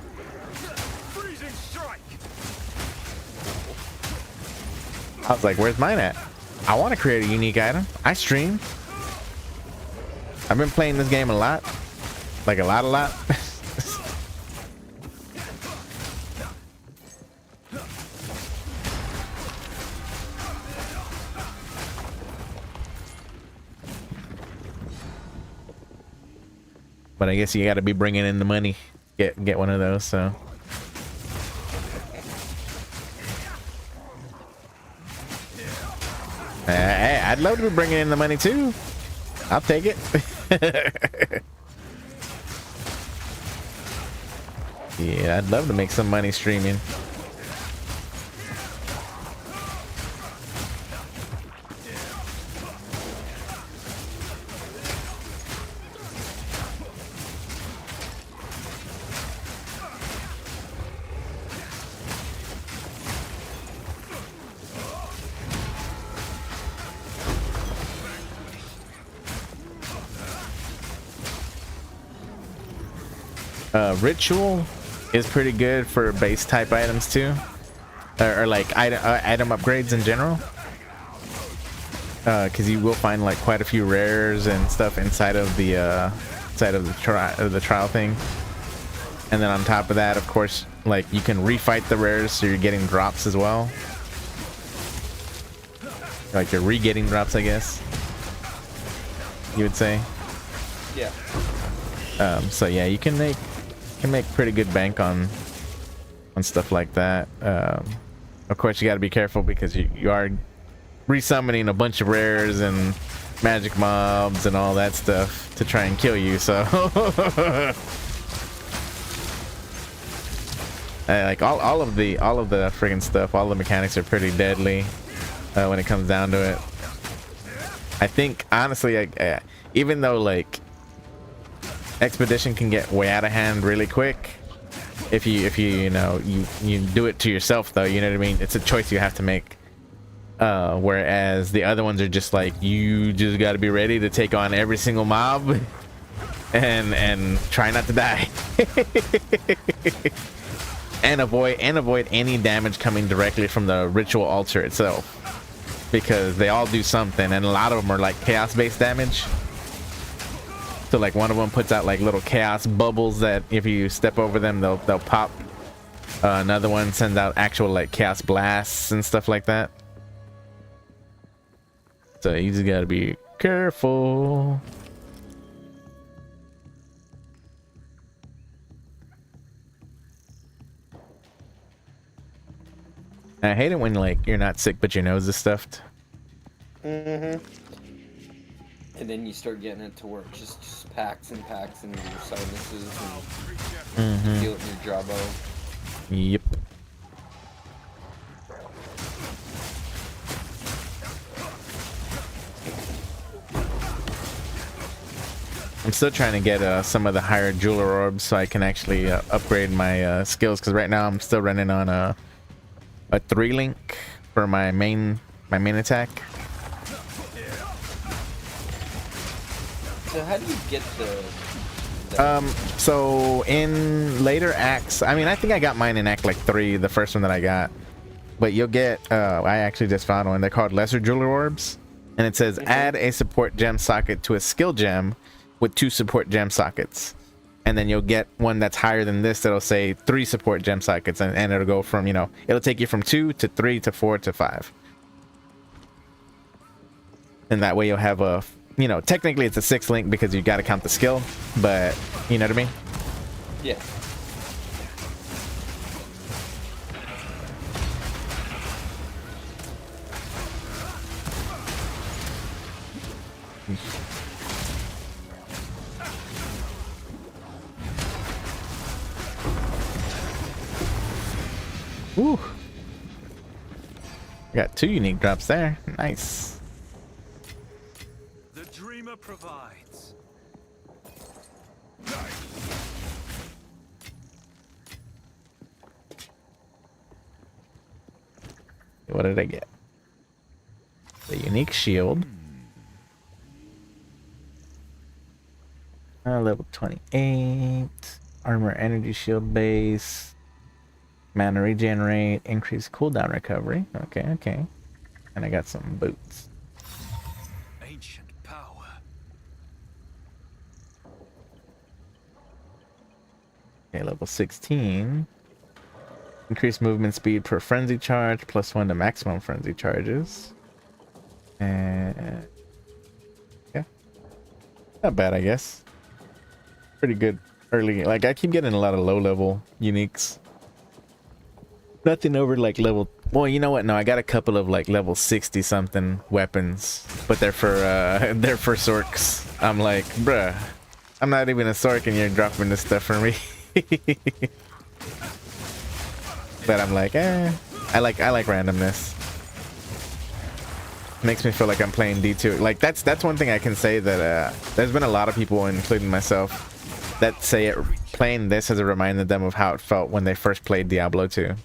Freezing strike. I was like, where's mine at? I want to create a unique item. I stream. I've been playing this game a lot. Like a lot. But I guess you got to be bringing in the money. Get one of those, so. Hey, I'd love to be bringing in the money too. I'll take it. Yeah, I'd love to make some money streaming. Ritual is pretty good for base type items too, or like item upgrades in general, because you will find like quite a few rares and stuff inside of the trial thing. And then on top of that, of course, like you can refight the rares, so you're getting drops as well. Like you're re-getting drops, I guess you would say. Yeah. So yeah, you can make pretty good bank on stuff like that. Of course, you got to be careful because you are resummoning a bunch of rares and magic mobs and all that stuff to try and kill you. So like all of the friggin' stuff, all the mechanics are pretty deadly when it comes down to it. I think honestly, even though like Expedition can get way out of hand really quick if you know you do it to yourself, though, you know what I mean. It's a choice you have to make, whereas the other ones are just like you just got to be ready to take on every single mob and try not to die and avoid any damage coming directly from the ritual altar itself, because they all do something, and a lot of them are like chaos based damage. So like one of them puts out like little chaos bubbles that if you step over them, they'll pop. Another one sends out actual like chaos blasts and stuff like that. So you just gotta be careful. I hate it when like you're not sick but your nose is stuffed. And then you start getting it to work. Just packs and packs into your sinuses and feel it in your jaw bone. Yep. I'm still trying to get some of the higher jeweler orbs so I can actually upgrade my skills, because right now I'm still running on a 3-link for my main attack. So how do you get the So in later acts, I mean, I think I got mine in act like 3, the first one that I got, but you'll get I actually just found one. They're called lesser jeweler orbs, and it says add a support gem socket to a skill gem with 2 support gem sockets, and then you'll get one that's higher than this that'll say 3 support gem sockets, and it'll go from, you know, it'll take you from 2 to 3 to 4 to 5, and that way you'll have a, you know, technically it's a 6-link because you got to count the skill, but you know what I mean? Yeah. Woo! Got 2 unique drops there. Nice. The dreamer provides. What did I get? The unique shield. Level 28. Armor energy shield base. Mana regenerate. Increased cooldown recovery. Okay, okay. And I got some boots. Ancient power. Okay, level 16. Increased movement speed per frenzy charge. +1 to maximum frenzy charges. And yeah. Not bad, I guess. Pretty good early. Like, I keep getting a lot of low level uniques. Nothing over like level, well, you know what, no, I got a couple of like level 60 something weapons, but they're for sorks. I'm like, bruh, I'm not even a sork and you're dropping this stuff for me. But I'm like, I like randomness. Makes me feel like I'm playing D2. Like, that's one thing I can say, that there's been a lot of people, including myself, that say it, playing this has reminded them of how it felt when they first played Diablo 2.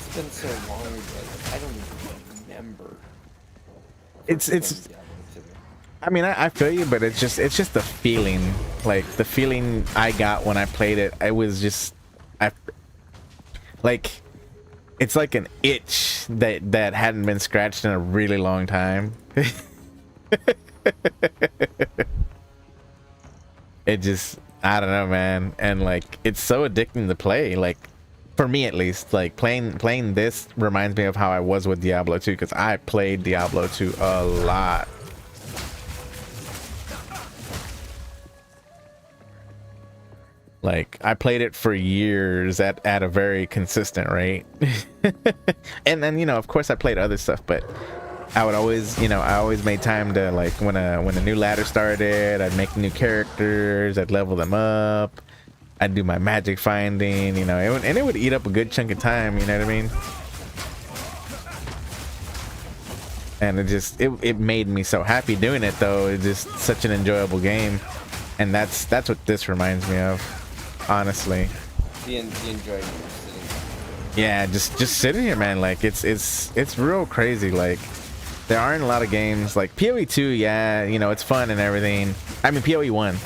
It's been so long, but I don't even remember. It's I mean, I feel you, but it's just the feeling, like the feeling I got when I played it. I was just, like, it's like an itch that hadn't been scratched in a really long time. It just, I don't know, man. And like, it's so addicting to play. Like, for me at least, like playing this reminds me of how I was with Diablo 2, because I played Diablo 2 a lot. Like, I played it for years at a very consistent rate. And then, you know, of course I played other stuff, but I would always, you know, I always made time to, like, when a new ladder started, I'd make new characters, I'd level them up, I'd do my magic finding, you know, and it would eat up a good chunk of time, you know what I mean? And it just, it made me so happy doing it, though. It's just such an enjoyable game. And that's what this reminds me of, honestly. The enjoyment of sitting. Yeah, just sitting here, man. Like, it's real crazy. Like, there aren't a lot of games like PoE 2. Yeah, you know, it's fun and everything. I mean, PoE 1,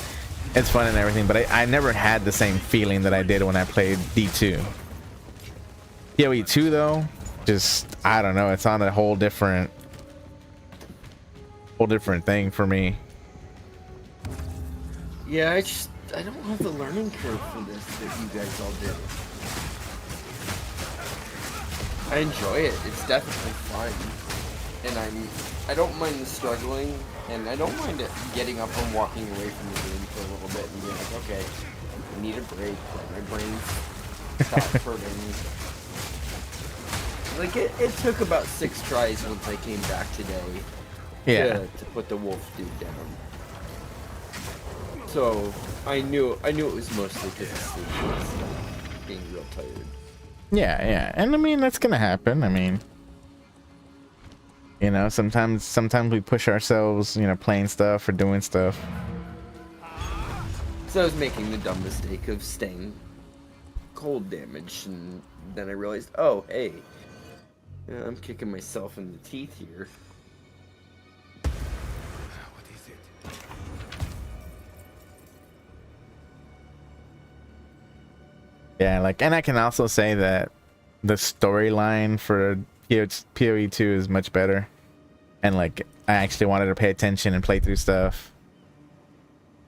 it's fun and everything, but I never had the same feeling that I did when I played D2. PoE 2, though, just, I don't know, it's on a whole different thing for me. Yeah, I don't have the learning curve for this that you guys all do. I enjoy it. It's definitely fun, and I don't mind the struggling, and I don't mind it getting up and walking away from the game for a little bit and being like, okay, I need a break, let my brain stop hurting. Like, it took about 6 tries once I came back today to put the wolf dude down. So, I knew it was mostly because of sleep, being real tired. Yeah, and I mean that's gonna happen. I mean, you know, sometimes we push ourselves, you know, playing stuff or doing stuff. So I was making the dumb mistake of staying cold damage, and then I realized, oh hey, I'm kicking myself in the teeth here. What is it? Yeah, like, and I can also say that the storyline for PoE 2 is much better, and like I actually wanted to pay attention and play through stuff.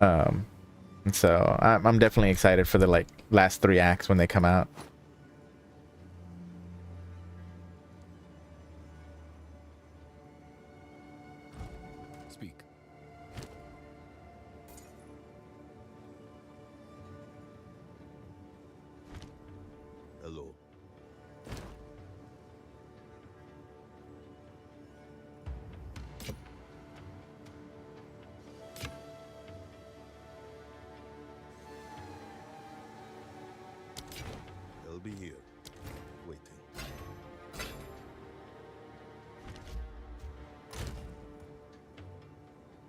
And so I'm definitely excited for the like last 3 acts when they come out. Speak. Hello. I'll be here, waiting.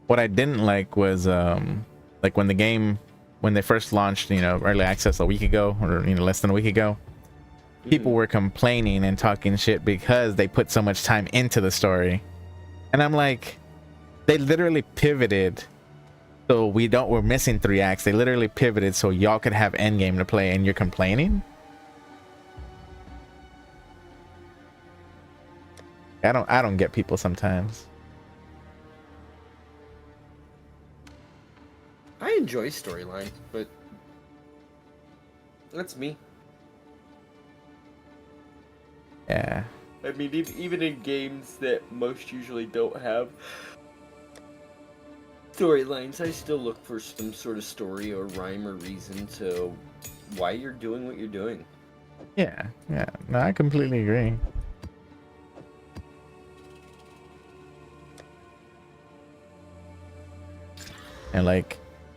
What I didn't like was like when they first launched, you know, early access a week ago, or you know, less than a week ago, people were complaining and talking shit because they put so much time into the story. And I'm like, they literally pivoted, so we're missing 3 acts. They literally pivoted so y'all could have endgame to play, and you're complaining? I don't get people sometimes. I enjoy storyline, but that's me. Yeah. I mean, even in games that most usually don't have storylines, I still look for some sort of story or rhyme or reason to why you're doing what you're doing. Yeah. No, I completely agree. And like,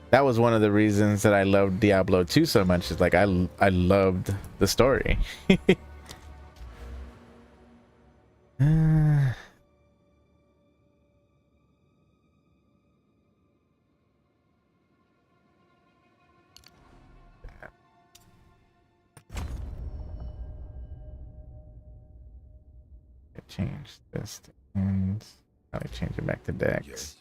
that was one of the reasons that I loved Diablo 2 so much. Is like I loved the story. Change this to ends. I'll change it back to Dex. Yes.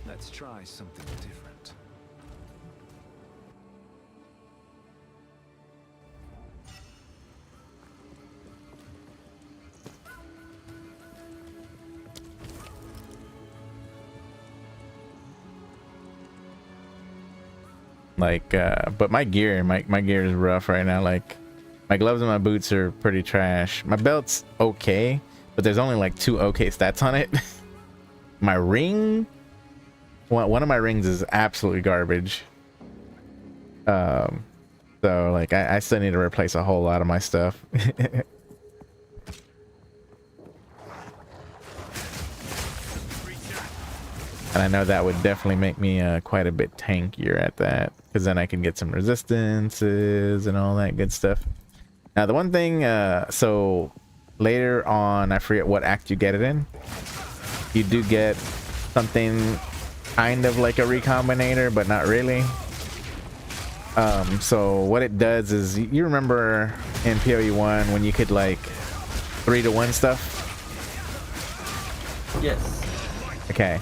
Let's try something different. Like, but my gear is rough right now. Like, my gloves and my boots are pretty trash. My belt's okay, but there's only like 2 okay stats on it. My ring, one of my rings is absolutely garbage. So like I still need to replace a whole lot of my stuff. And I know that would definitely make me quite a bit tankier at that, because then I can get some resistances and all that good stuff. Now the one thing, so later on, I forget what act you get it in, you do get something kind of like a recombinator, but not really. So what it does is, you remember in PoE 1 when you could like 3-to-1 stuff? Yes. Okay.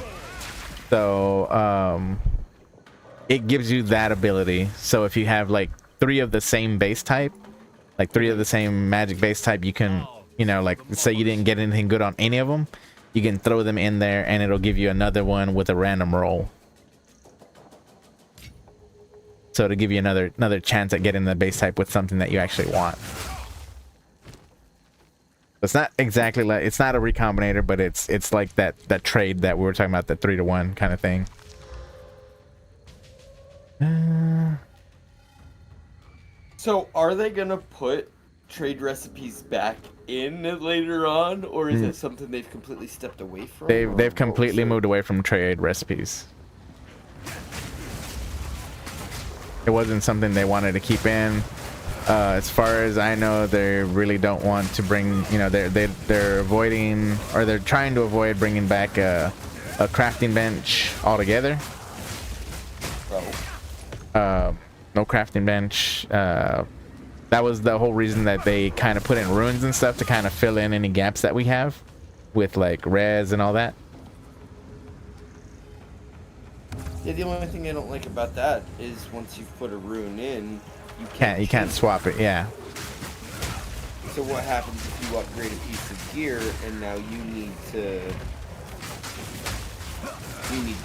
So it gives you that ability. So if you have like 3 of the same base type, like 3 of the same magic base type, you can, you know, like say you didn't get anything good on any of them, you can throw them in there and it'll give you another one with a random roll. So to give you another chance at getting the base type with something that you actually want. It's not exactly like, it's not a recombinator, but it's like that trade that we were talking about, the 3-to-1 kind of thing. So are they gonna put trade recipes back in later on, or is it something they've completely stepped away from? They've completely moved away from trade recipes. It wasn't something they wanted to keep in. As far as I know, they really don't want to bring, you know, they're avoiding, or they're trying to avoid bringing back a crafting bench altogether. No crafting bench. That was the whole reason that they kind of put in runes and stuff to kind of fill in any gaps that we have with like res and all that. Yeah, the only thing I don't like about that is once you've put a rune in, You can't swap it, yeah. So what happens if you upgrade a piece of gear and now you need to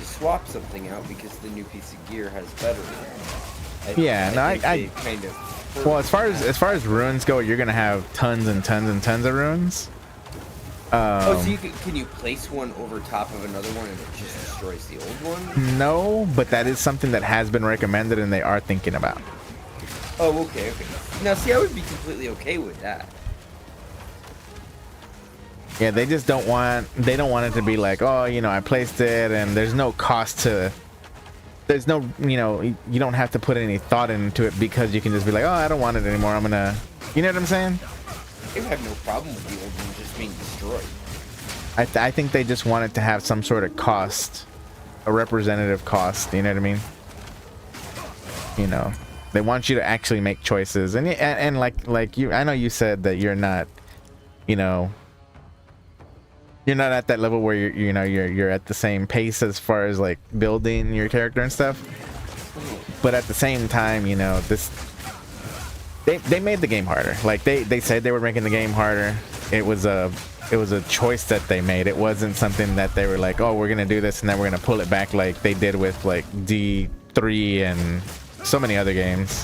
swap something out because the new piece of gear has better runes? I kind of. Well, as far as runes go, you're gonna have tons and tons and tons of runes. So can you place one over top of another one and it just destroys the old one? No, but that is something that has been recommended and they are thinking about. Oh, okay. Now, see, I would be completely okay with that. Yeah, they just don't want it to be like, oh, you know, I placed it and there's no cost to, there's no, you know, you don't have to put any thought into it because you can just be like, oh, I don't want it anymore, I'm gonna, you know what I'm saying? I have no problem with the old one just being destroyed. I think they just want it to have some sort of cost, a representative cost, you know what I mean? You know, they want you to actually make choices, and like you, I know you said that you're not, you know, you're not at that level where you're at the same pace as far as like building your character and stuff. But at the same time, you know, they made the game harder. Like they said they were making the game harder. It was a choice that they made. It wasn't something that they were like, oh, we're gonna do this and then we're gonna pull it back like they did with like D3 and so many other games,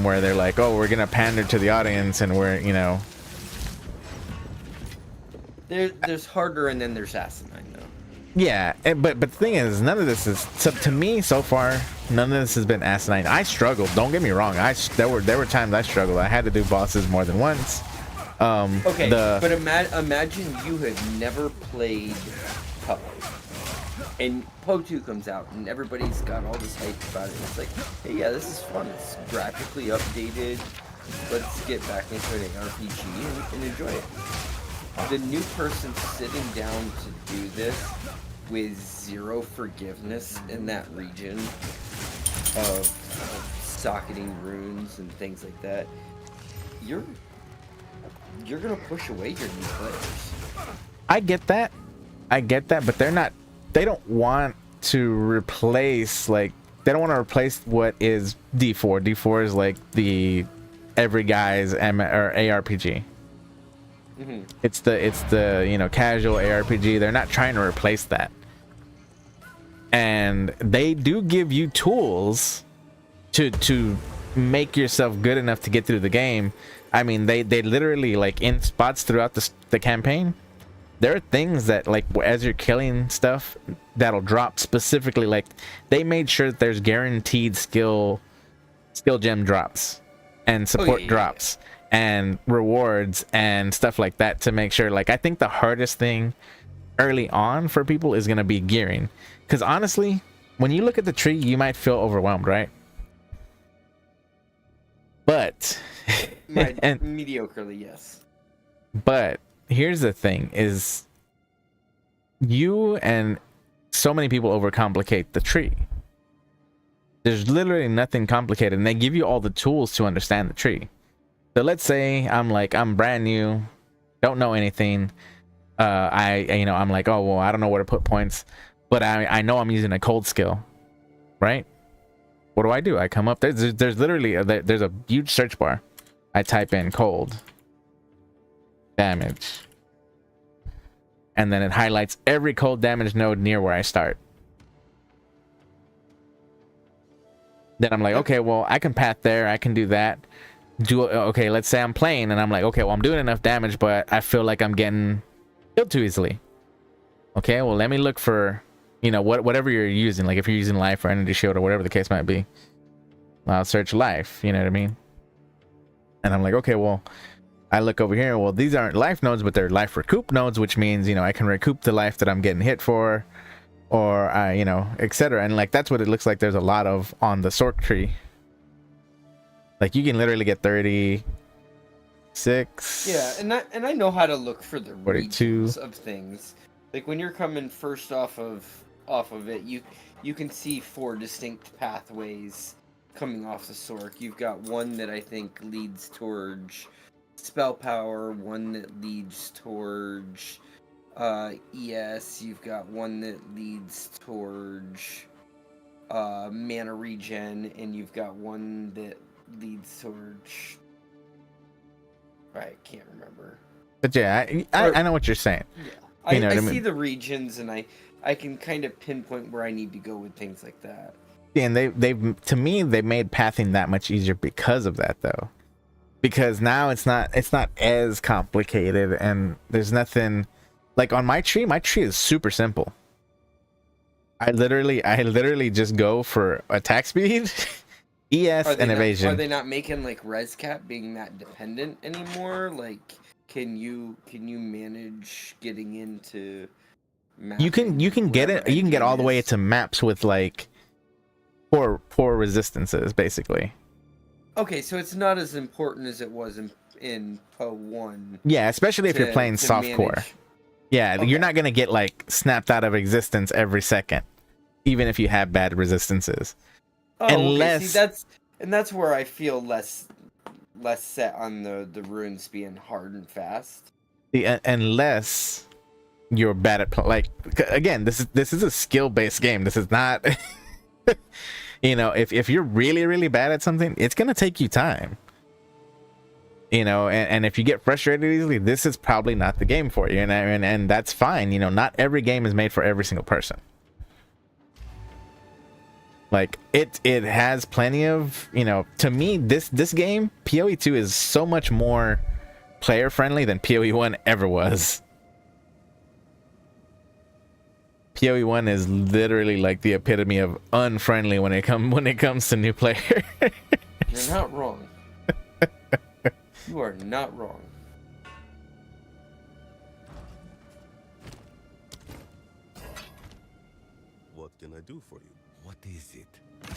where they're like, oh, we're gonna pander to the audience and we're, you know. There's harder and then there's asinine though. Yeah, but the thing is, none of this is, so to me so far, none of this has been asinine. I struggled. Don't get me wrong. There were times I struggled. I had to do bosses more than once. Okay, but imagine you have never played Poe, and Poe 2 comes out, and everybody's got all this hype about it. It's like, hey, yeah, this is fun. It's graphically updated. Let's get back into an RPG and enjoy it. The new person sitting down to do this with zero forgiveness in that region of socketing runes and things like that, you're gonna push away your new players. I get that, but they don't want to replace, like, they don't want to replace what is D4. D4 is like the every guy's ARPG. Mm-hmm. It's the you know, casual ARPG. They're not trying to replace that, and they do give you tools to make yourself good enough to get through the game. I mean, they literally, like, in spots throughout the campaign, there are things that, like, as you're killing stuff, that'll drop specifically. Like, they made sure that there's guaranteed skill gem drops and support drops and rewards and stuff like that to make sure. Like, I think the hardest thing early on for people is gonna be gearing, because honestly, when you look at the tree, you might feel overwhelmed, right? But and mediocrely, yes. But here's the thing: is you and so many people overcomplicate the tree. There's literally nothing complicated, and they give you all the tools to understand the tree. So let's say I'm brand new, don't know anything. I'm like, oh well, I don't know where to put points, but I know I'm using a cold skill. right? What do? I come up, there's literally there's a huge search bar. I type in cold damage, and then it highlights every cold damage node near where I start. Then I'm like, okay, well, I can path there, I can do that. Okay, let's say I'm playing and I'm like, okay, well, I'm doing enough damage, but I feel like I'm getting killed too easily. Okay, well, let me look for, you know, whatever you're using. Like if you're using life or energy shield or whatever the case might be, I'll search life, you know what I mean? And I'm like, okay, well, I look over here, well, these aren't life nodes, but they're life recoup nodes, which means, you know, I can recoup the life that I'm getting hit for, or you know, etc. And like that's what it looks like there's a lot of on the Sork tree. Like you can literally get 36. Yeah, and I know how to look for the 42 regions of things. Like when you're coming first off of it, you can see 4 distinct pathways coming off the Sork. You've got one that I think leads towards spell power, one that leads towards ES, you've got one that leads towards mana regen, and you've got one that leads towards I can't remember. But yeah, I know what you're saying. Yeah. You know I what I see mean? the regions, and I can kind of pinpoint where I need to go with things like that. Yeah, and they've to me they made pathing that much easier because of that though. Because now it's not as complicated, and there's nothing like on my tree is super simple. I literally just go for attack speed, ES, and evasion. Are they not making like res cap being that dependent anymore? Like, can you manage getting into You can get it. You can get all the way to maps with like poor resistances, basically. Okay, so it's not as important as it was in PO 1. Yeah, especially if you're playing softcore. Manage. Yeah, Okay. you're not gonna get like snapped out of existence every second, even if you have bad resistances. Oh, Unless okay. See, that's where I feel less set on the runes being hard and fast. unless you're bad at like again, this is a skill based game. This is not. You know, if you're really bad at something, it's gonna take you time. You know, and if you get frustrated easily, this is probably not the game for you, and that's fine. You know, not every game is made for every single person. Like it has plenty of, you know, to me this game PoE 2 is so much more player friendly than PoE 1 ever was. PoE 1 is literally like the epitome of unfriendly when it comes to new players. You're not wrong. You are not wrong. What can I do for you? What is it?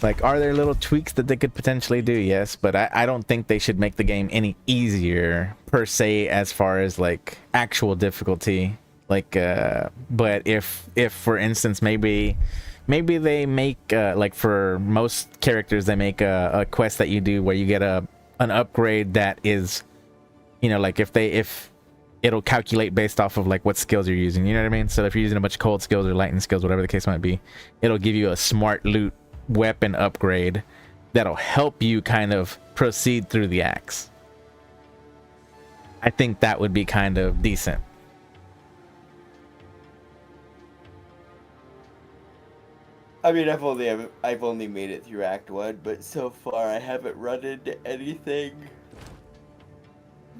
Like, are there little tweaks that they could potentially do? Yes, but I don't think they should make the game any easier per se as far as like actual difficulty. Like but if for instance maybe they make like for most characters they make a quest that you do where you get an upgrade that is, you know, like if it'll calculate based off of like what skills you're using, you know what I mean? So if you're using a bunch of cold skills or lightning skills, whatever the case might be, it'll give you a smart loot weapon upgrade that'll help you kind of proceed through the axe. I think that would be kind of decent. I mean, I've only made it through Act 1, but so far I haven't run into anything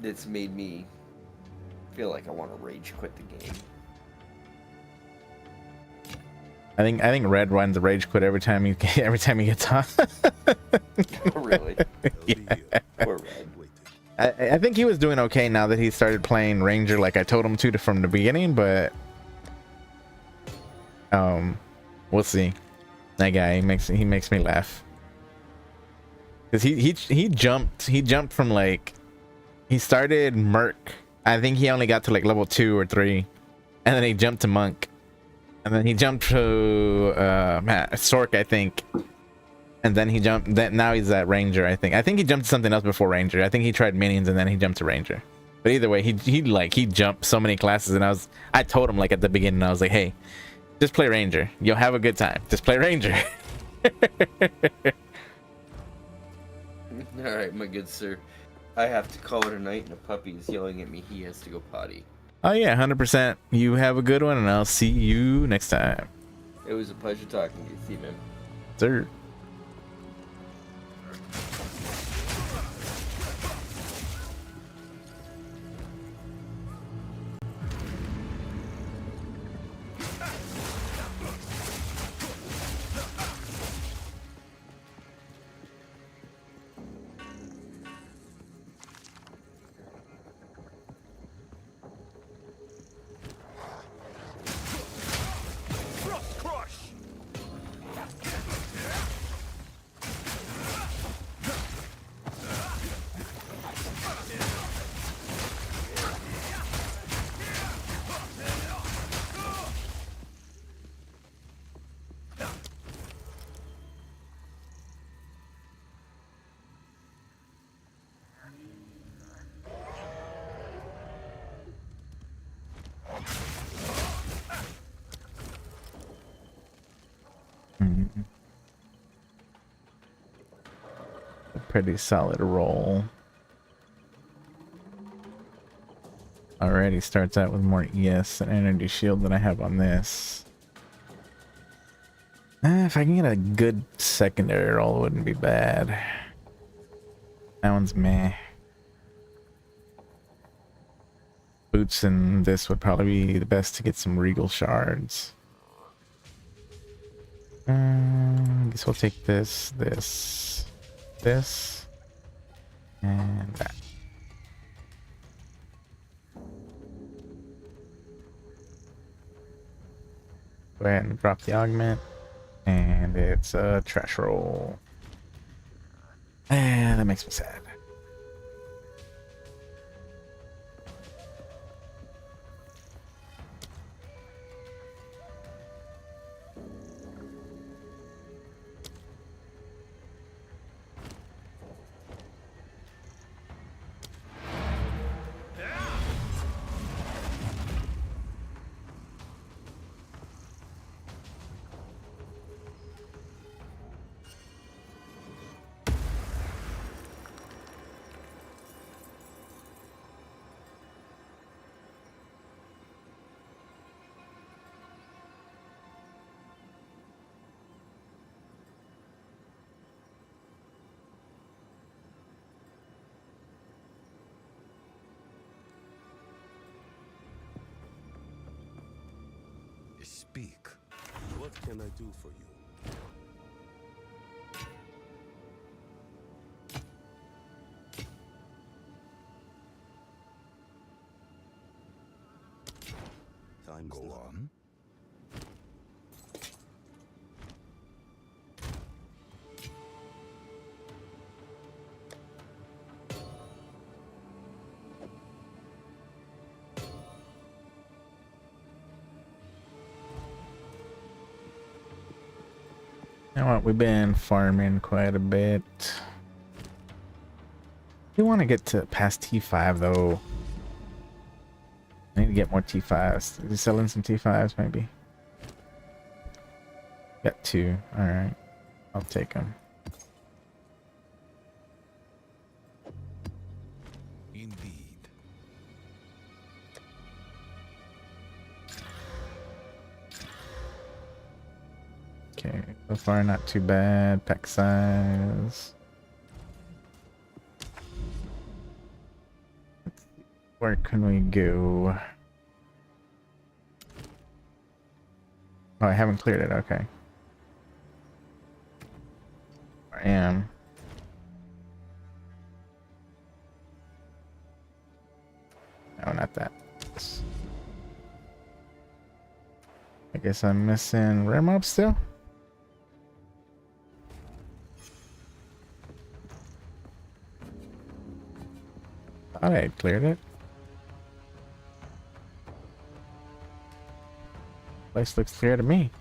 that's made me feel like I want to rage quit the game. I think Red runs a rage quit every time he gets on. Oh, really? I'll be Yeah. here. Poor Red. Waiting. I think he was doing okay now that he started playing Ranger like I told him to from the beginning, but we'll see. That guy he makes me laugh. Cause he jumped from like, he started Merc. I think he only got to like level 2 or 3, and then he jumped to Monk, and then he jumped to Sork, I think, and then he jumped. Now he's at Ranger. I think he jumped to something else before Ranger. I think he tried minions and then he jumped to Ranger. But either way, he jumped so many classes, and I told him like at the beginning, I was like, hey, just play Ranger. You'll have a good time. Just play Ranger. Alright, my good sir. I have to call it a night, and a puppy is yelling at me. He has to go potty. Oh yeah, 100%. You have a good one, and I'll see you next time. It was a pleasure talking to you. See you, man. Sir. Mhm. A pretty solid roll. Already starts out with more ES and energy shield than I have on this. If I can get a good secondary roll, it wouldn't be bad. That one's meh. Boots and this would probably be the best to get some regal shards. I guess we'll take this, this, and that. Go ahead and drop the augment, and it's a trash roll. And that makes me sad. Speak. What can I do for you? Time's Go up. on. You know what? We've been farming quite a bit. We want to get to past T5 though. I need to get more T5s. Is he selling some T5s maybe? Got 2. Alright. I'll take them. Indeed. Okay, so far not too bad. Pack size. Where can we go? Oh, I haven't cleared it. Okay. I am. No, not that. I guess I'm missing rare mobs still. Thought I had cleared it. Place looks clear to me.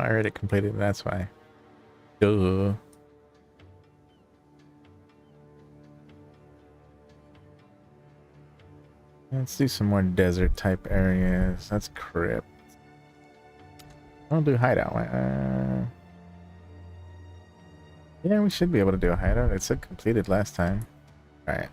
I already completed. That's why. Duh. Let's do some more desert type areas. That's crypt. I'll do hideout. Yeah, we should be able to do a hideout. It said completed last time. All right.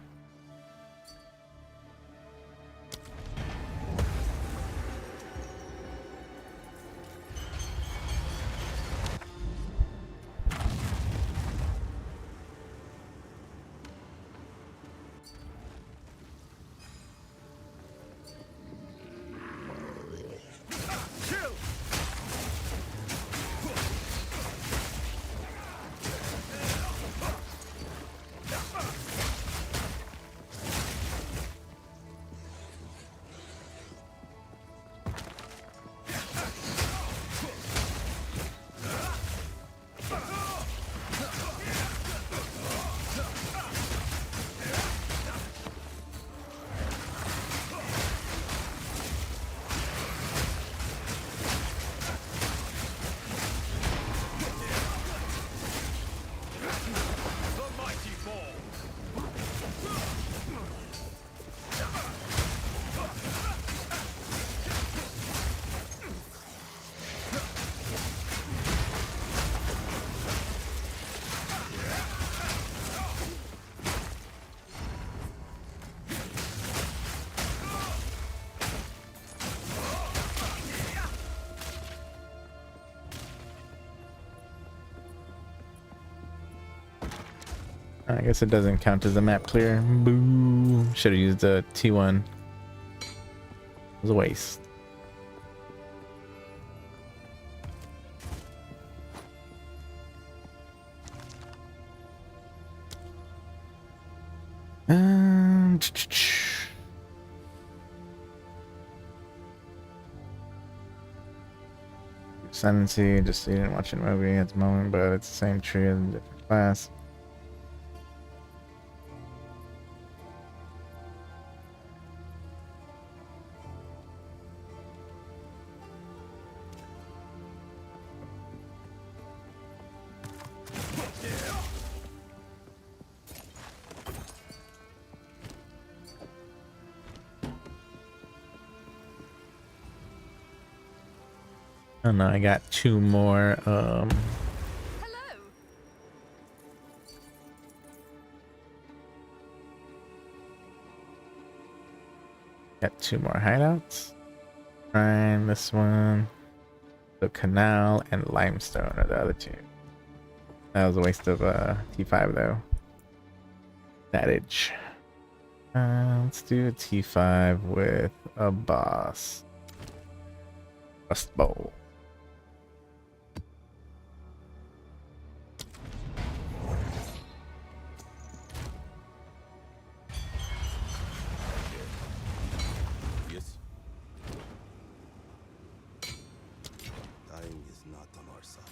I guess it doesn't count as a map clear. Boo. Should have used the T1. It was a waste. Um, Ascendancy, just so you didn't watch a movie at the moment, but it's the same tree as a different class. Oh no, I got two more. Hello. Got two more hideouts. Prime, this one. The canal and limestone are the other two. That was a waste of T5 though. Adage. Let's do a T5 with a boss. Rust Bowl. Yes. Dying is not on our side.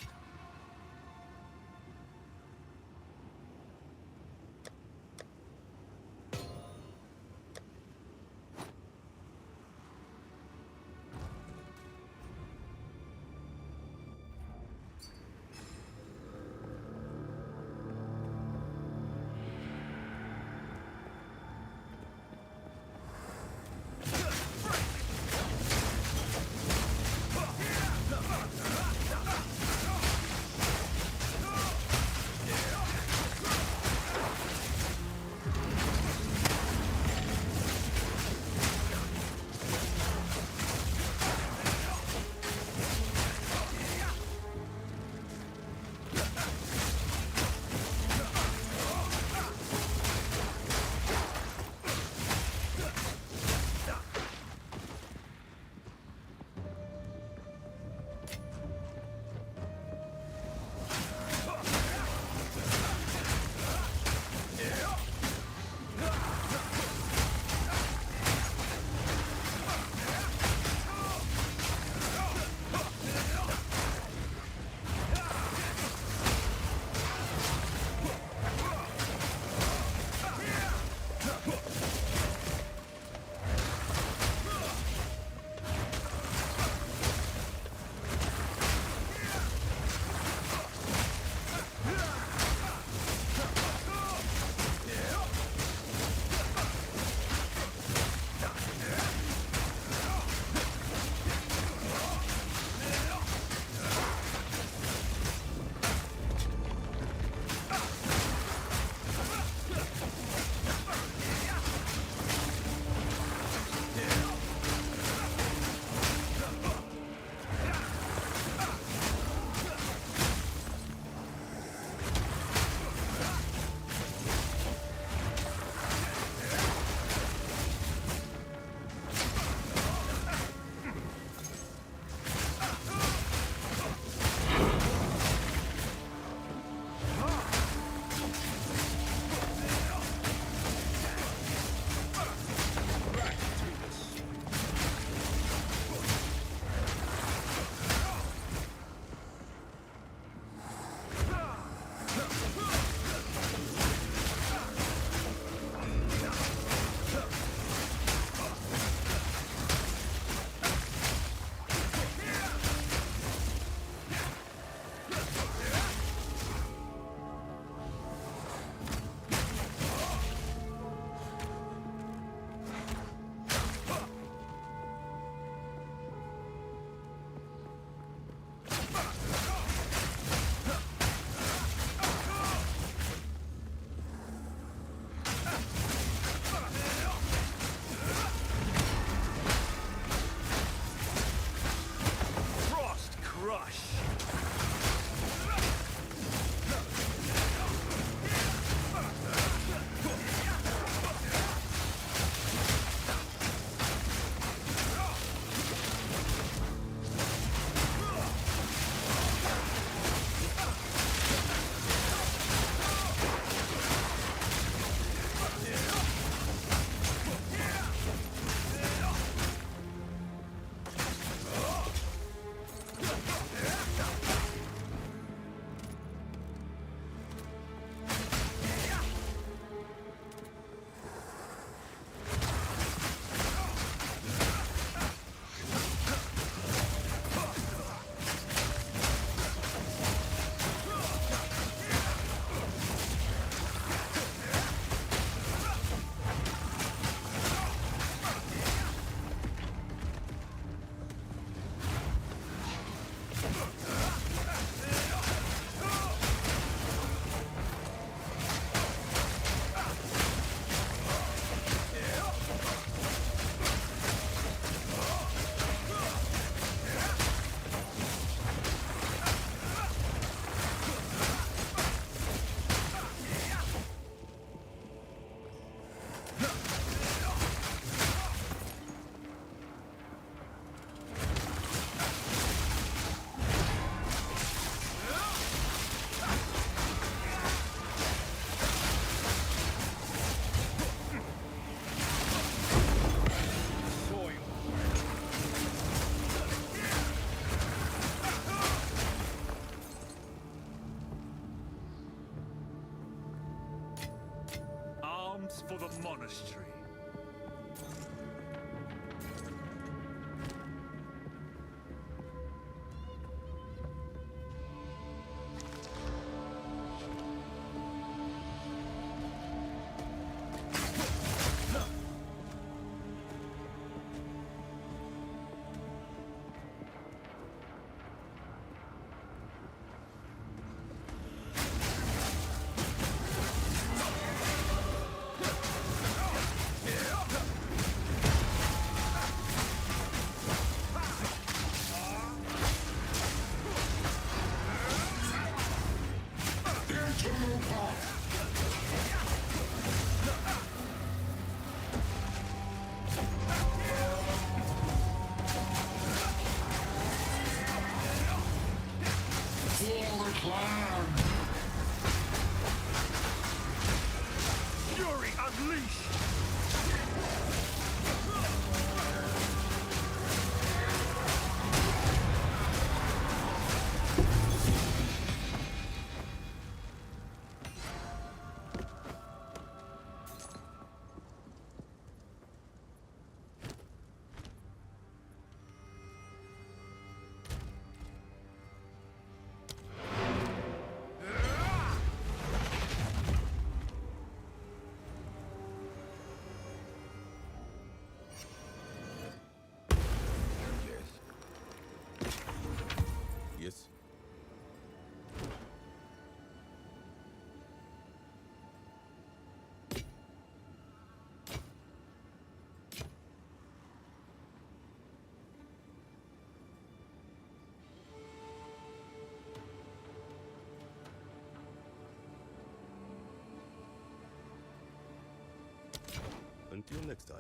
monastery. Fury unleashed! Yes. Until next time.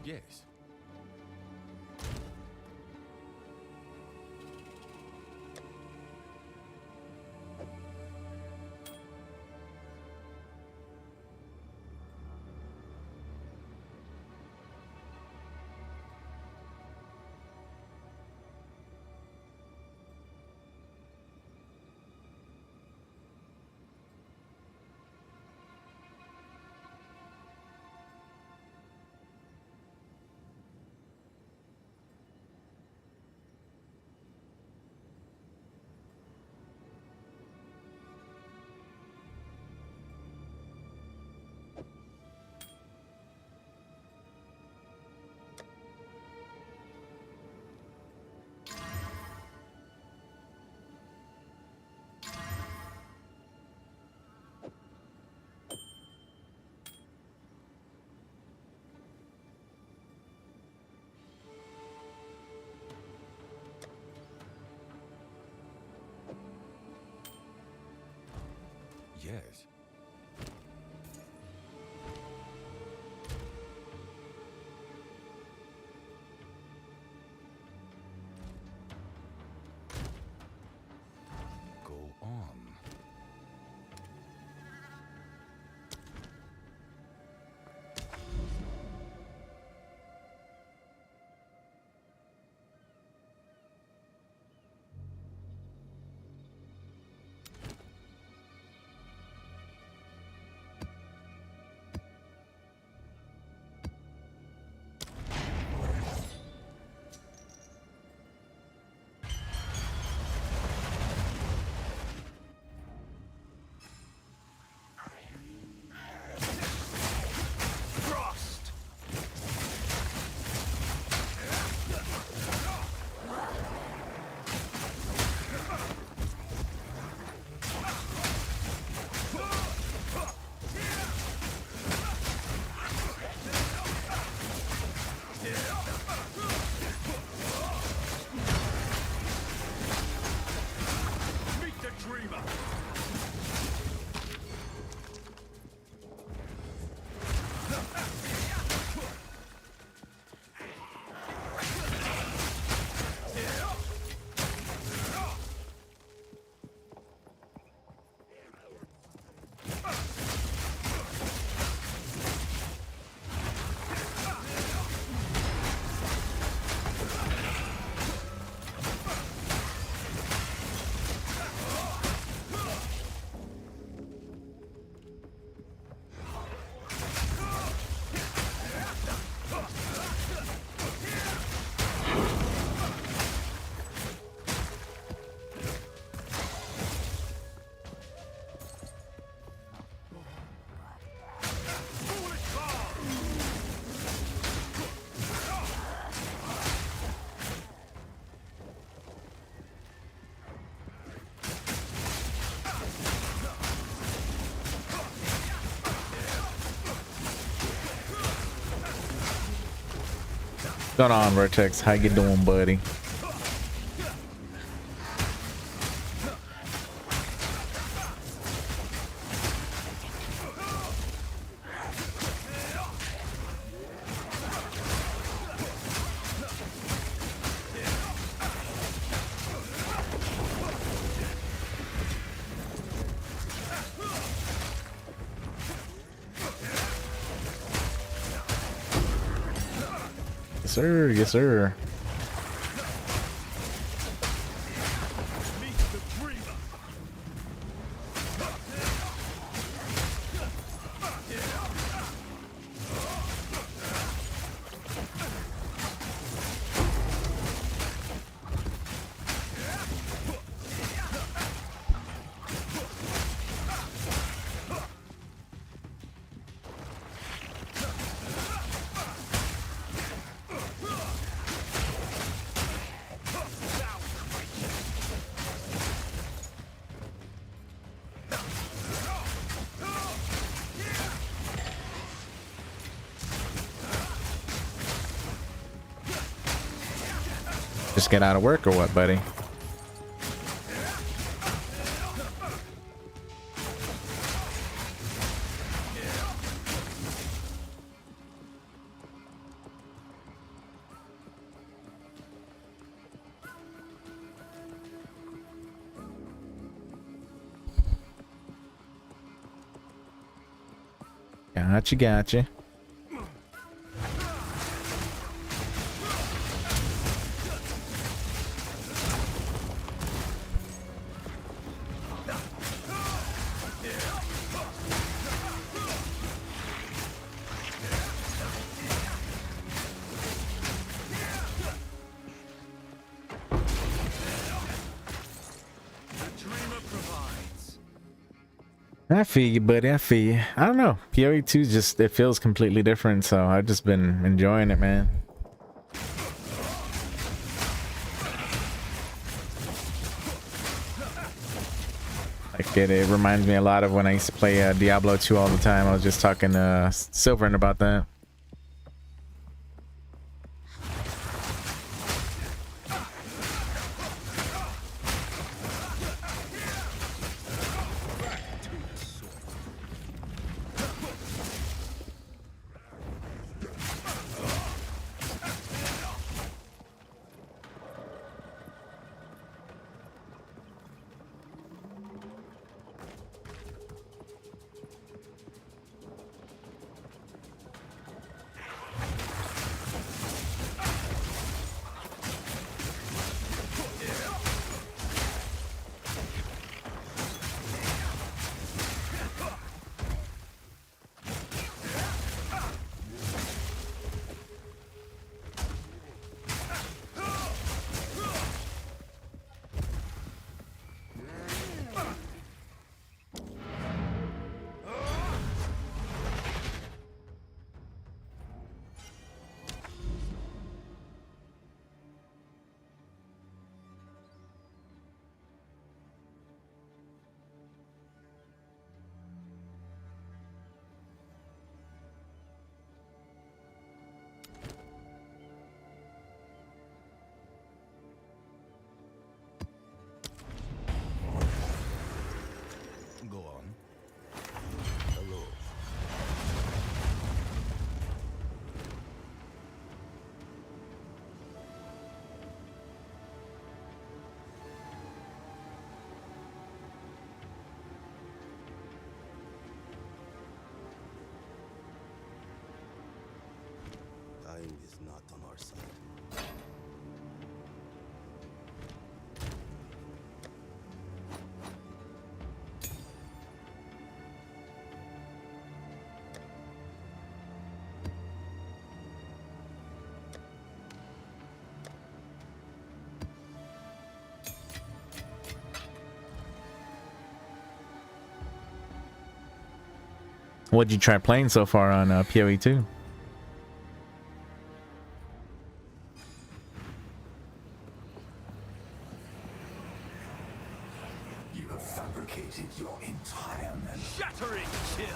Yes. Yes. Go on. Frost. Meet the dreamer. What's going on, Vertex? How you doing, buddy? Yes, sir. Yes, sir. Meet the dreamer. Just get out of work or what, buddy? Gotcha, gotcha. I feel you, buddy. I feel you. I don't know. PoE 2 just, it feels completely different, so I've just been enjoying it, man. Like it reminds me a lot of when I used to play Diablo 2 all the time. I was just talking to Silverin about that. not on our side. What'd you try playing so far on PoE 2? You have fabricated your entire memory. Shattering kill.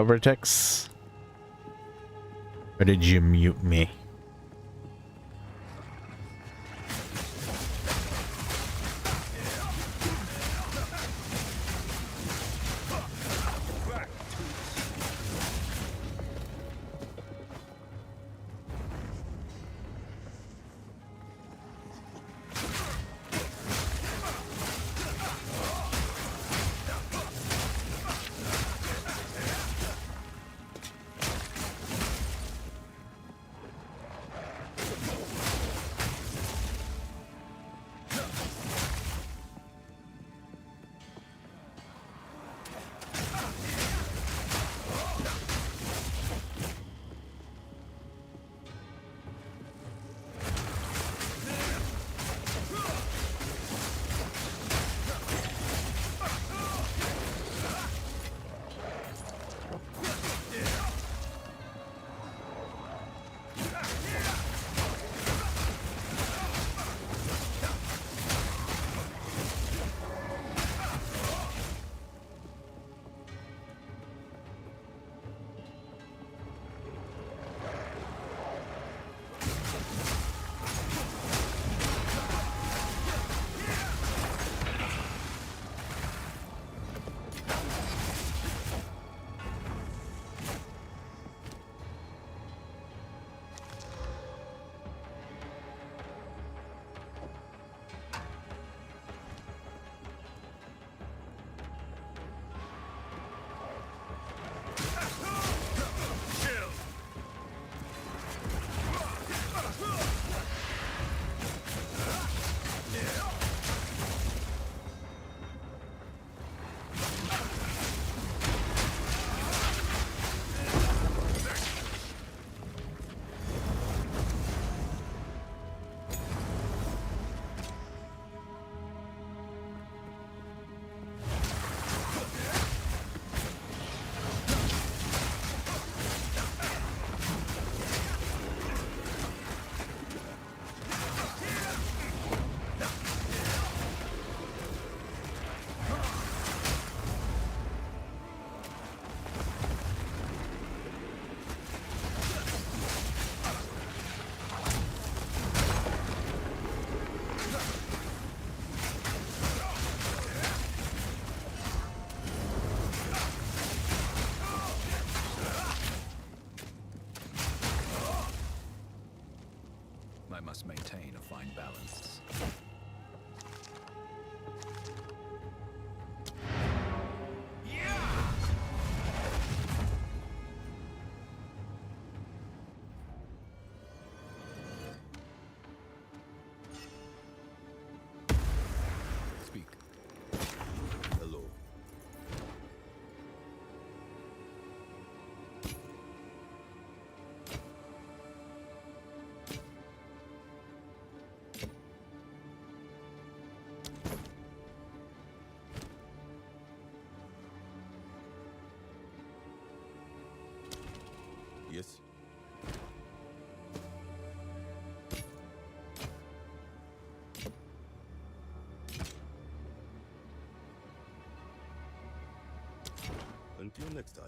Vertex? Or did you mute me? find balance. Speak. Hello. Yes. Until next time.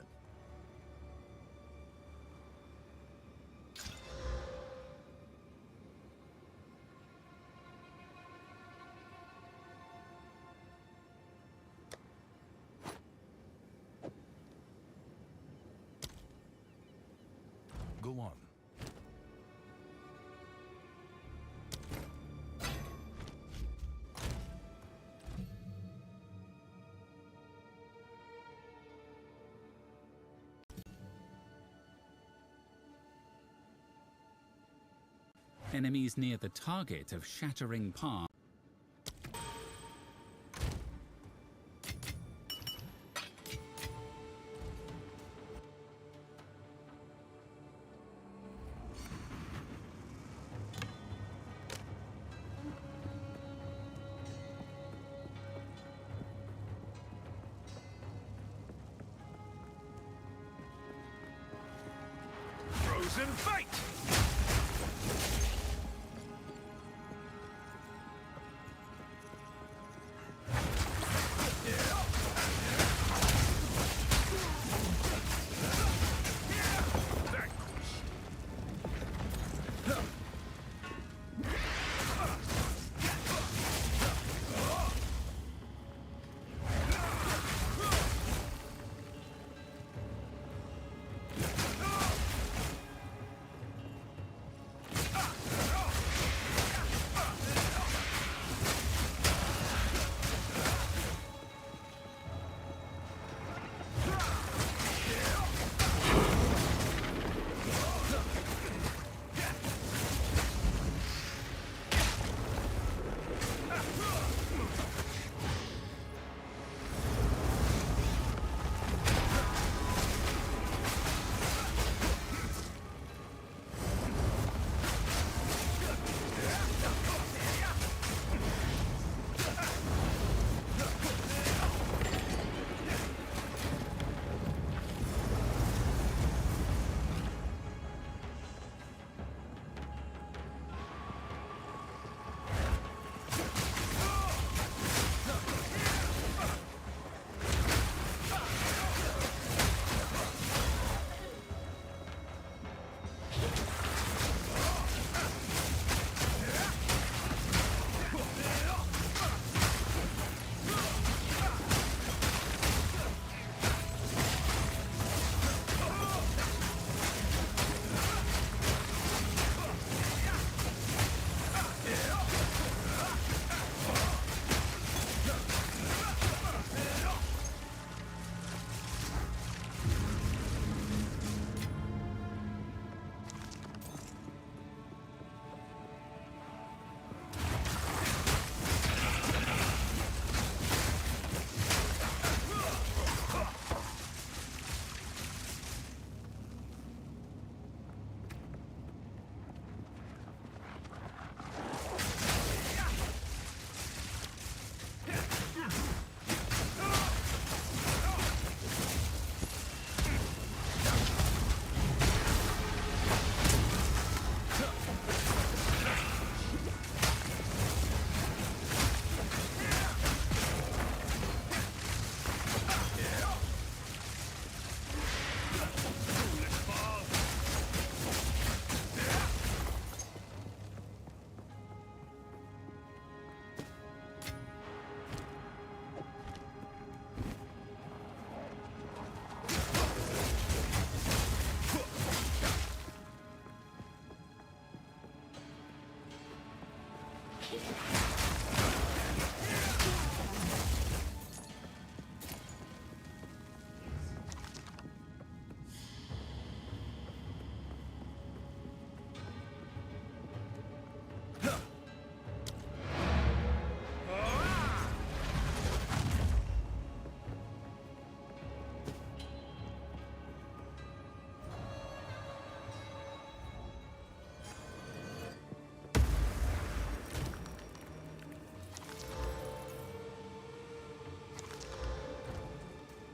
Go on. Enemies near the target of shattering palm. Frozen fate!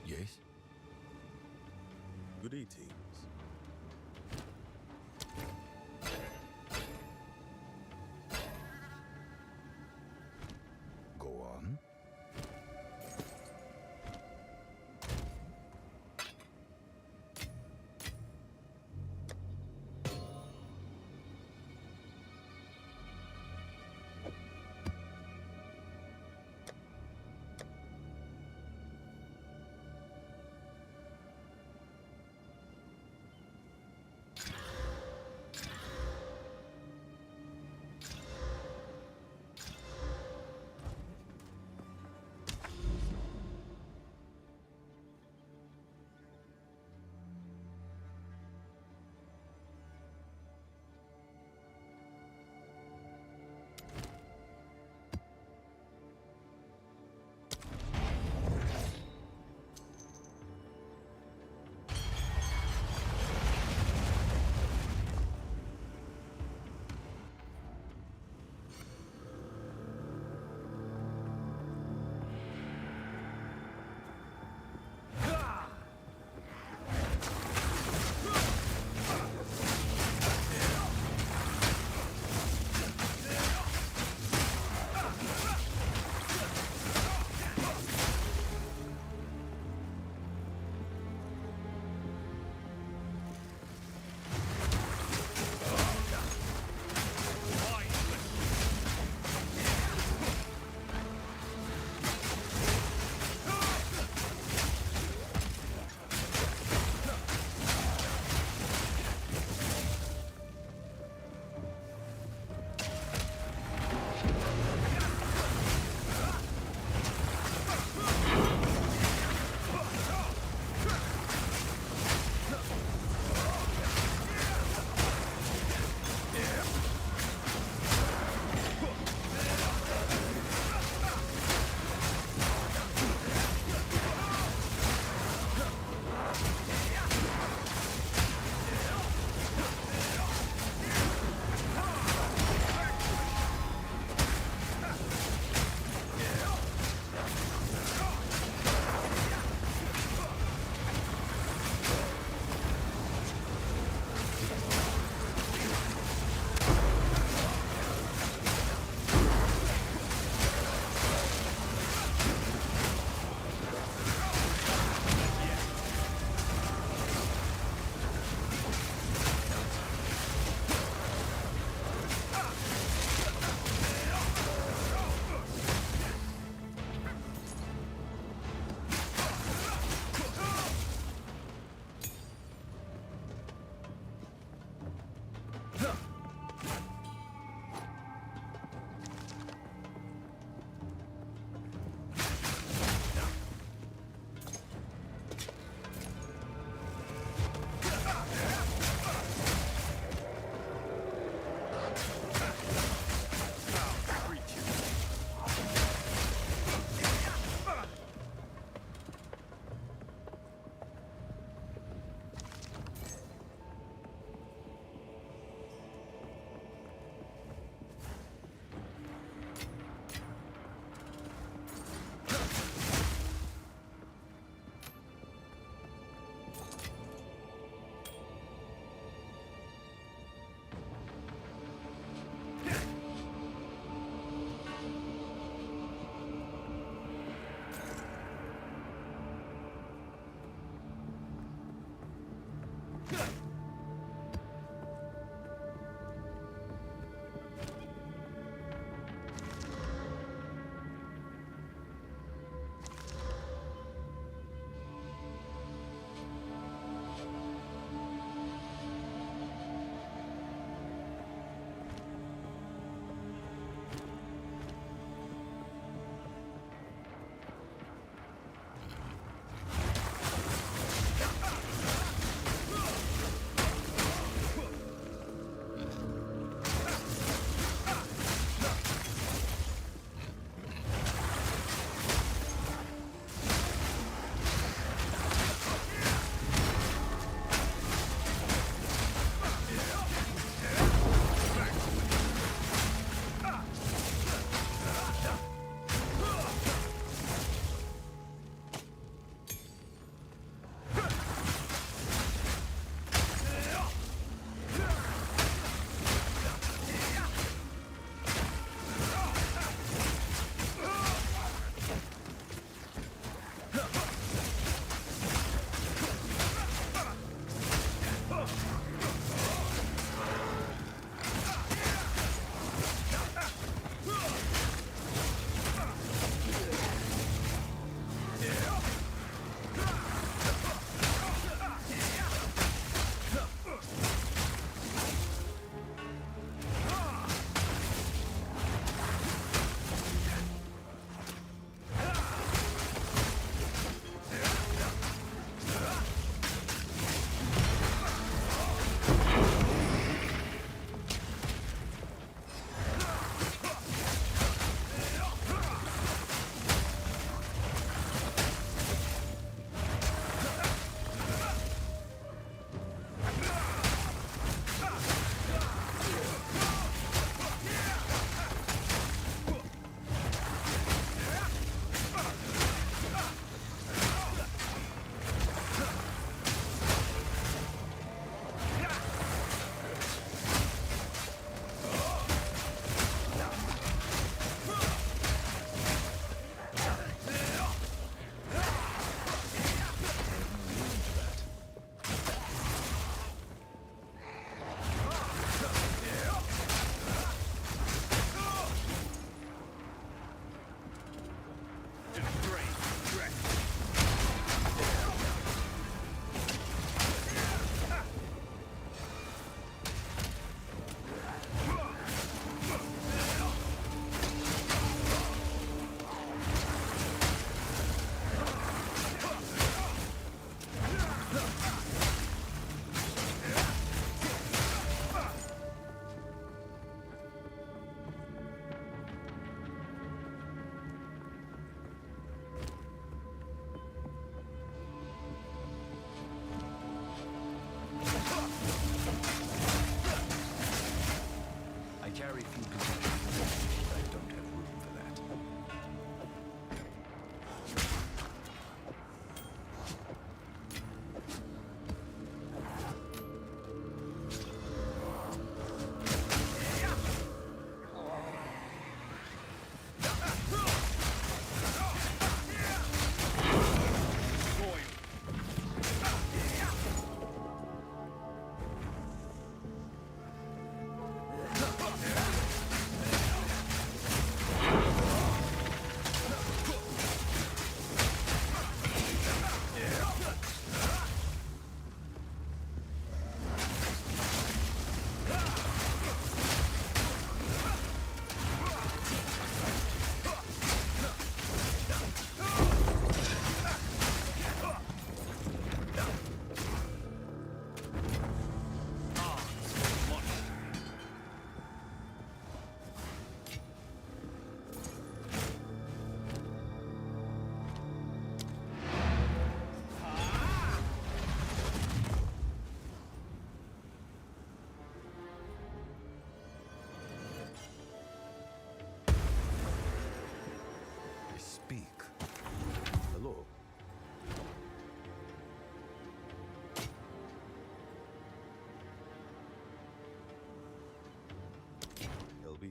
Yes? Good eating. Go on.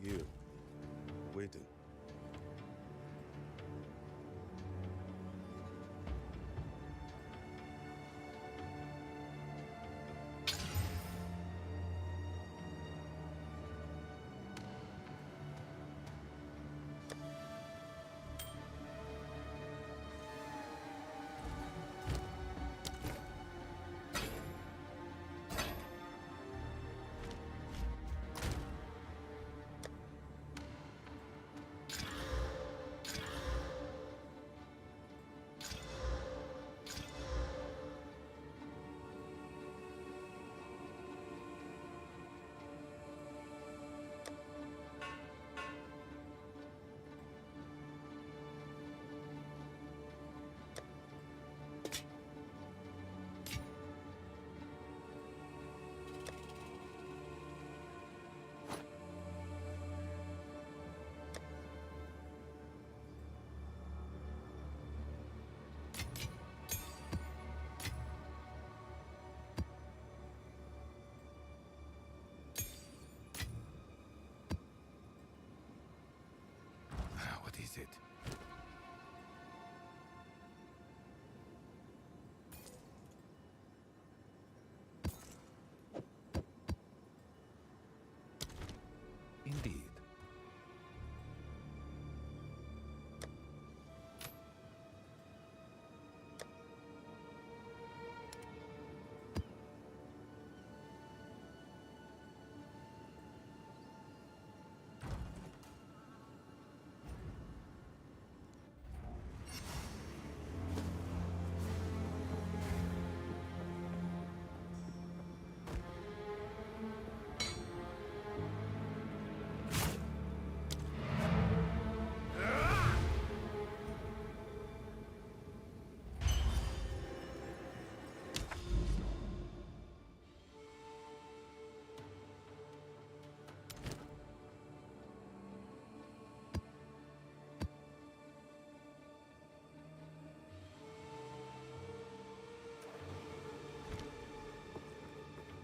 here, waiting. What is it? Indeed.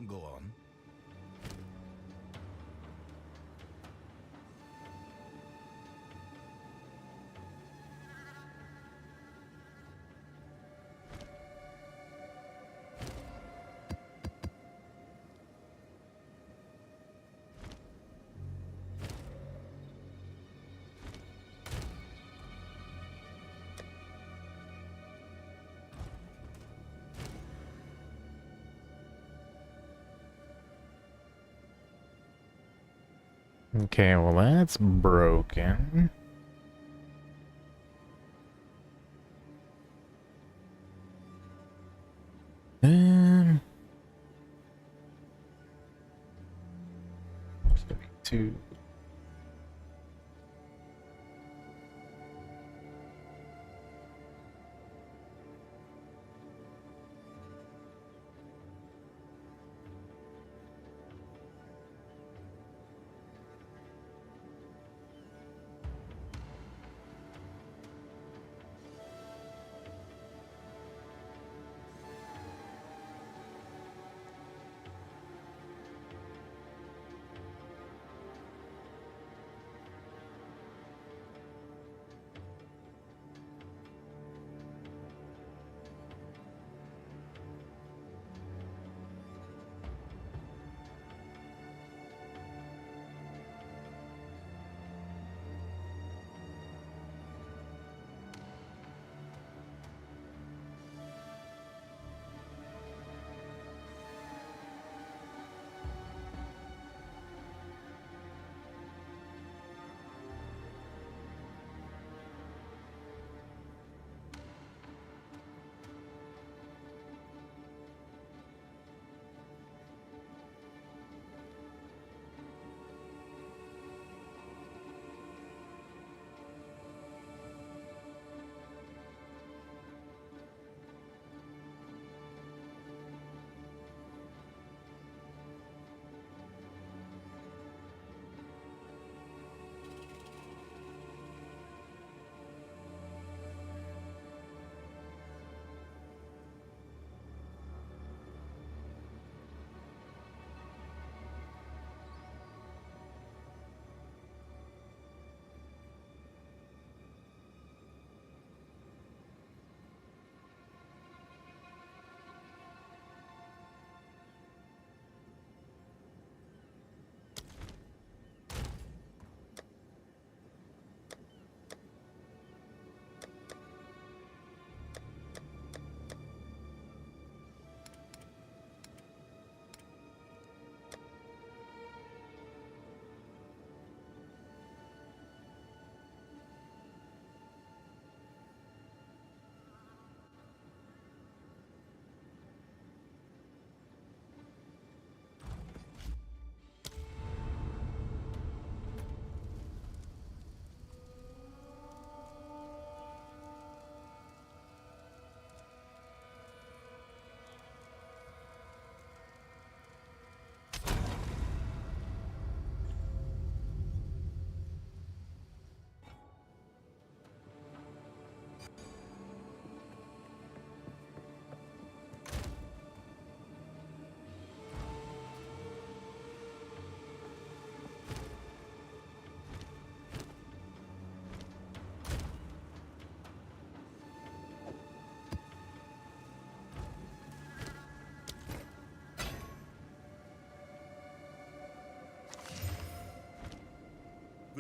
Go on. Okay, well that's broken. Um, 2.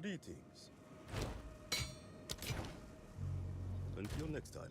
Greetings. Until next time.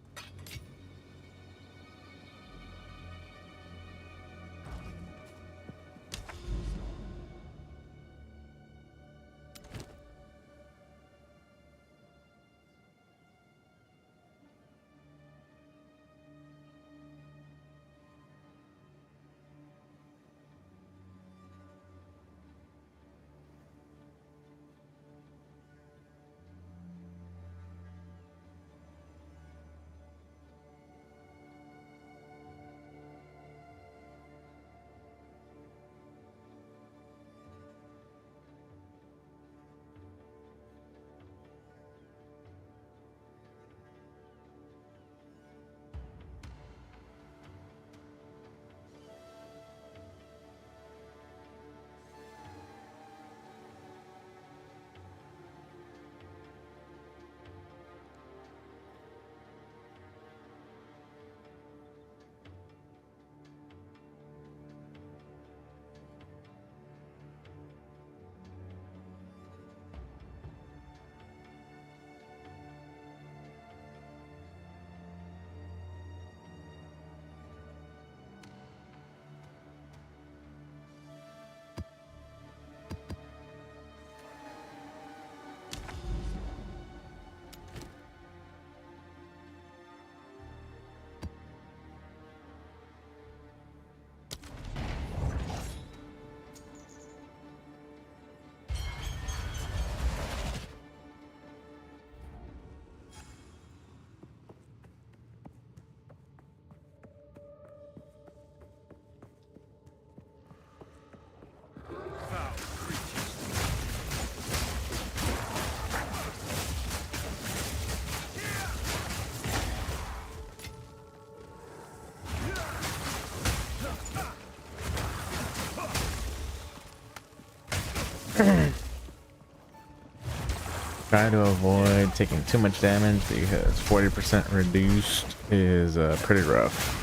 Try to avoid taking too much damage because 40% reduced is pretty rough.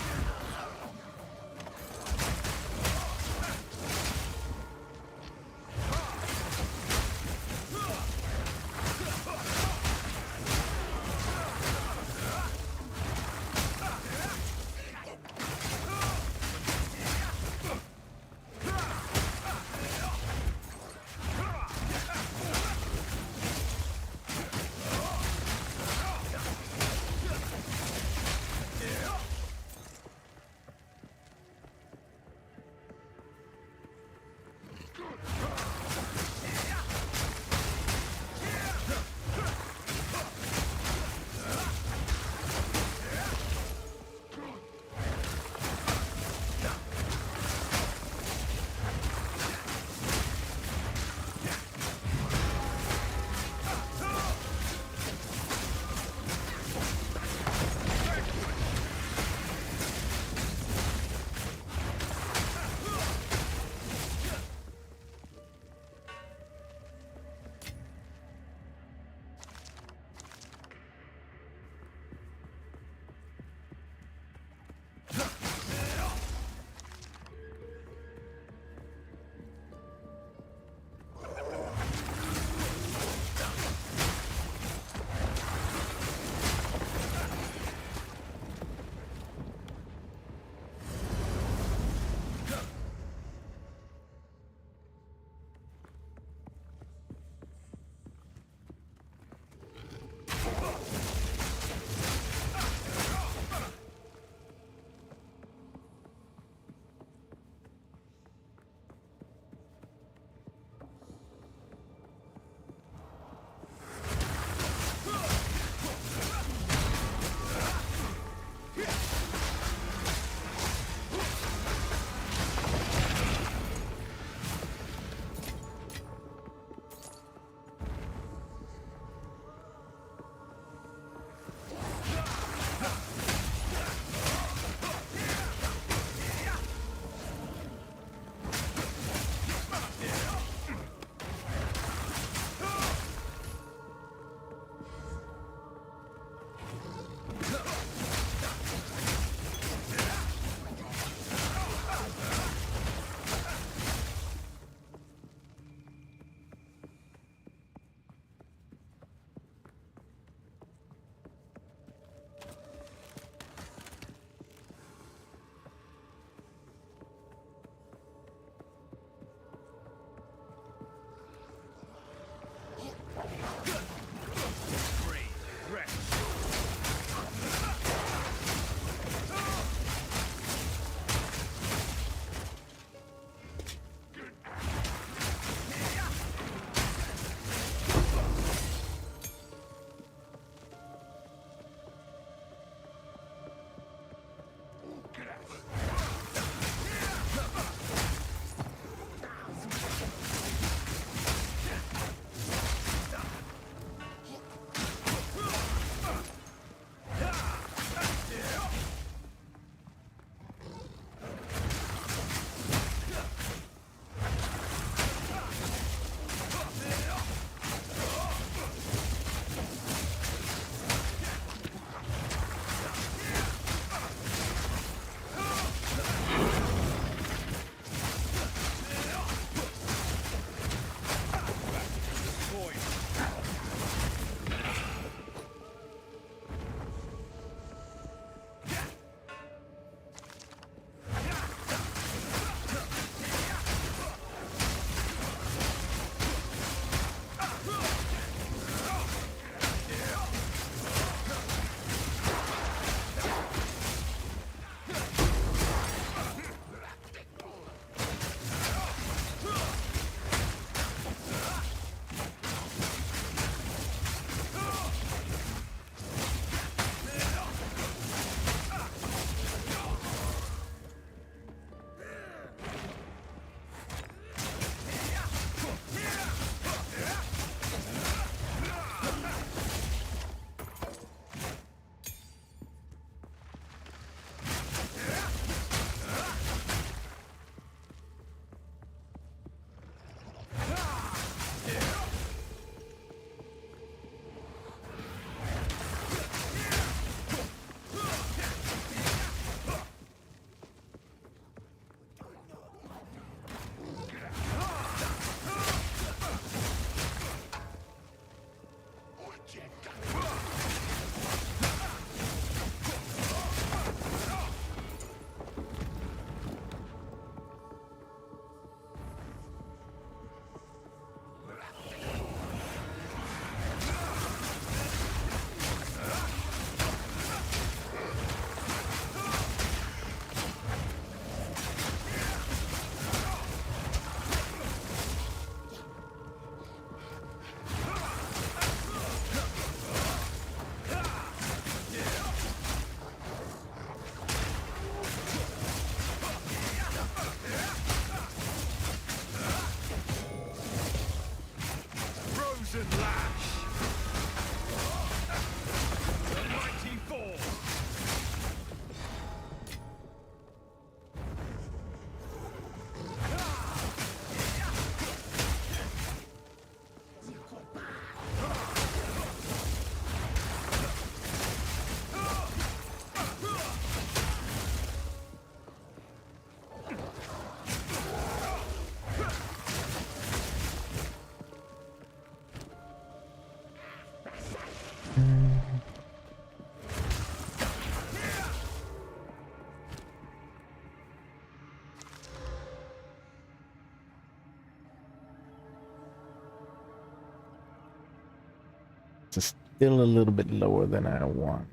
Still a little bit lower than I want.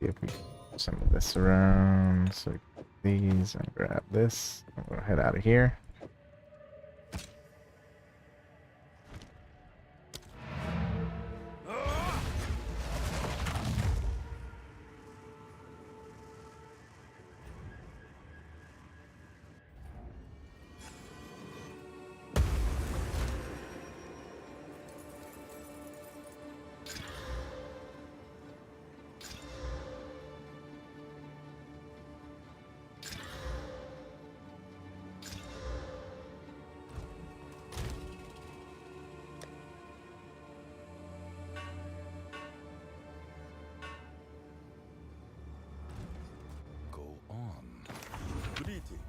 See if we can move some of this around. So these and grab this. I'm gonna head out of here. Go on. Greetings.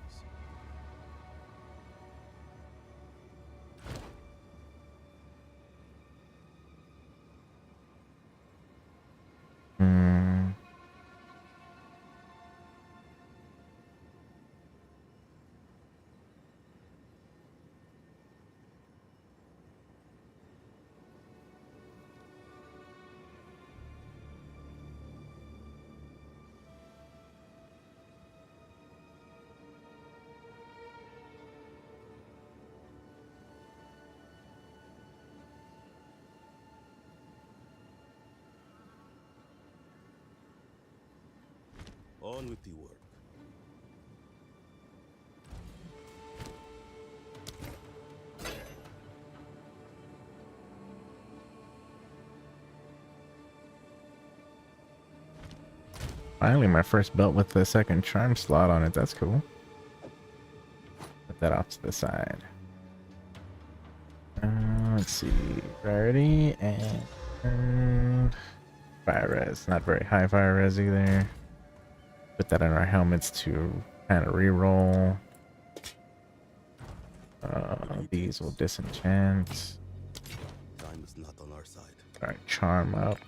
Hmm. On with the work. Finally, my first belt with the second charm slot on it. That's cool. Put that off to the side. Let's see. Rarity and fire res. Not very high fire res either. Put that on our helmets to kind of reroll. These will disenchant. Time is not on our side. Alright, charm up.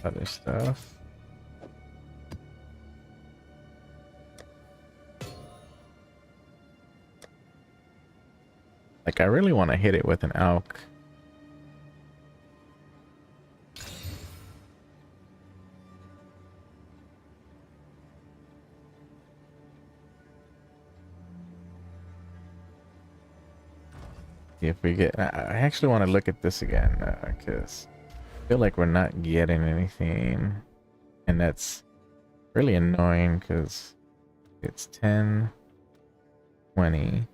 Other stuff. Like, I really want to hit it with an alk. If we get, I actually want to look at this again because I feel like we're not getting anything, and that's really annoying because it's 10, 20,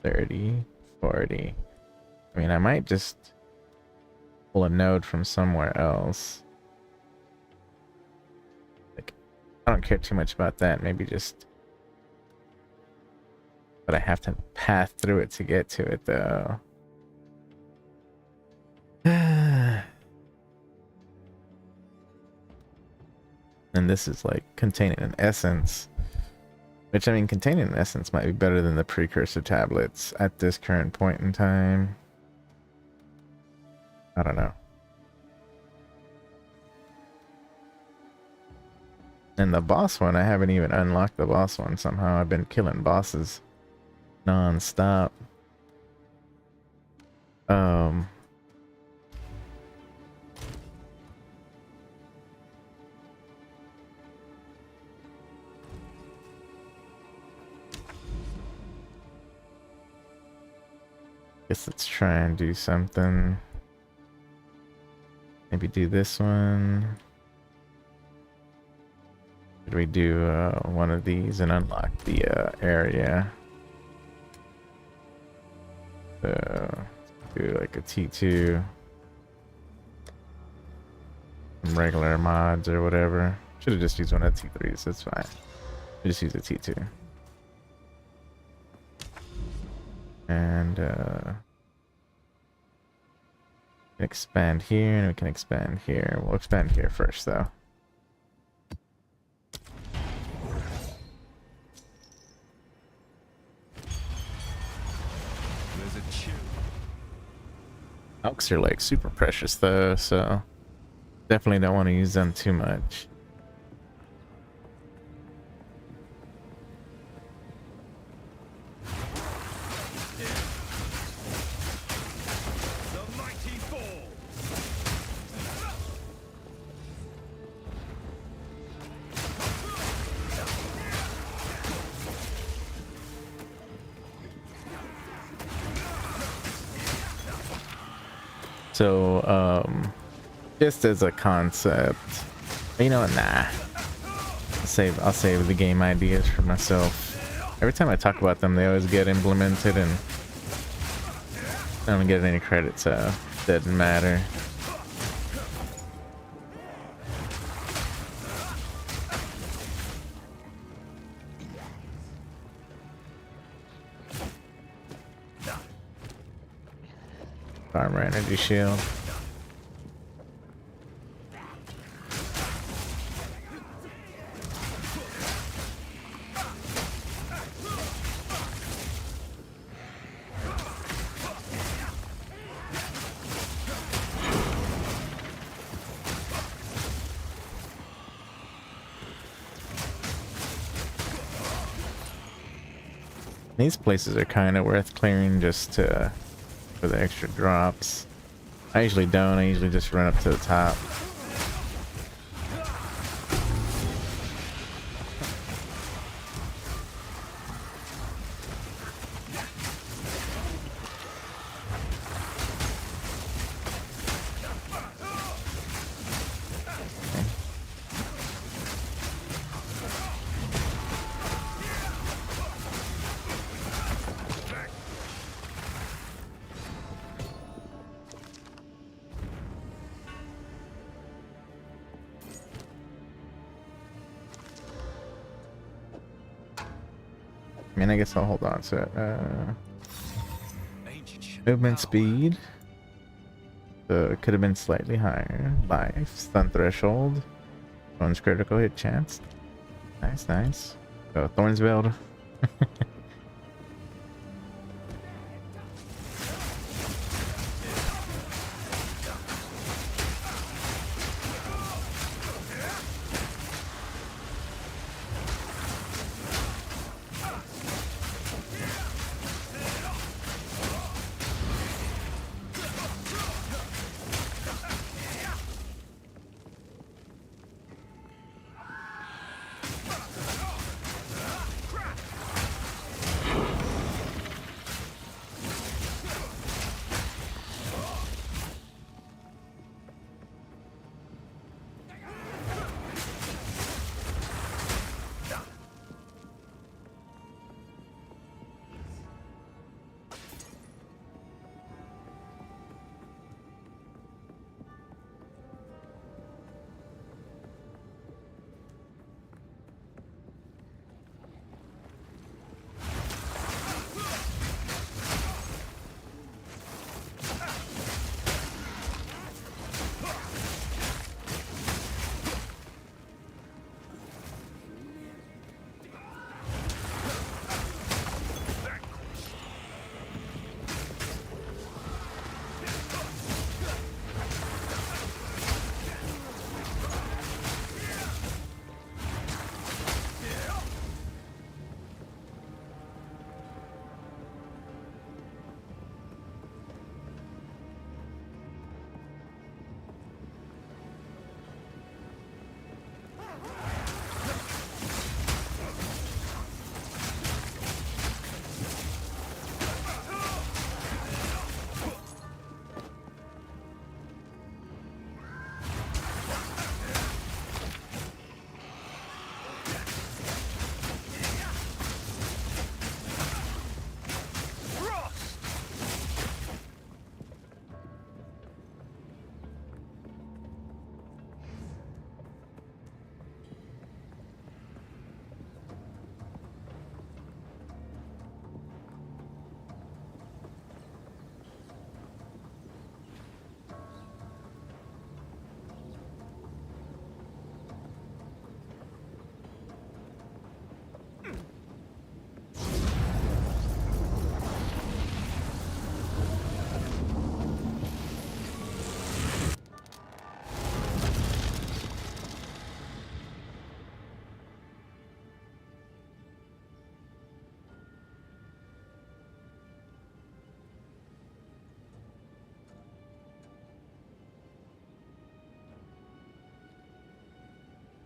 30, 40. I mean, I might just pull a node from somewhere else. Like, I don't care too much about that. Maybe just, but I have to path through it to get to it, though. And this is like containing an essence. Which, I mean, containing an essence might be better than the precursor tablets at this current point in time. I don't know. And the boss one, I haven't even unlocked the boss one somehow. I've been killing bosses non-stop. Guess let's try and do something. Maybe do this one. Should we do one of these and unlock the area? So do like a T2. Some regular mods or whatever. Should have just used one of the T3s, that's fine. Just use a T2. And can expand here, and we can expand here. We'll expand here first, though. There's a chill. Alks are like super precious, though, so definitely don't want to use them too much. So, just as a concept, you know what? Nah. I'll save the game ideas for myself. Every time I talk about them, they always get implemented, and I don't get any credit, so it doesn't matter. Armor energy shield. These places are kind of worth clearing just to, for the extra drops. I usually don't. I usually just run up to the top. I mean, I guess I'll hold on to it. Movement speed. So it could have been slightly higher. Life. Stun threshold. One's critical hit chance. Nice, nice. Oh, Thornsveld.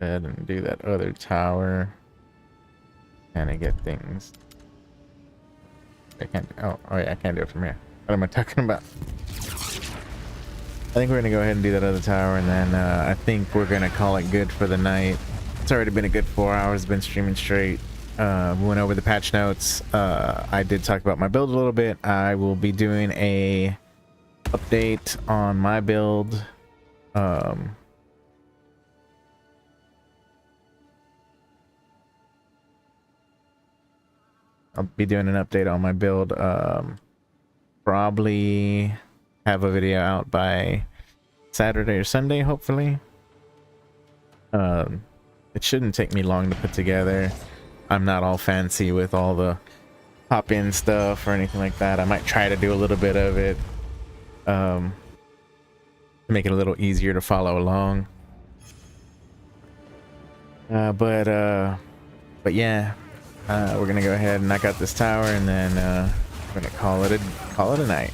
Ahead and do that other tower. And I get things. I can't. Oh yeah, I can't do it from here. What am I talking about? I think we're gonna go ahead and do that other tower, and then I think we're gonna call it good for the night. It's already been a good 4 hours, been streaming straight. We went over the patch notes. I did talk about my build a little bit. I will be doing a update on my build. I'll be doing an update on my build. Probably have a video out by Saturday or Sunday, hopefully. It shouldn't take me long to put together. I'm not all fancy with all the hop-in stuff or anything like that. I might try to do a little bit of it to make it a little easier to follow along. But yeah, we're gonna go ahead and knock out this tower, and then we're gonna call it a night.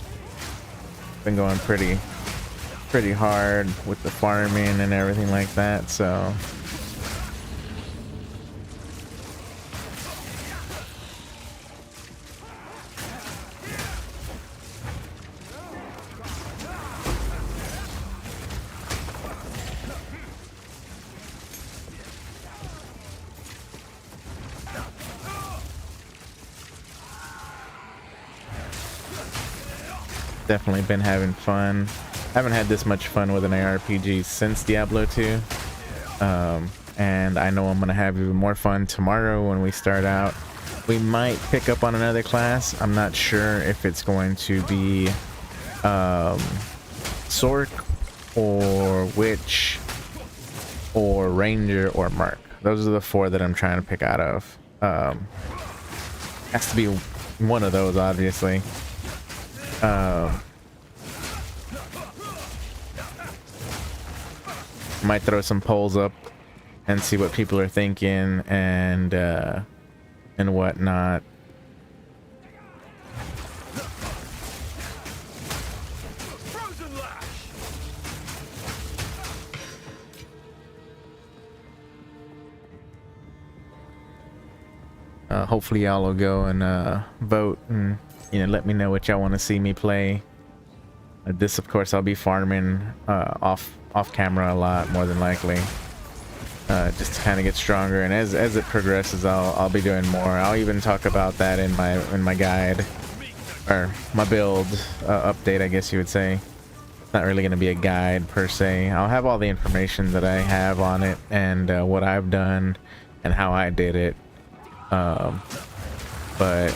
Been going pretty hard with the farming and everything like that, so definitely been having fun. Haven't had this much fun with an ARPG since Diablo 2. And I know I'm gonna have even more fun tomorrow when we start out. We might pick up on another class. I'm not sure if it's going to be Sork or Witch or Ranger or Merc. Those are the 4 that I'm trying to pick out of. Has to be one of those, obviously. Might throw some polls up and see what people are thinking and whatnot. Frozen lash. Hopefully y'all will go and vote and let me know what y'all want to see me play. This, of course, I'll be farming off camera a lot, more than likely, just to kind of get stronger. And as it progresses, I'll be doing more. I'll even talk about that in my guide, or my build update, I guess you would say. It's not really going to be a guide per se. I'll have all the information that I have on it and what I've done and how I did it. But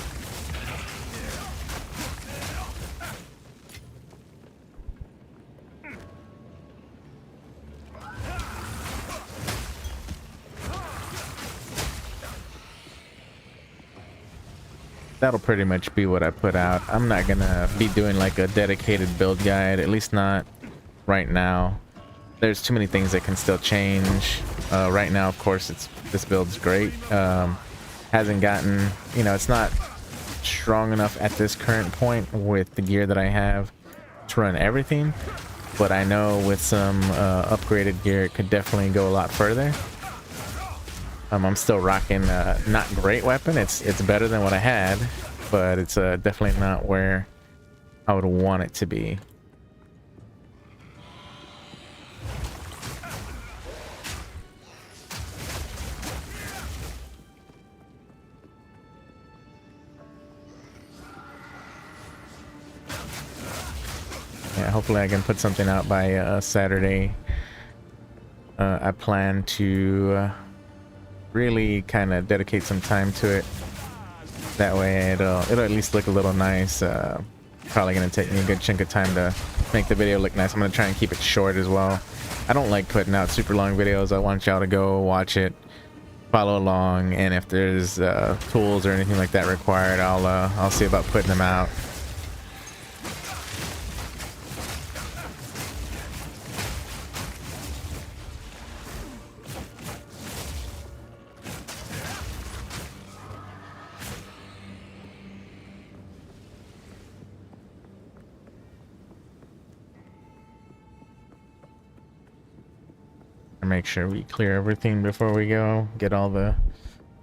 that'll pretty much be what I put out. I'm not gonna be doing like a dedicated build guide, at least not right now. There's too many things that can still change. Right now, of course, this build's great. Hasn't gotten, it's not strong enough at this current point with the gear that I have to run everything, but I know with some upgraded gear it could definitely go a lot further. I'm still rocking not great weapon. It's better than what I had, but it's definitely not where I would want it to be. Yeah, hopefully I can put something out by Saturday. I plan to really kind of dedicate some time to it. That way it'll at least look a little nice. Probably gonna take me a good chunk of time to make the video look nice. I'm gonna try and keep it short as well. I don't like putting out super long videos. I want y'all to go watch it, follow along, and if there's tools or anything like that required, I'll see about putting them out. Make sure we clear everything before we go. Get all the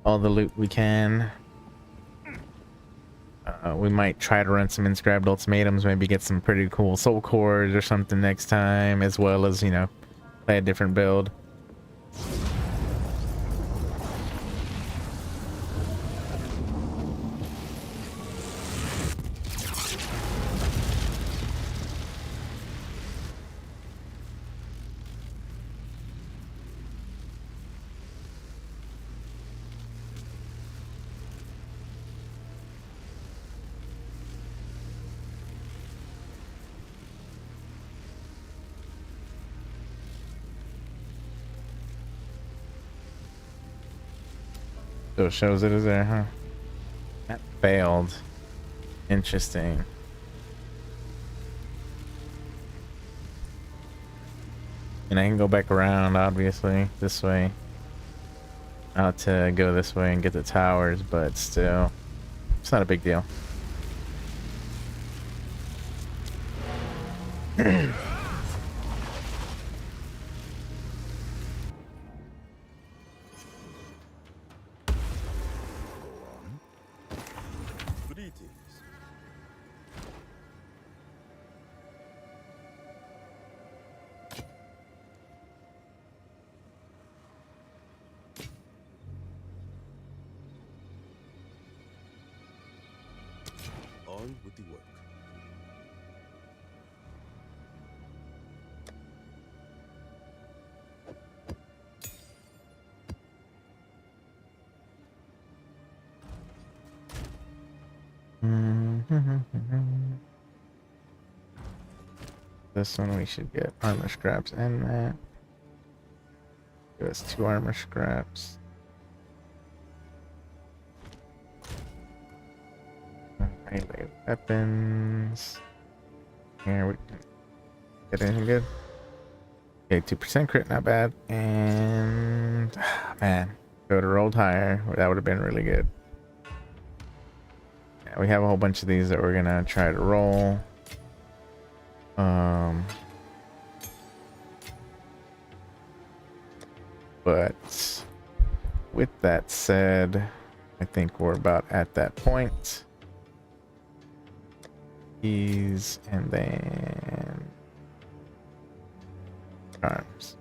loot we can. We might try to run some inscribed ultimatums, maybe get some pretty cool soul cores or something next time, as well as, you know, play a different build. So it shows it is there, huh? That failed. Interesting. And I can go back around, obviously, this way. Not to go this way and get the towers, but still, it's not a big deal. Greetings. On with the work. This one we should get armor scraps and that. Give us 2 armor scraps. Melee weapons. Here we can get anything good. Okay, 2% crit, not bad. And man, if it would have rolled higher, that would have been really good. Yeah, we have a whole bunch of these that we're gonna try to roll. But with that said, I think we're about at that point. Keys and then arms.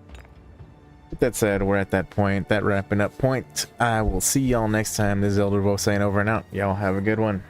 With that said, we're at that point, that wrapping up point. I will see y'all next time. This is Elder Vo saying over and out. Y'all have a good one.